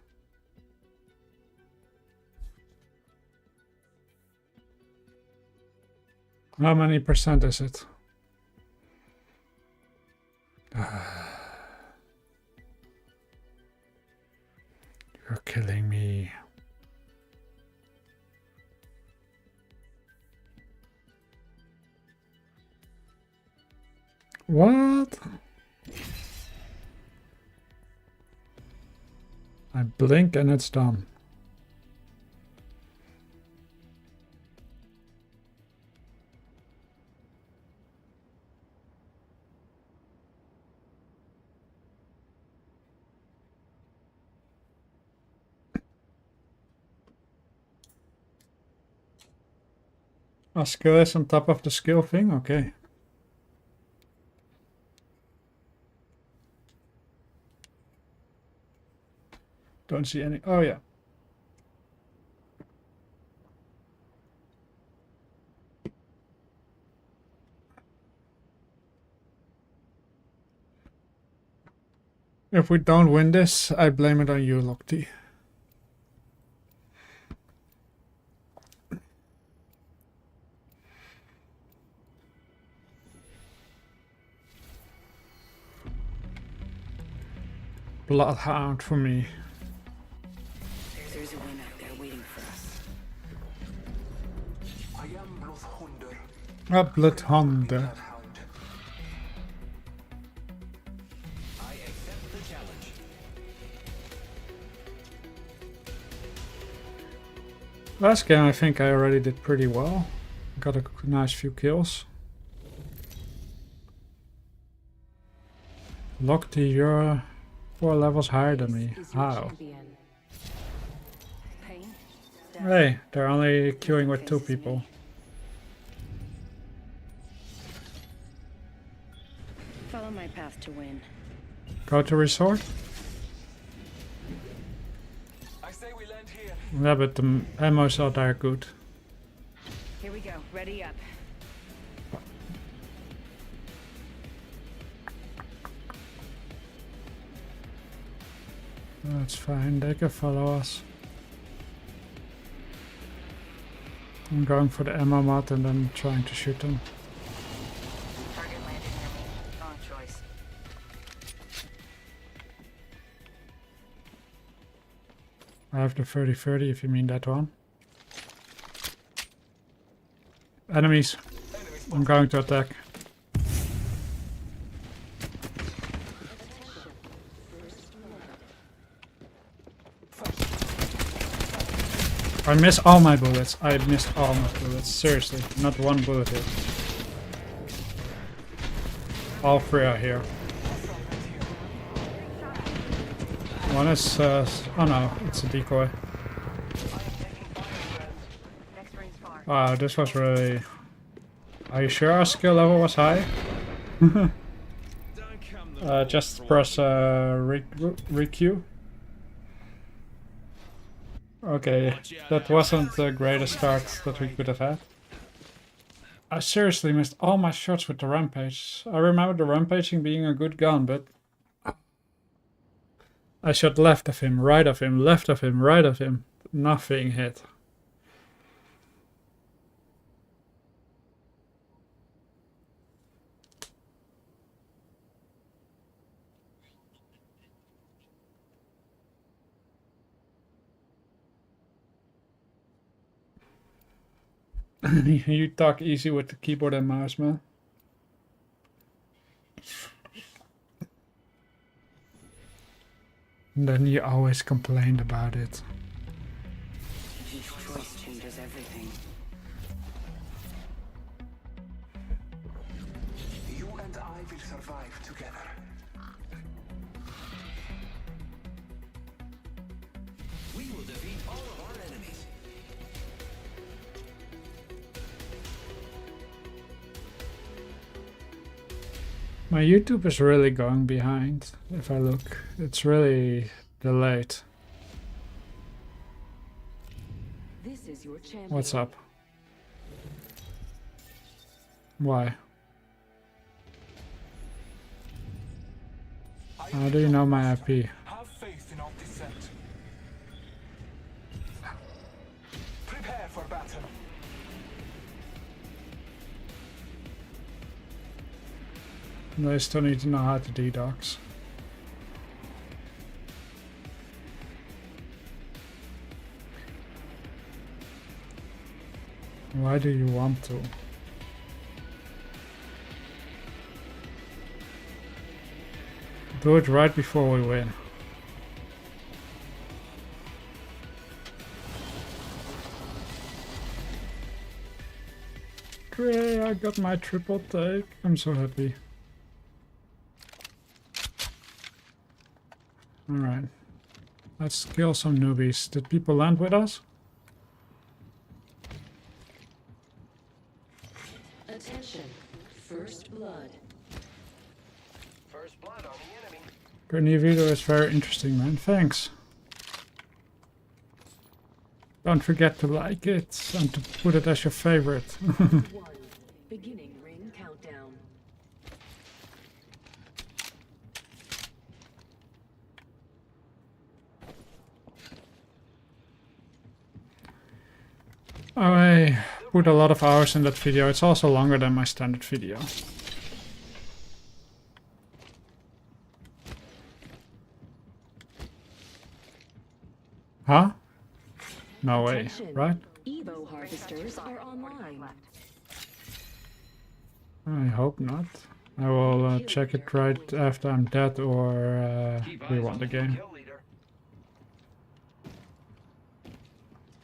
How many percent is it? You're killing me. What? I blink and it's done. A skill is on top of the skill thing? Okay. Don't see any. Oh, yeah. If we don't win this, I blame it on you, Lochte. Bloodhound for me. There's a win out there waiting for us. I am Bloodhunder. Bloodhound. I accept the challenge. Last game I think I already did pretty well. Got a nice few kills. Locked, you're 4 levels higher than me. How? Hey, they're only queuing with 2 people. Follow my path to win. Go to resort? I say we land here. Yeah, but the ammo's not that good. Here we go. Ready up. That's fine, they can follow us. I'm going for the ammo mod and then trying to shoot them. Target landed near me. Wrong choice. I have the 30-30 if you mean that one. Enemies. I'm going to attack. I miss all my bullets. I missed all my bullets. Seriously, not one bullet hit. All 3 are here. One is, oh no, it's a decoy. Wow, this was really... Are you sure our skill level was high? Just press re-queue. Okay, that wasn't the greatest start that we could have had. I seriously missed all my shots with the rampage. I remember the rampaging being a good gun, but... I shot left of him, right of him, left of him, right of him. Nothing hit. You talk easy with the keyboard and mouse, man. And then you always complained about it. Each choice changes everything. You and I will survive together. We will defeat all of our enemies. My YouTube is really going behind. If I look, it's really delayed. This is your champion. What's up? Why? How do you know my IP? Have faith in our descent. Prepare for battle. They still need to know how to dedox. Why do you want to? Do it right before we win. Great, I got my triple take. I'm so happy. Alright. Let's kill some newbies. Did people land with us? Attention. First blood. First blood on the enemy. Your new video is very interesting, man. Thanks. Don't forget to like it and to put it as your favorite. 1. Beginning ring countdown. I put a lot of hours in that video. It's also longer than my standard video. Huh? No way, right? Evo harvesters are online. I hope not. I will check it right after I'm dead or we won the game. Kill leader.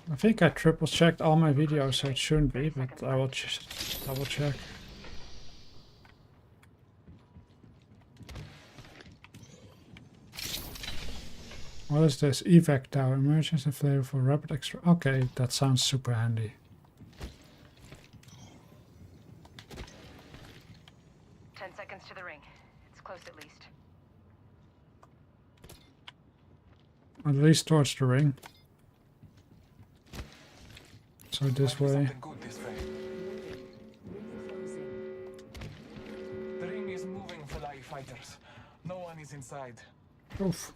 I think I triple checked all my videos, so it shouldn't be, but I will just double check. What is this? Evac tower, emergency flavor for rapid extra. Okay, that sounds super handy. Seconds to the ring. It's close at least. At least towards the ring. So this way. Something good this way. The ring is moving for live fighters. No one is inside. Oof.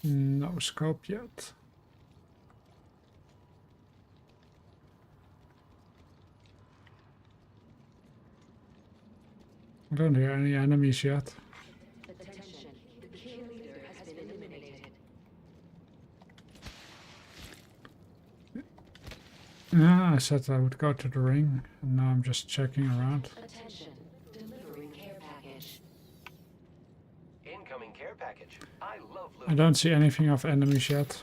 No scope yet. I don't hear any enemies yet. Attention, the kill leader has been eliminated. Yeah, I said I would go to the ring, and now I'm just checking around. Attention, delivering care package. Incoming care package. I love I don't see anything of enemies yet.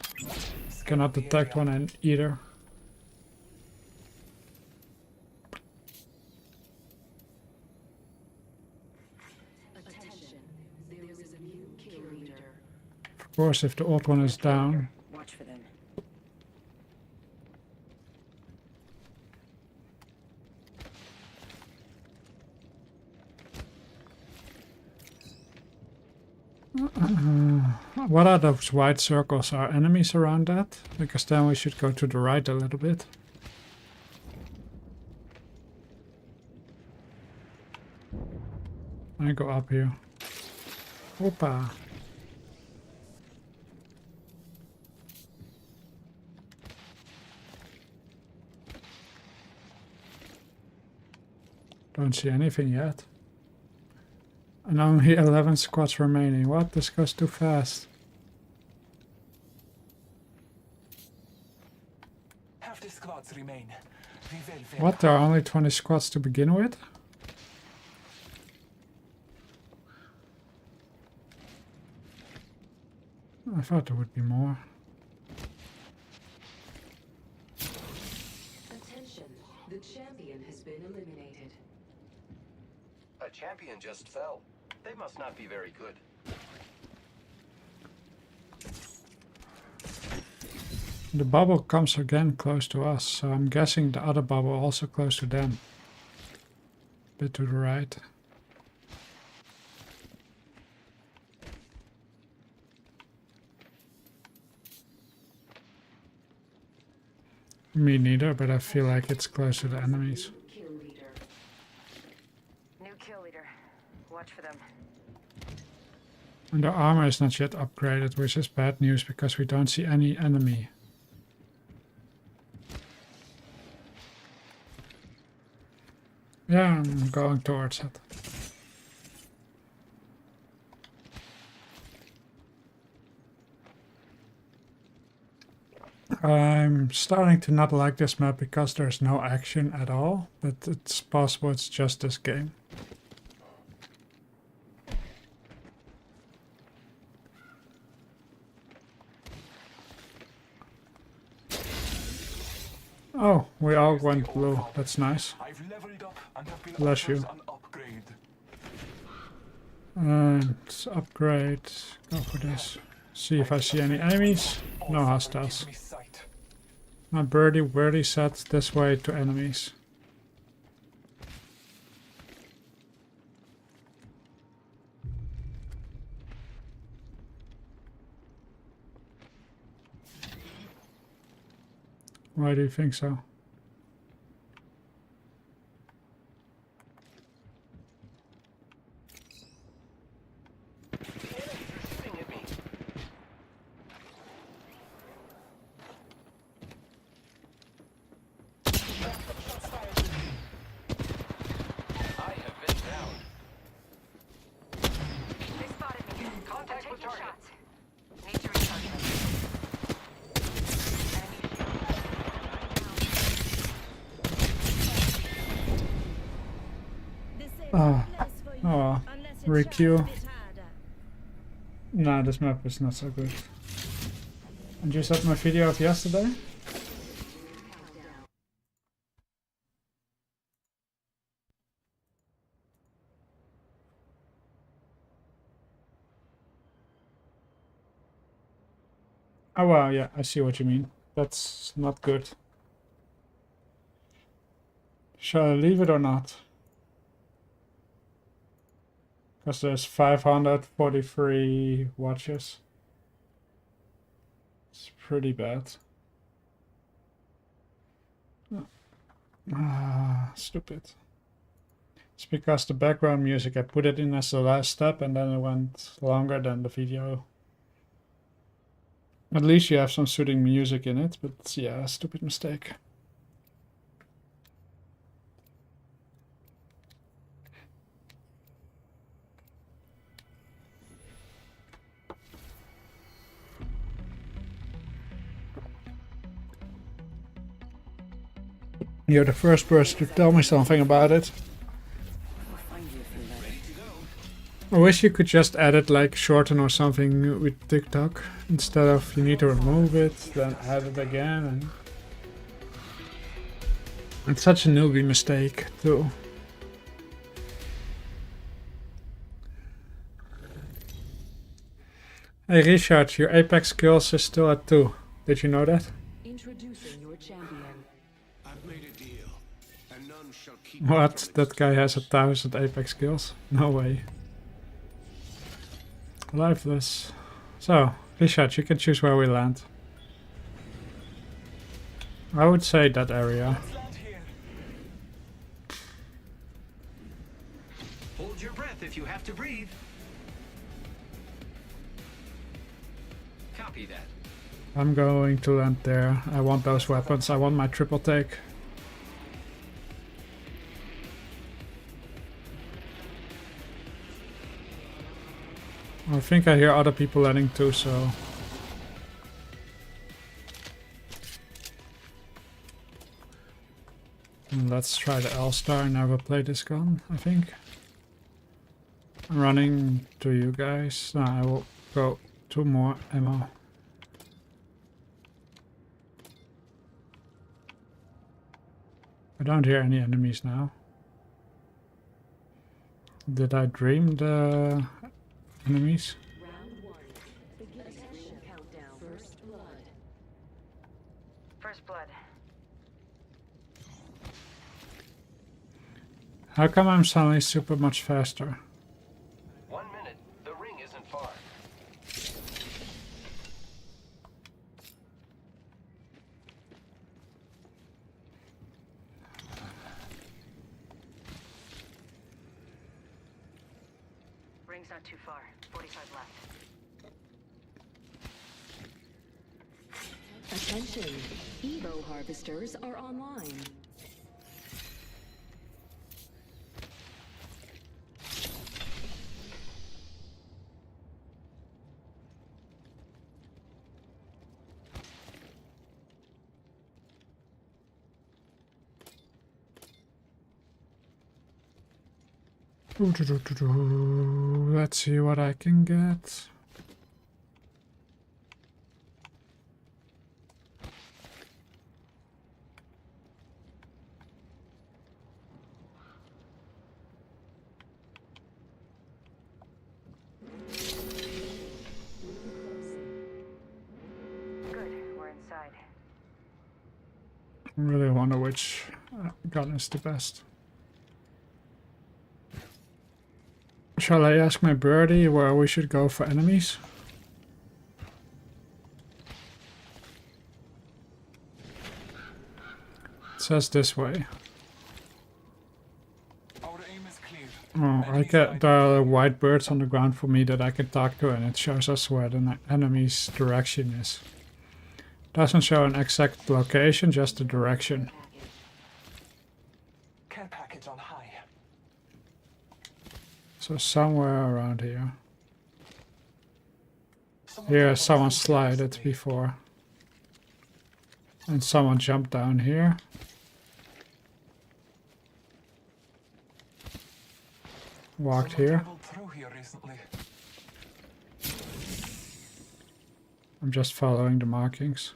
Cannot detect one either. Attention, there is a new kill leader. Of course, if the old one is down. Watch for them. What are those white circles? Are enemies around that? Because then we should go to the right a little bit. I go up here. Opa. Don't see anything yet. And only 11 squads remaining. What? This goes too fast. Half the squads remain. We will fail. What? There are only 20 squads to begin with? I thought there would be more. Attention, the champion has been eliminated. A champion just fell. They must not be very good. The bubble comes again close to us, so I'm guessing the other bubble also close to them. Bit to the right. Me neither, but I feel like it's close to the enemies. Kill leader. New kill leader. Watch for them. And the armor is not yet upgraded, which is bad news because we don't see any enemy. Yeah, I'm going towards it. I'm starting to not like this map because there's no action at all, but it's possible it's just this game. Oh, we all went blue. That's nice. I've leveled up and have been Bless offered you. an upgrade. And upgrade. Go for this. See if I see any enemies. No hostiles. Give me sight. My birdie said this way to enemies. Why do you think so? Shooting at me. I have been down. They spotted me. Contact with Taking target. shots. Need to recharge them. Oh well. Requeue. Nah, this map is not so good. And you saw my video of yesterday? Oh well, yeah, I see what you mean. That's not good. Shall I leave it or not? Because there's 543 watches. It's pretty bad. Ah, stupid. It's because the background music, I put it in as the last step and then it went longer than the video. At least you have some soothing music in it, but yeah, stupid mistake. You're the first person to tell me something about it. I wish you could just add it like shorten or something with TikTok instead of you need to remove it, then add it again. And it's such a newbie mistake too. Hey Richard, your Apex skills is still at 2. Did you know that? Introducing your champion. I've made a deal, and none shall keep What? That guy has 1,000 Apex skills? No way. Lifeless. So, Richard, you can choose where we land. I would say that area. Hold your breath if you have to breathe. Copy that. I'm going to land there. I want those weapons. I want my triple take. I think I hear other people landing too, so... And let's try the L-Star. I never played this gun, I think. I'm running to you guys. No, I will go 2 more ammo. I don't hear any enemies now. Did I dream the enemies? Round 1. Begin countdown. First blood. First blood. How come I'm suddenly super much faster? 1 minute. The ring isn't far. Ring's not too far. 45 left. Attention. Evo harvesters are online. Let's see what I can get. Good, we're inside. I really wonder which gun is the best. Shall I ask my birdie where we should go for enemies? It says this way. Our aim is clear. Oh, I get the white birds on the ground for me that I can talk to, and it shows us where the enemy's direction is. Doesn't show an exact location, just the direction. Care package on high. So somewhere around here. Here someone slided before. And someone jumped down here. walked Someone here. traveled through here recently. I'm just following the markings.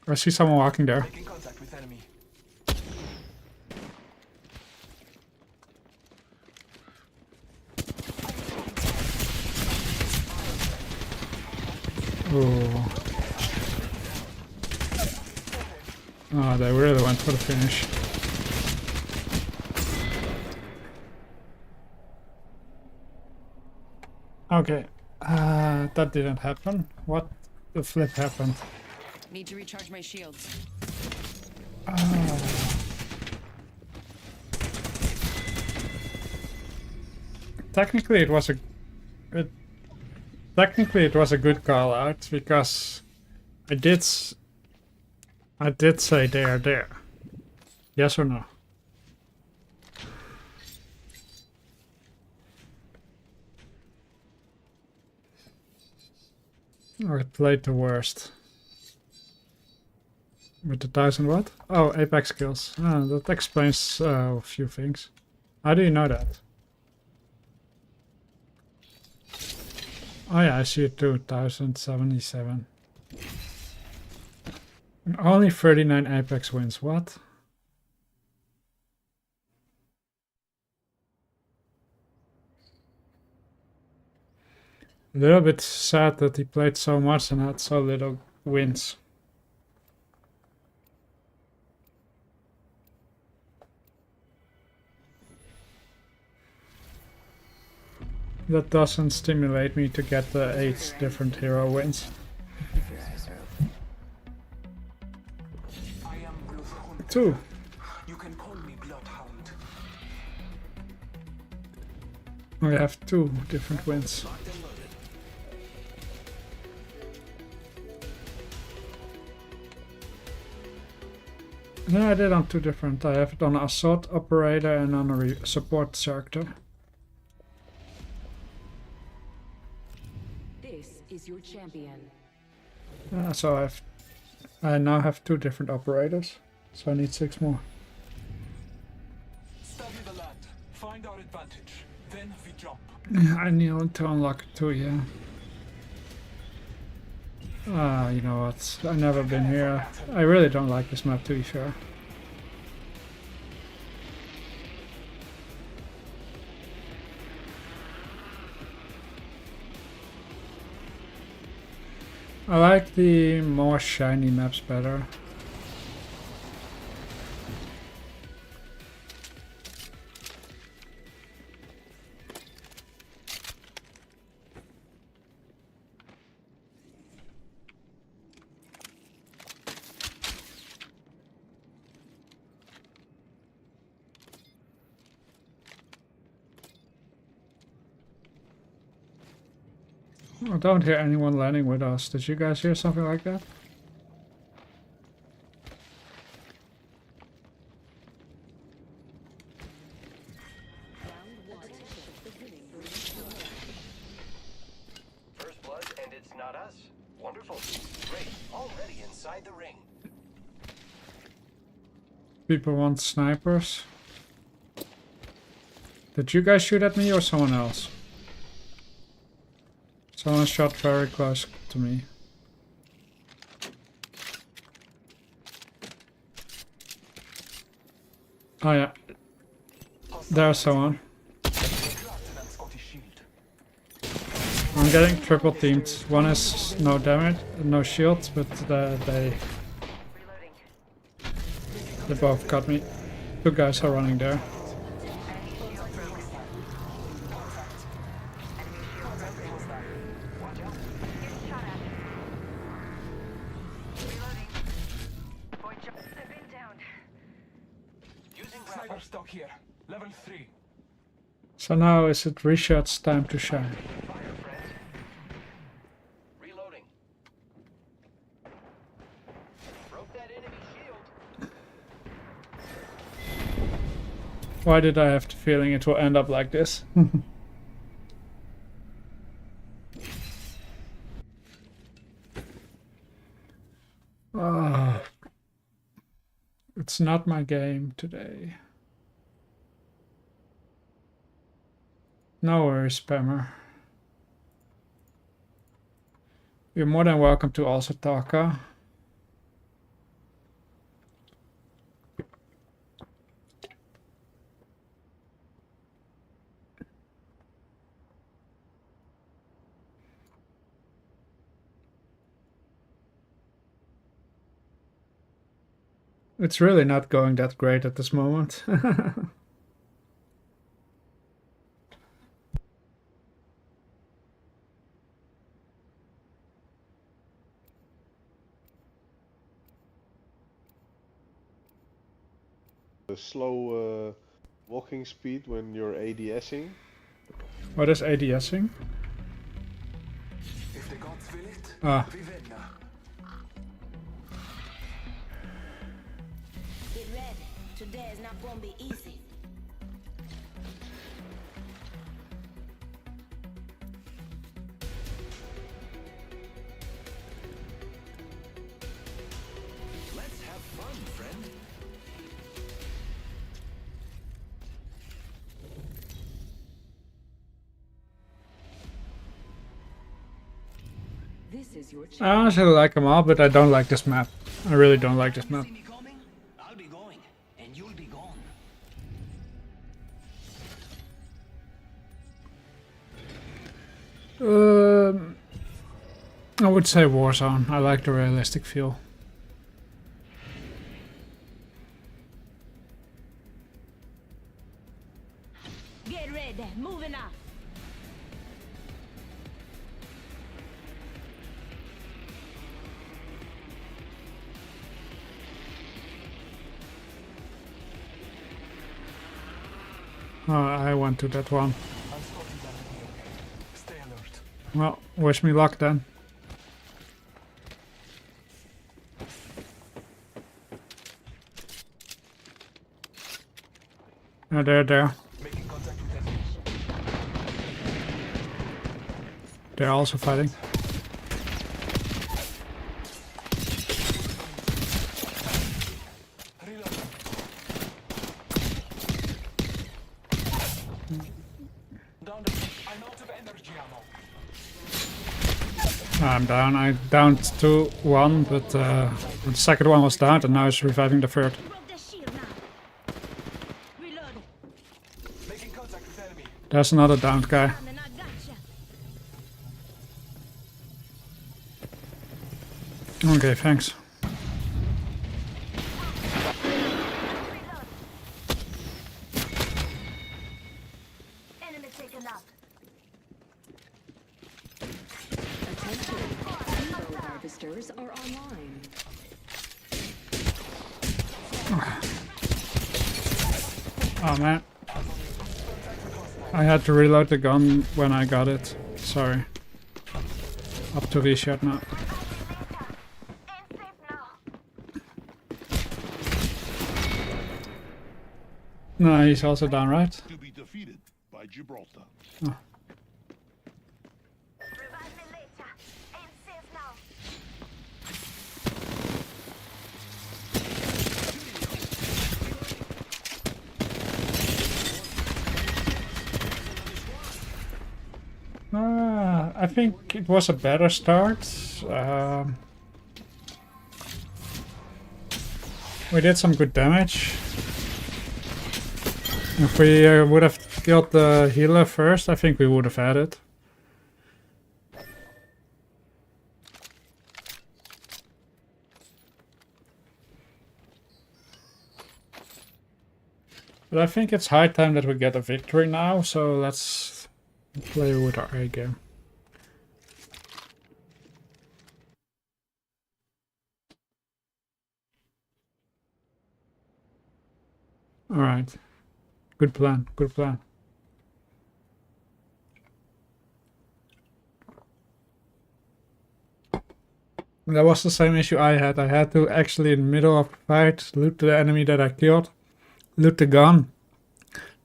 I see someone walking there. Making contact with enemy. Ooh. Oh, they really went for the finish. Okay, that didn't happen. What the flip happened? Need to recharge my shields. Technically, it was a good call out because I did say they are there. Yes or no? Or I played the worst. With the 1000 what? Oh, Apex kills. That explains a few things. How do you know that? Oh yeah, I see it too. 1077. And only 39 Apex wins. What? A little bit sad that he played so much and had so little wins. That doesn't stimulate me to get the 8 different hero wins. I am Bloodhound. 2. You can call me Bloodhound. I have 2 different wins. No, I did on 2 different. I have it on Assault Operator and on a support sector. This is your champion. So I now have 2 different operators. So I need 6 more. Study the land. Find our advantage. Then we jump. I need to unlock 2, yeah. You know what? I've never been here. I really don't like this map, to be fair. I like the more shiny maps better. I don't hear anyone landing with us. Did you guys hear something like that? First blood, and it's not us. Wonderful. Great. Already inside the ring. People want snipers. Did you guys shoot at me or someone else? Someone shot very close to me. Oh yeah. There's someone. I'm getting triple teamed. One is no damage, no shields, but they both got me. 2 guys are running there. Sniper stock here. Level 3. So now is it Richard's time to shine? Fire, friend. Reloading. Broke that enemy shield. Why did I have the feeling it will end up like this? It's not my game today. No worries, spammer. You're more than welcome to also talk, huh? It's really not going that great at this moment. A slow walking speed when you're ADSing. What is ADSing? If the gods will it, Ah. we vinna. Get ready. Today is not gonna be easy. Let's have fun, friend. This is your I chance. honestly like them all, but I don't like this map. I really don't like this map. See me coming? I'll be going, and you'll be gone. I would say Warzone. I like the realistic feel. Get ready. Moving up. Oh, I went to that one. I'm spotting that enemy, okay? Stay alert. Well, wish me luck then. Oh, there. Making contact with enemy. They're also fighting. Reloading. Down the I'm out of energy ammo. I'm down. I downed to one, but the second one was down, and now it's reviving the third. Broke the shield now. Reloading. Making contact with enemy. There's another downed guy. And I gotcha. Okay, thanks. Enemy taken up. Attention. Evo harvesters are online. Oh man. I had to reload the gun when I got it. Sorry. Up to reshot now. Ain't safe now. No, he's also down, right? To be defeated by Gibraltar. Oh. Revive me later. Ain't safe now. I think it was a better start. We did some good damage. If we would have killed the healer first, I think we would have had it. But I think it's high time that we get a victory now, so let's play with our A game. Alright. Good plan, good plan. That was the same issue I had. I had to actually, in the middle of the fight, loot the enemy that I killed, loot the gun.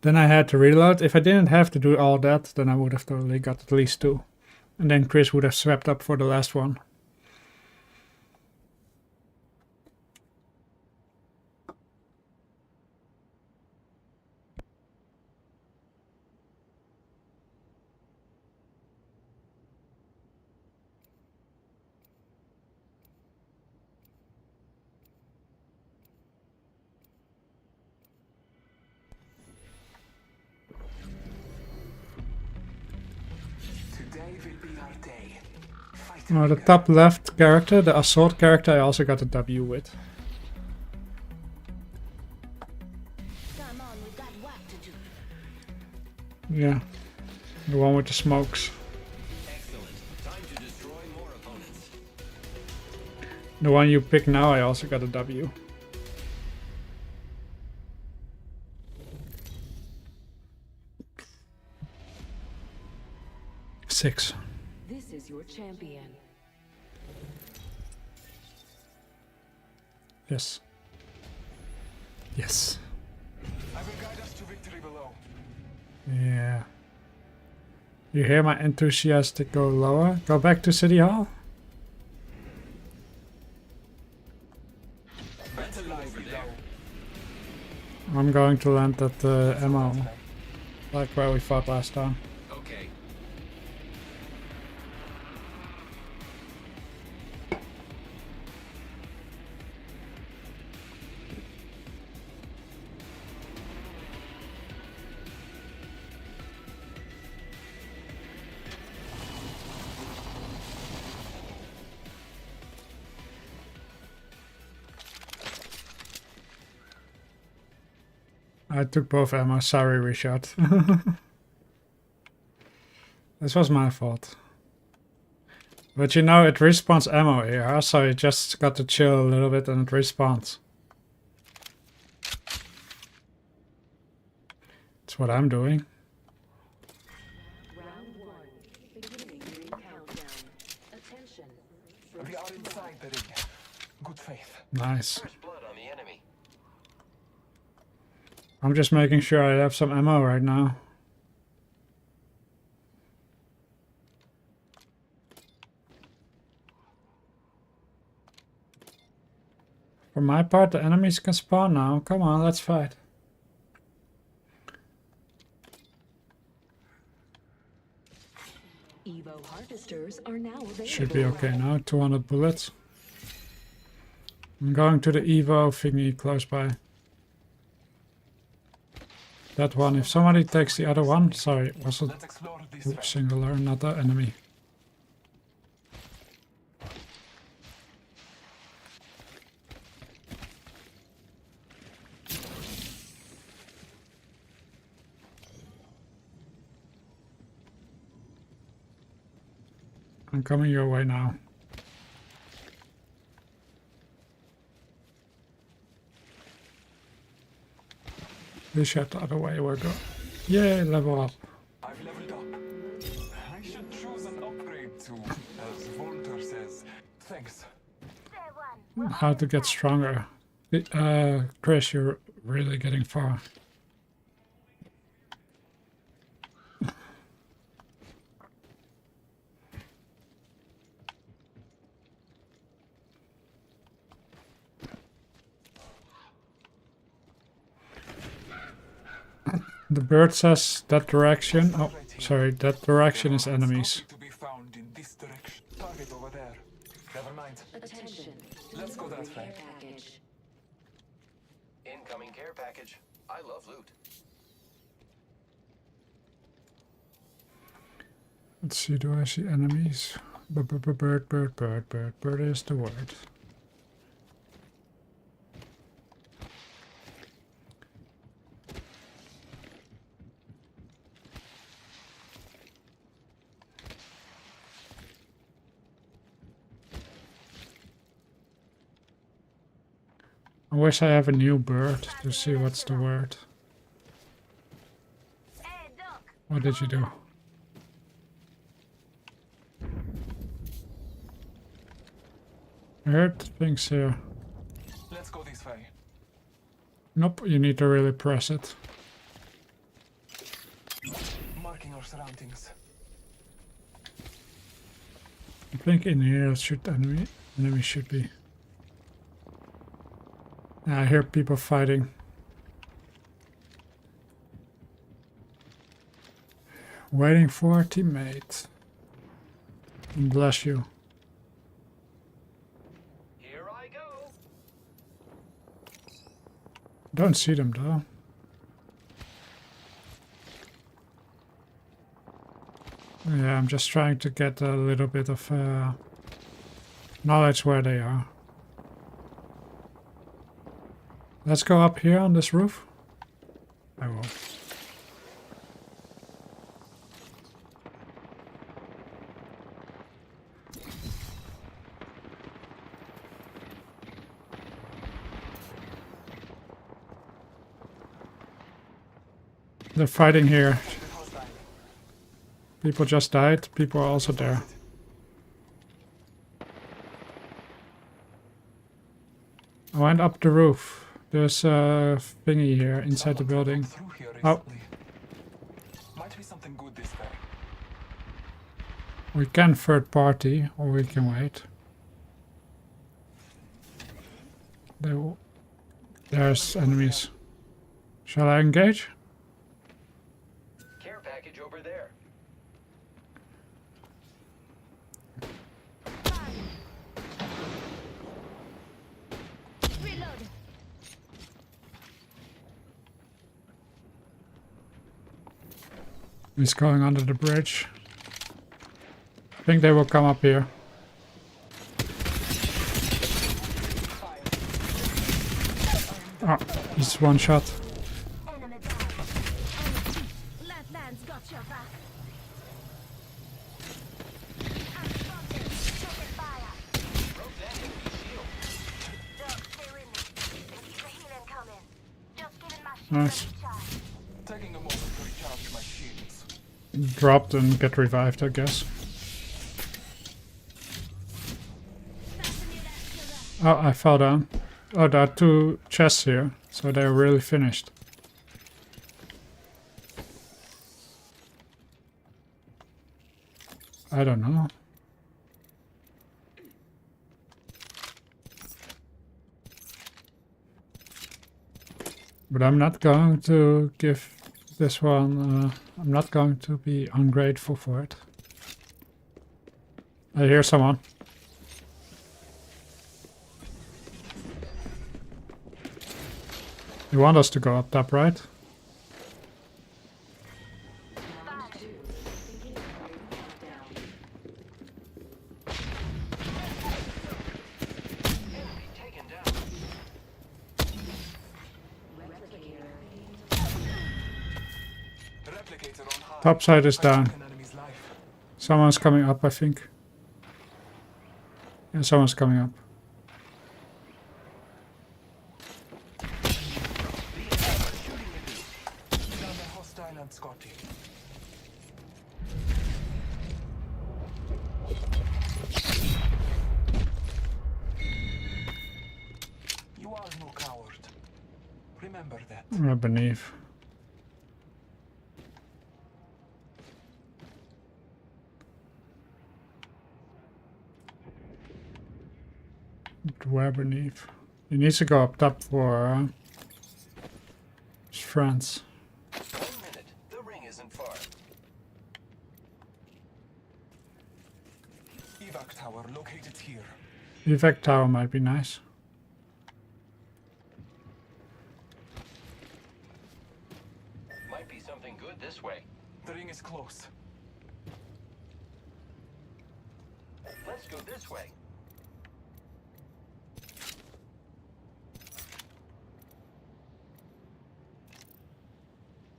Then I had to reload. If I didn't have to do all that, then I would have totally got at least 2. And then Chris would have swept up for the last one. will be our day. Fight Oh, the bigger. top left character, the assault character, I also got a W with. Come on, we've got work to do. Yeah, the one with the smokes. Excellent. Time to destroy more opponents. The one you pick now, I also got a W. Six. This is your champion. Yes. Yes. I will guide us to victory below. Yeah. You hear my enthusiastic go lower? Go back to City Hall? Better lie below. I'm going to land at the ammo. Like where we fought last time. Okay. I took both ammo. Sorry, Richard. This was my fault. But you know, it respawns ammo here, so you just got to chill a little bit and it respawns. That's what I'm doing. Round 1. Beginning ring countdown. Attention. We are inside the ring. Good faith. Nice. First blood on the enemy. I'm just making sure I have some ammo right now. For my part, the enemies can spawn now. Come on, let's fight. Evo harvesters are now available. Should be okay now. 200 bullets. I'm going to the Evo thingy close by. That one. If somebody takes the other one, sorry, was Let's explore this way. a singular, not the enemy. I'm coming your way now. This shot the other way we're going. Yay, level up. I've leveled up. I should choose an upgrade to, as Volter says. Thanks. How to get stronger. Chris, you're really getting far. The bird says that direction. Oh, sorry, that direction is enemies. To be found in this direction. Target over there. Never mind. Attention. Let's go that way. Package. Incoming care package. I love loot. Let's see, do I see enemies? Bird is the word. I wish I have a new bird to see what's the word. What did you do? I heard things here. Let's go this way. Nope, you need to really press it. Marking our surroundings. I think in here should enemy should be. I hear people fighting. Waiting for a teammate. Bless you. Here I go. Don't see them though. Yeah, I'm just trying to get a little bit of knowledge where they are. Let's go up here on this roof. I will. They're fighting here. People just died. People are also there. I went up the roof. There's a thingy here inside the building. Oh. Might be something good this way. We can third party, or we can wait. There's enemies. Shall I engage? Care package over there. He's going under the bridge. I think they will come up here. Oh, he's one shot. Nice. Taking a moment to recharge my shields. Dropped and get revived, I guess. Oh, I fell down. Oh, there are two chests here, so they're really finished. I don't know. But I'm not going to give this one, I'm not going to be ungrateful for it. I hear someone. You want us to go up top, right? Top side is down. Someone's coming up, I think. Yeah, someone's coming up. You are no coward. Remember that. We're beneath. Where beneath? He needs to go up top for his friends. 1 minute. The ring isn't far. Evac tower located here. Evac tower might be nice. Might be something good this way. The ring is close. Let's go this way.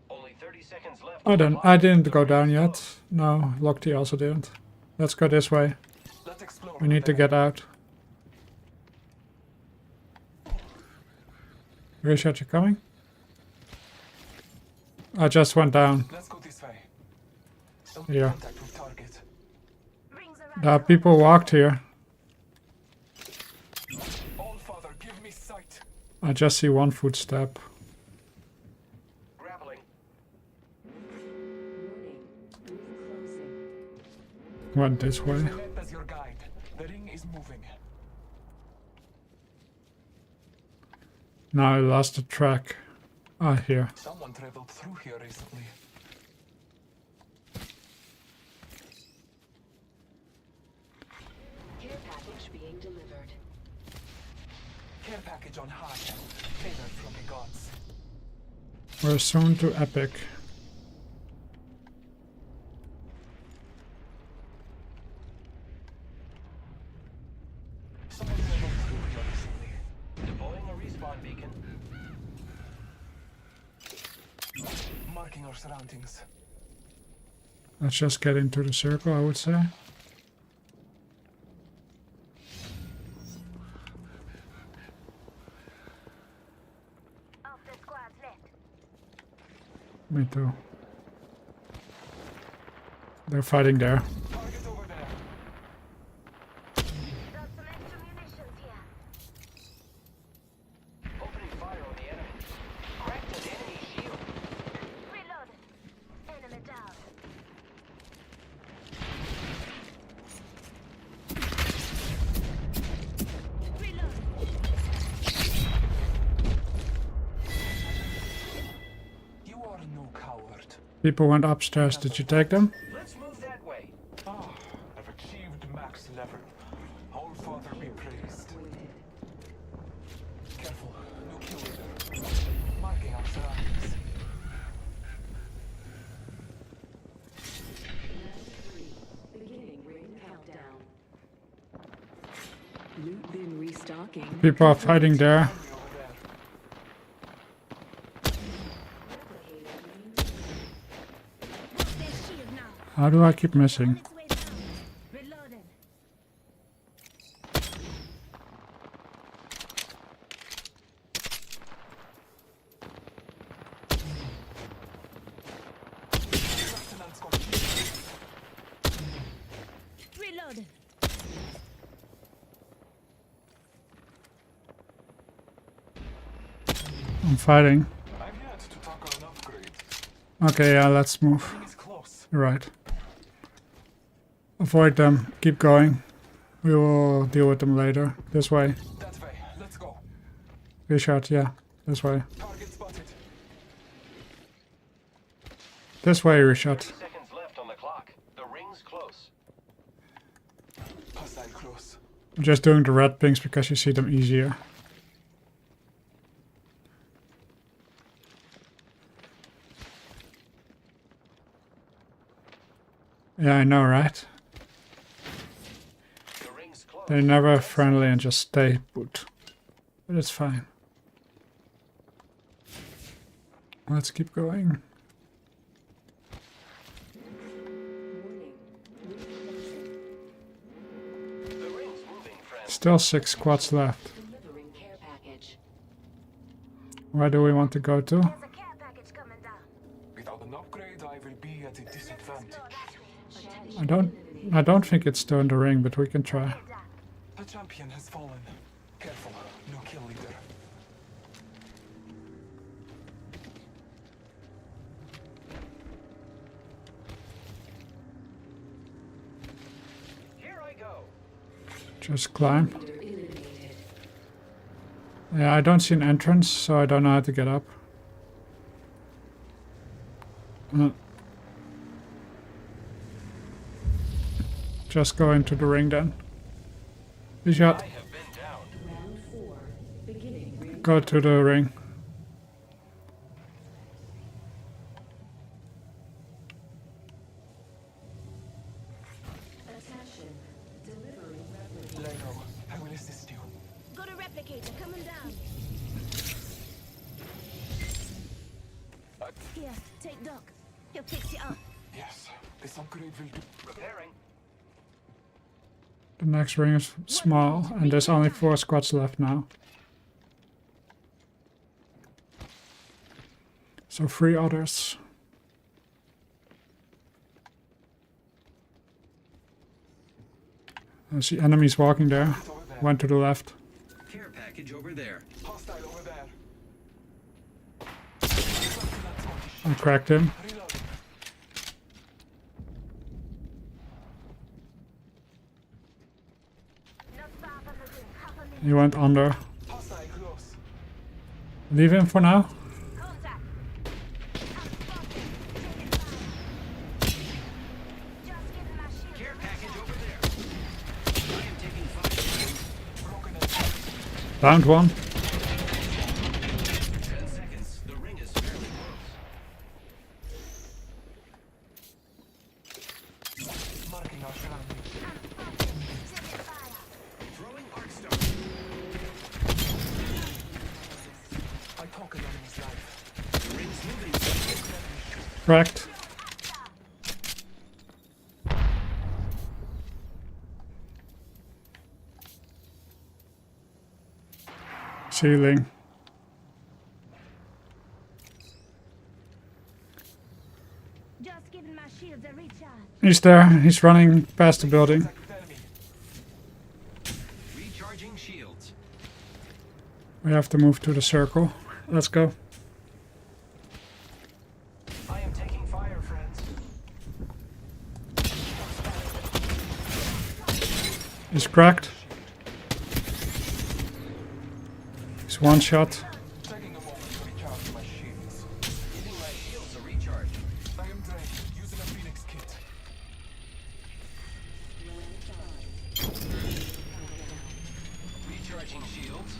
Only 30 seconds left. Oh, I didn't go down yet. No, Lochte also didn't. Let's go this way. Let's explore. We need to get out. Richard, you coming? I just went down. Let's go this way. Here. Contact with target. There are people walked here. All Father, give me sight. I just see one footstep. Grappling. Went this way. As your guide. The ring is moving. Now I lost the track. Ah, here. Someone traveled through here recently. Care package being delivered. Care package on high. Favored from the gods. We're soon to Epic. our surroundings. Let's just get into the circle, I would say. Of the squads left. Me too. They're fighting there. Target over there. Got some extra munitions here. Opening fire on the enemy. Cracked an enemy shield. Reload. Enemy down. Reload. You are no coward. People went upstairs. Did you take them? Let's move that way. Ah, I've achieved max level. Our Father be praised. Careful, no kill leader. Marking our surroundings. Beginning ring countdown. Loot bin restocking. People are fighting there. How do I keep missing? Reloading. Reloading. I'm fighting. I've yet to tackle an upgrade. Okay, yeah, let's move. It's close. You're right. Avoid them. Keep going. We will deal with them later. This way. That way. Let's go. Richard, yeah. This way. Target spotted. This way, Richard. 30 seconds left on the clock. The ring's close. Hostile close. I'm just doing the red pings because you see them easier. Yeah, I know, right? The ring's close. They're never friendly and just stay put. But it's fine. Let's keep going. The ring's moving, friends. Still 6 squads left. Delivering care package. Where do we want to go to? There's a care package coming down. Without an upgrade, I will be at a disadvantage. I don't think it's still in the ring, but we can try. The champion has fallen. Careful, no kill leader. Here I go. Just climb. Yeah, I don't see an entrance, so I don't know how to get up. Just go into the ring then. Richard, I have been down. Round 4. Beginning ring. go to the ring. Attention. Delivering replicator. Lego, I will assist you. Got a replicator coming down. Here, take Doc. He'll fix you up. Yes, this upgrade will do. Repairing. The next ring is small, and there's only 4 squads left now. So 3 others. I see enemies walking there. One to the left. Care package over there. Hostile over there. I cracked him. Reloading. Not far from the ring. Half a minute. He went under. Hostile close. Leave him for now. Contact. I'm spotted. Taking fire. Just getting my shield. Care package over there. I am taking fire. Broken and Downed one. 10 seconds. The ring is fairly close. marking our surroundings. Taking fire. Throwing arc star. I took an enemy's life. The ring's moving. Cracked. Ceiling. Just giving my shields a recharge. He's there. He's running past the building. Recharging shields. We have to move to the circle. Let's go. I am taking fire, friends. He's cracked. He's one shot. Taking a moment to recharge my shields. Giving my shields a recharge. I am drained. Using a Phoenix kit. Recharging shields.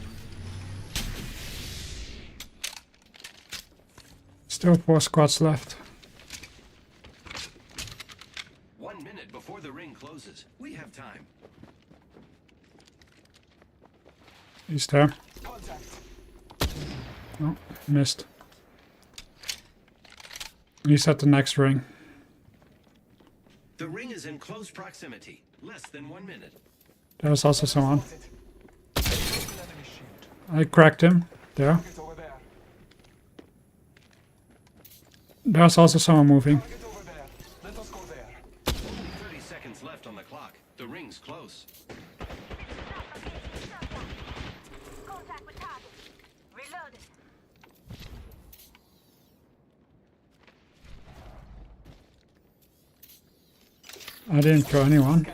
Still 4 squads left. 1 minute before the ring closes. We have time. He's there. Contact. Oh, missed. He's at the next ring. The ring is in close proximity. Less than 1 minute. There's also someone. Spotted. Broken enemy shield. I cracked him. There. Target over there. There's also someone moving. Target over there. Let us go there. Only 30 seconds left on the clock. The ring's close. Contact with target. Reloaded. I didn't kill anyone.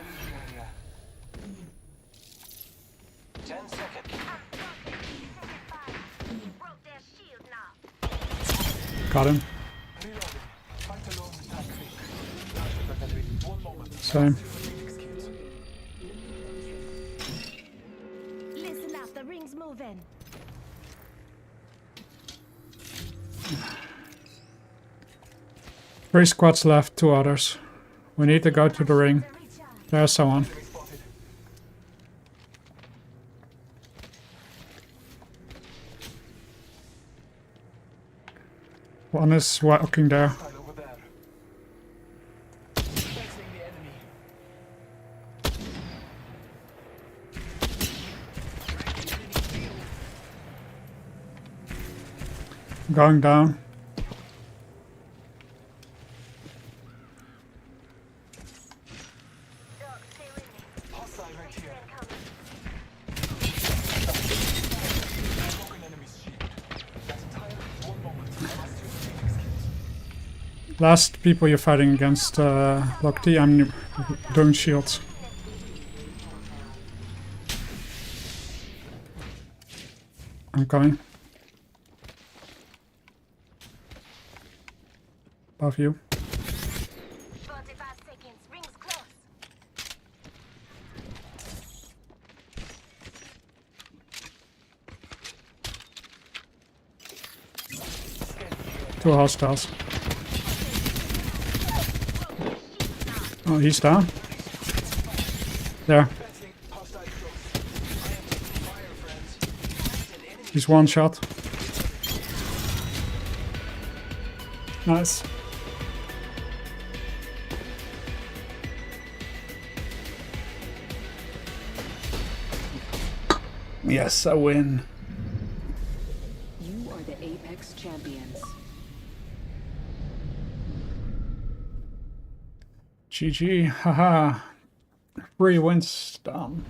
10 seconds. Broke their shield now. Got him. Reloading. Fight alone with that quick. 1 moment. Same. Phoenix kit. Listen up, the ring's moving. Three squads left, 2 others. We need to go to the ring. There's someone. Enemy spotted. One is walking there. Hostile over there. Battling the enemy. Going down. Hostile right here. Broken enemy's shield. That's entire. 1 moment. I must use a Phoenix kit. Last people you're fighting against, Lockty, I'm doing shields. I'm coming. Above you. 45 seconds. Rings close. Two hostiles. Oh, he's down. There. Hostile close. He's one shot. Nice. Yes, I win. You are the Apex champions. GG, haha. 3 wins done.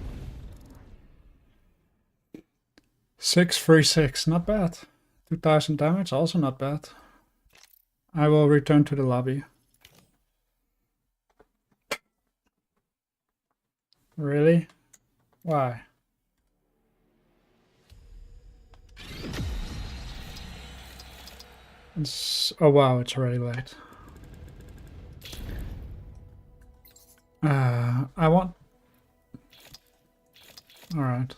636, not bad. 2000 damage, also not bad. I will return to the lobby. Really? Why? Oh wow, it's already late. I want... Alright.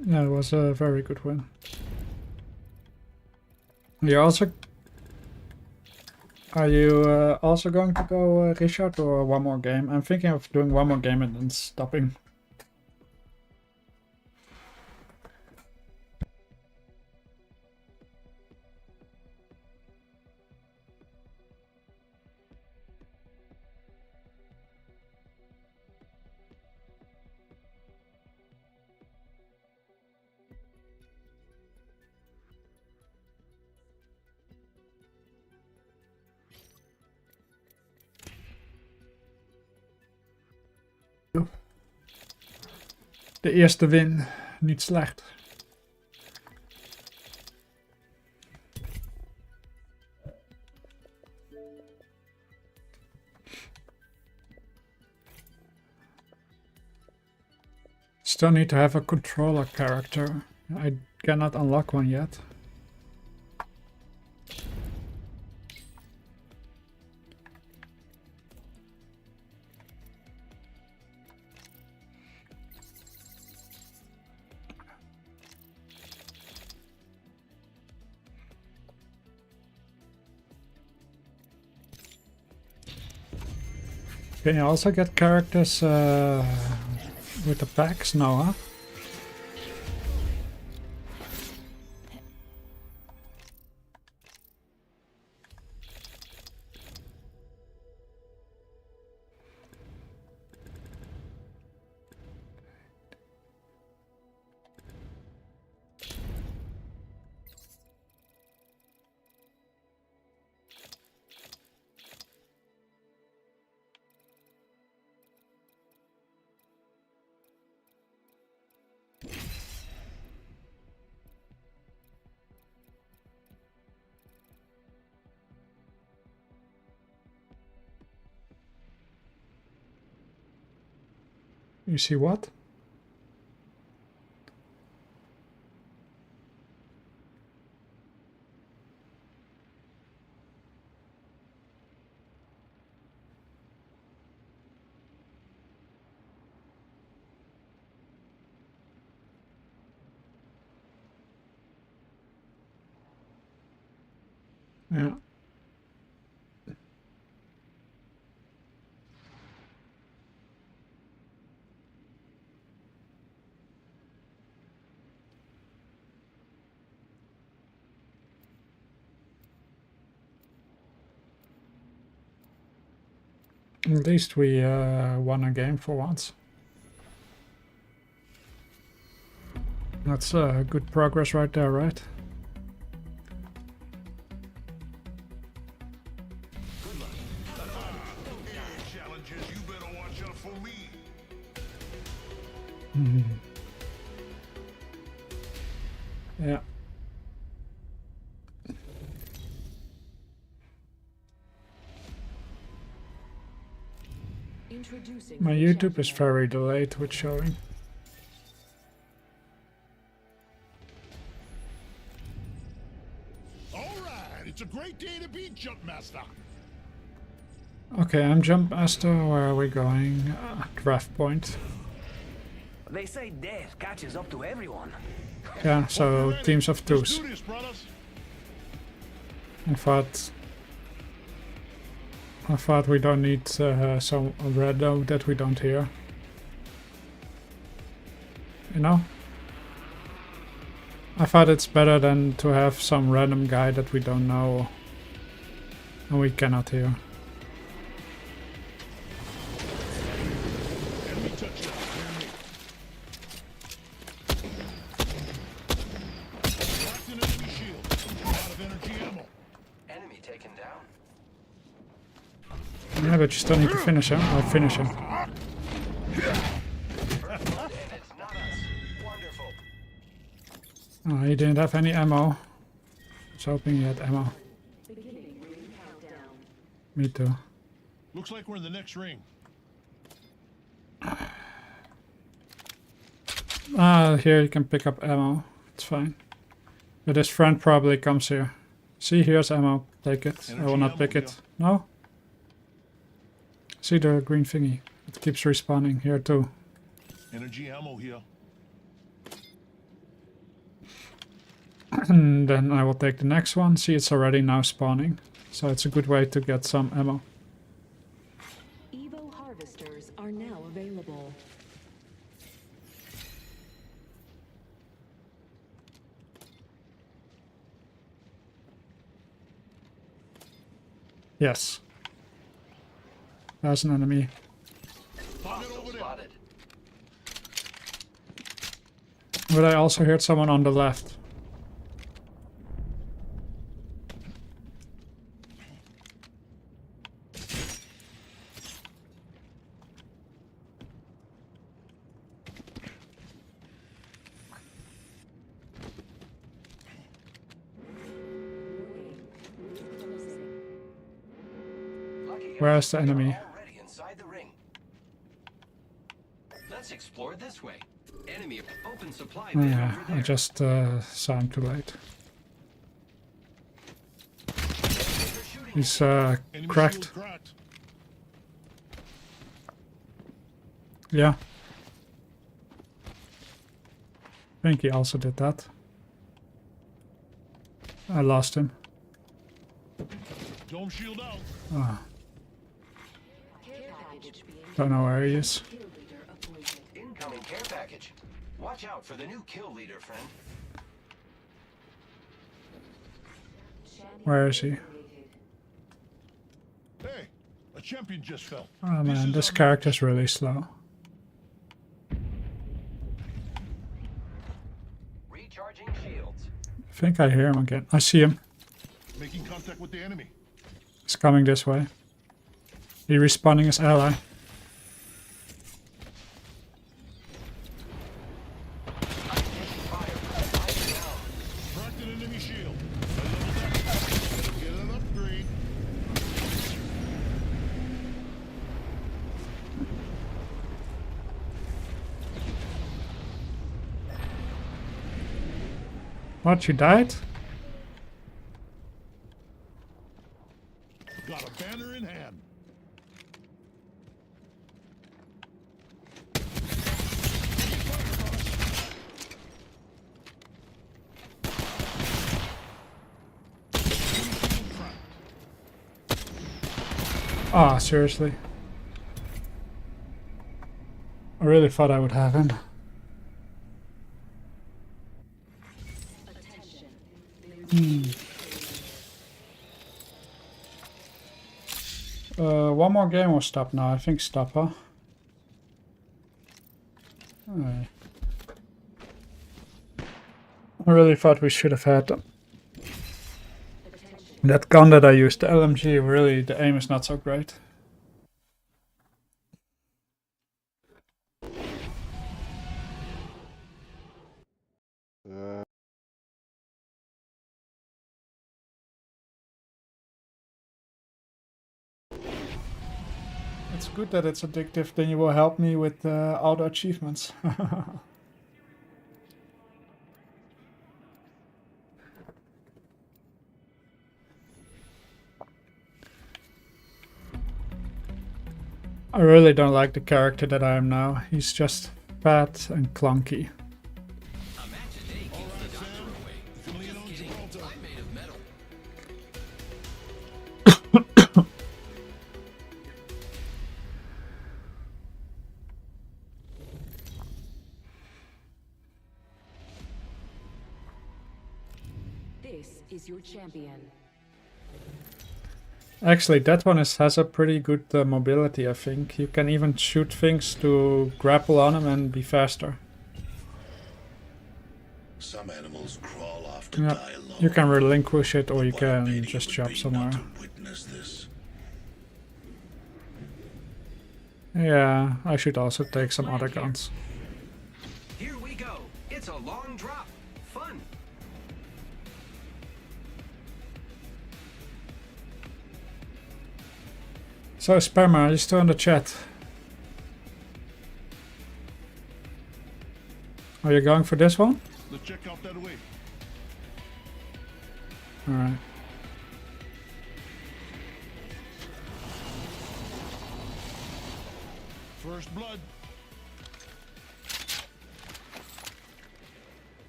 Yeah, it was a very good win. You also... Are you also going to go, Richard, or one more game? I'm thinking of doing one more game and then stopping. De eerste win, niet slecht. Still need to have a controller character. I cannot unlock one yet. Can you also get characters with the packs? No, huh? You see what? Yeah. At least we won a game for once. That's good progress right there, right? Yeah. My YouTube is very delayed with showing. Alright, it's a great day to be Jump Master. Okay, I'm Jump Master. Where are we going? Draft point. They say death catches up to everyone. Yeah, so teams of twos. I thought we don't need some random that we don't hear. You know? I thought it's better than to have some random guy that we don't know and we cannot hear. Yeah, but you still need to finish him. I'll finish him. Oh, he didn't have any ammo. I was hoping he had ammo. Me too. Looks like we're in the next ring. Here you can pick up ammo. It's fine. But his friend probably comes here. See, here's ammo. Take it. I will not pick it. No? See the green thingy? It keeps respawning here too. Energy ammo here. And then I will take the next one. See, it's already now spawning. So it's a good way to get some ammo. Evo harvesters are now available. Yes. There's an enemy. Hostile spotted. But I also heard someone on the left. Where's the enemy? Already inside the ring. Let's explore this way. Enemy open supply bin Yeah, over there. I just saw him too late. He's Enemy cracked. shield cracked. Yeah. I think he also did that. I lost him. Dome shield out. Ah, Care package being don't know where he is. kill leader appointed. Incoming care package. Watch out for the new kill leader, friend. Where is he? Hey, a champion just fell. Oh This man, is this our- character's really slow. Recharging shields. I think I hear him again. I see him. Making contact with the enemy. He's coming this way. He respawning his ally. Cracked an enemy shield. I leveled up. Better get an upgrade. What, you died? Got a banner in hand. Ah, seriously. I really thought I would have him. One more game or stop now? I think stop, huh? Alright. I really thought we should have had them. That gun that I used, the LMG, really, the aim is not so great. It's good that it's addictive, then you will help me with all the achievements. I really don't like the character that I am now. He's just fat and clunky. This is your champion. Actually, that one has a pretty good mobility, I think. You can even shoot things to grapple on them and be faster. Some animals crawl off to Yeah, die alone. you can relinquish it or you can just jump somewhere. Witness this. Yeah, I should also take some other guns. Here we go. It's a long drop. Fun. So, Spammer, are you still in the chat? Are you going for this one? Let's check out that way. Alright. First blood.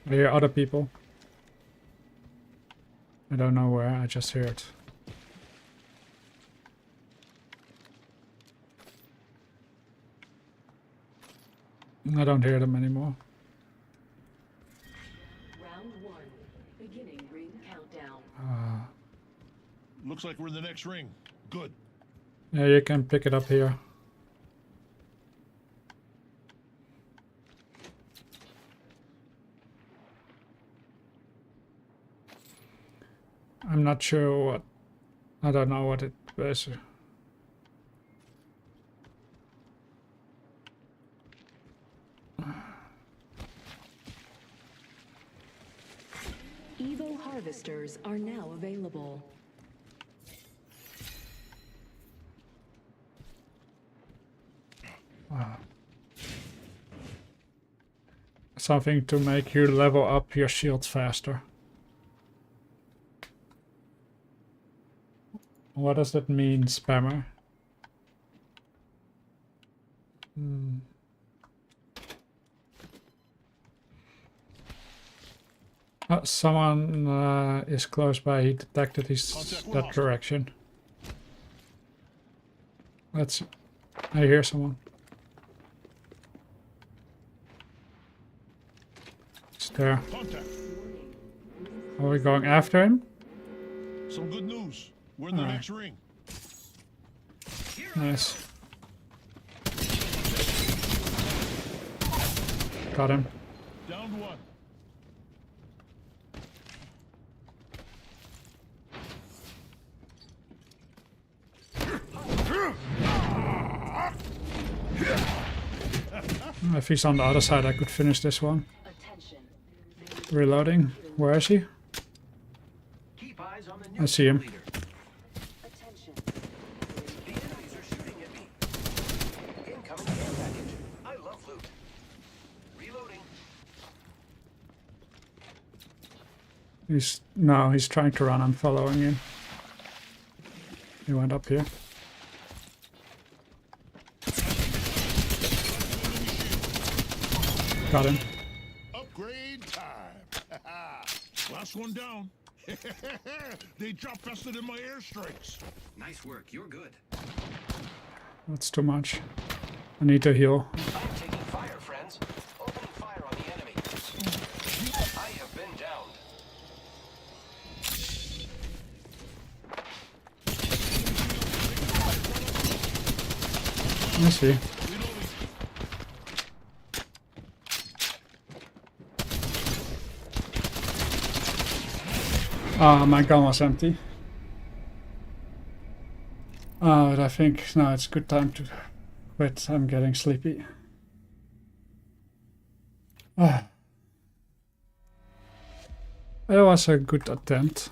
I hear other people. I don't know where, I just hear it. I don't hear them anymore. Round 1. Beginning ring countdown. Looks like we're in the next ring. Good. Yeah, you can pick it up here. I'm not sure what... I don't know what it was. Evo harvesters are now available. Something to make you level up your shield faster. What does that mean, spammer? Someone is close by. He detected that direction. Let's... I hear someone. It's there. Contact. Are we going after him? Some good news. We're in the next ring. Nice. Got him. Down one. If he's on the other side, I could finish this one. Reloading. Where is he? I see him. He's trying to run. I'm following him. He went up here. Got him. Upgrade time. Last one down. They drop faster than my airstrikes. Nice work. You're good. That's too much. I need to heal. I'm taking fire, friends. Opening fire on the enemy. I have been downed. I see. My gun was empty. But I think now it's a good time to quit. I'm getting sleepy. It was a good attempt.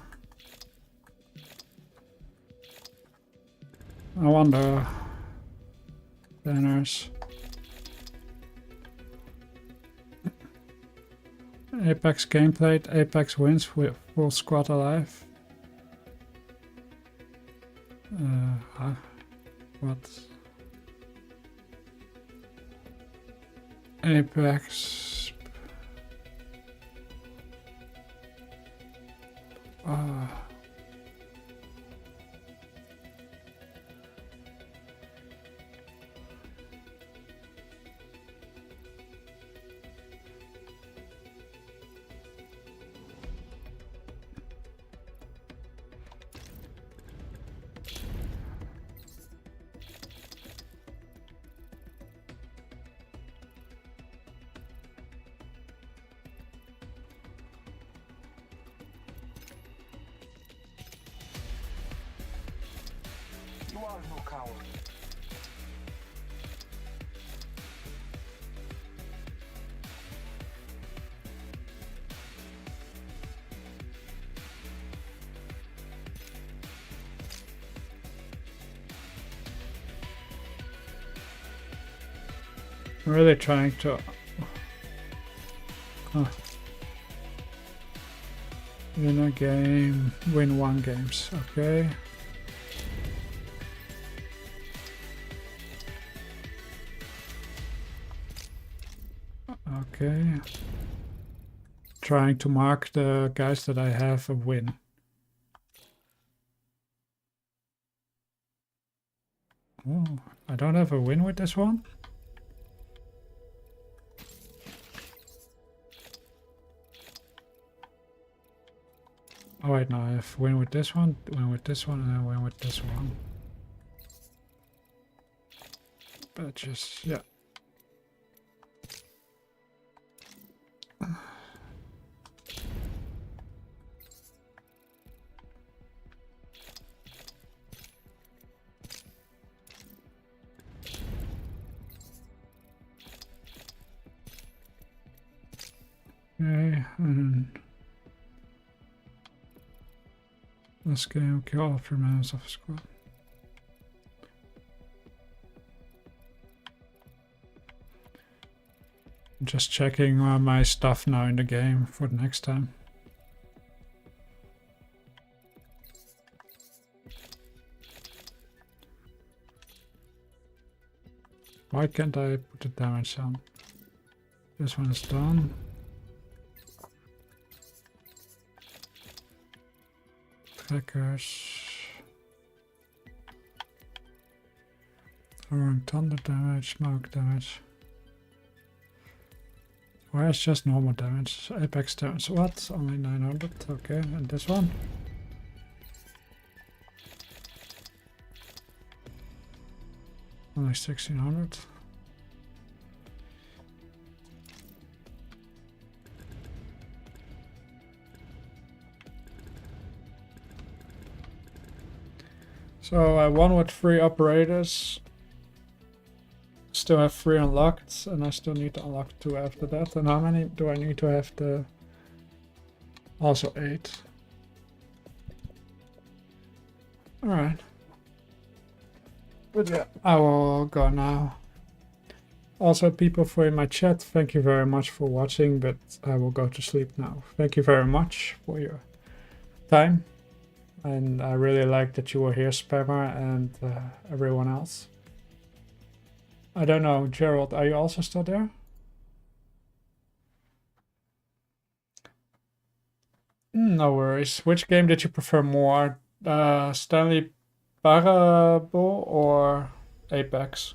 I wonder... Banners. Apex gameplay. Apex wins with full squad alive. What? Apex. You are no coward. I'm really trying to... Win a game, win 1 games, okay. Okay. Trying to mark the guys that I have a win. Oh, I don't have a win with this one. Oh wait, no, I have win with this one, win with this one, and then win with this one. But just, yeah. Okay, and this game kill all 3 members of the squad. Just checking my stuff now in the game for the next time. Why can't I put the damage on? This one is done. Trackers. Throwing thunder damage, smoke damage. Why is just normal damage? Apex damage. What? Only 900. Okay, and this one? Only 1600. So I won with 3 operators. Still have 3 unlocked, and I still need to unlock 2 after that. And how many do I need to have to? Also 8. Alright. But yeah, I will go now. Also, people for in my chat, thank you very much for watching, but I will go to sleep now. Thank you very much for your time. And I really like that you were here, Spammer, and everyone else. I don't know, Gerald, are you also still there? No worries. Which game did you prefer more? Stanley Parable or Apex?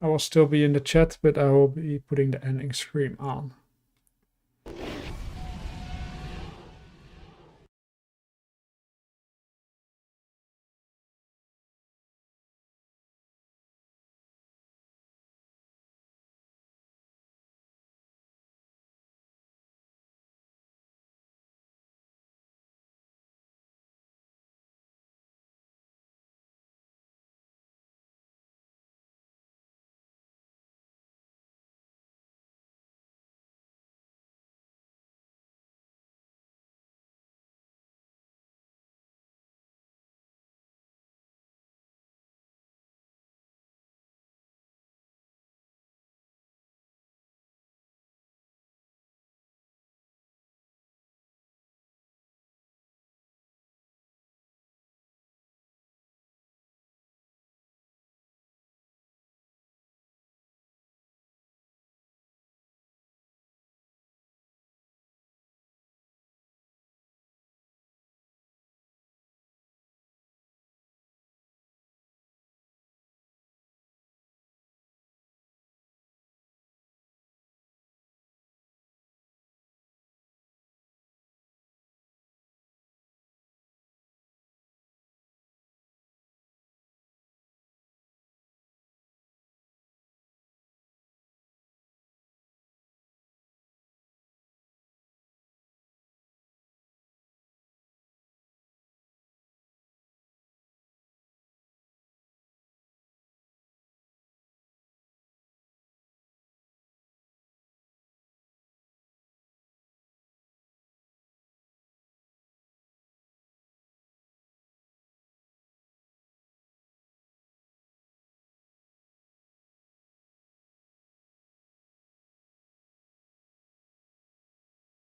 I will still be in the chat, but I will be putting the ending screen on.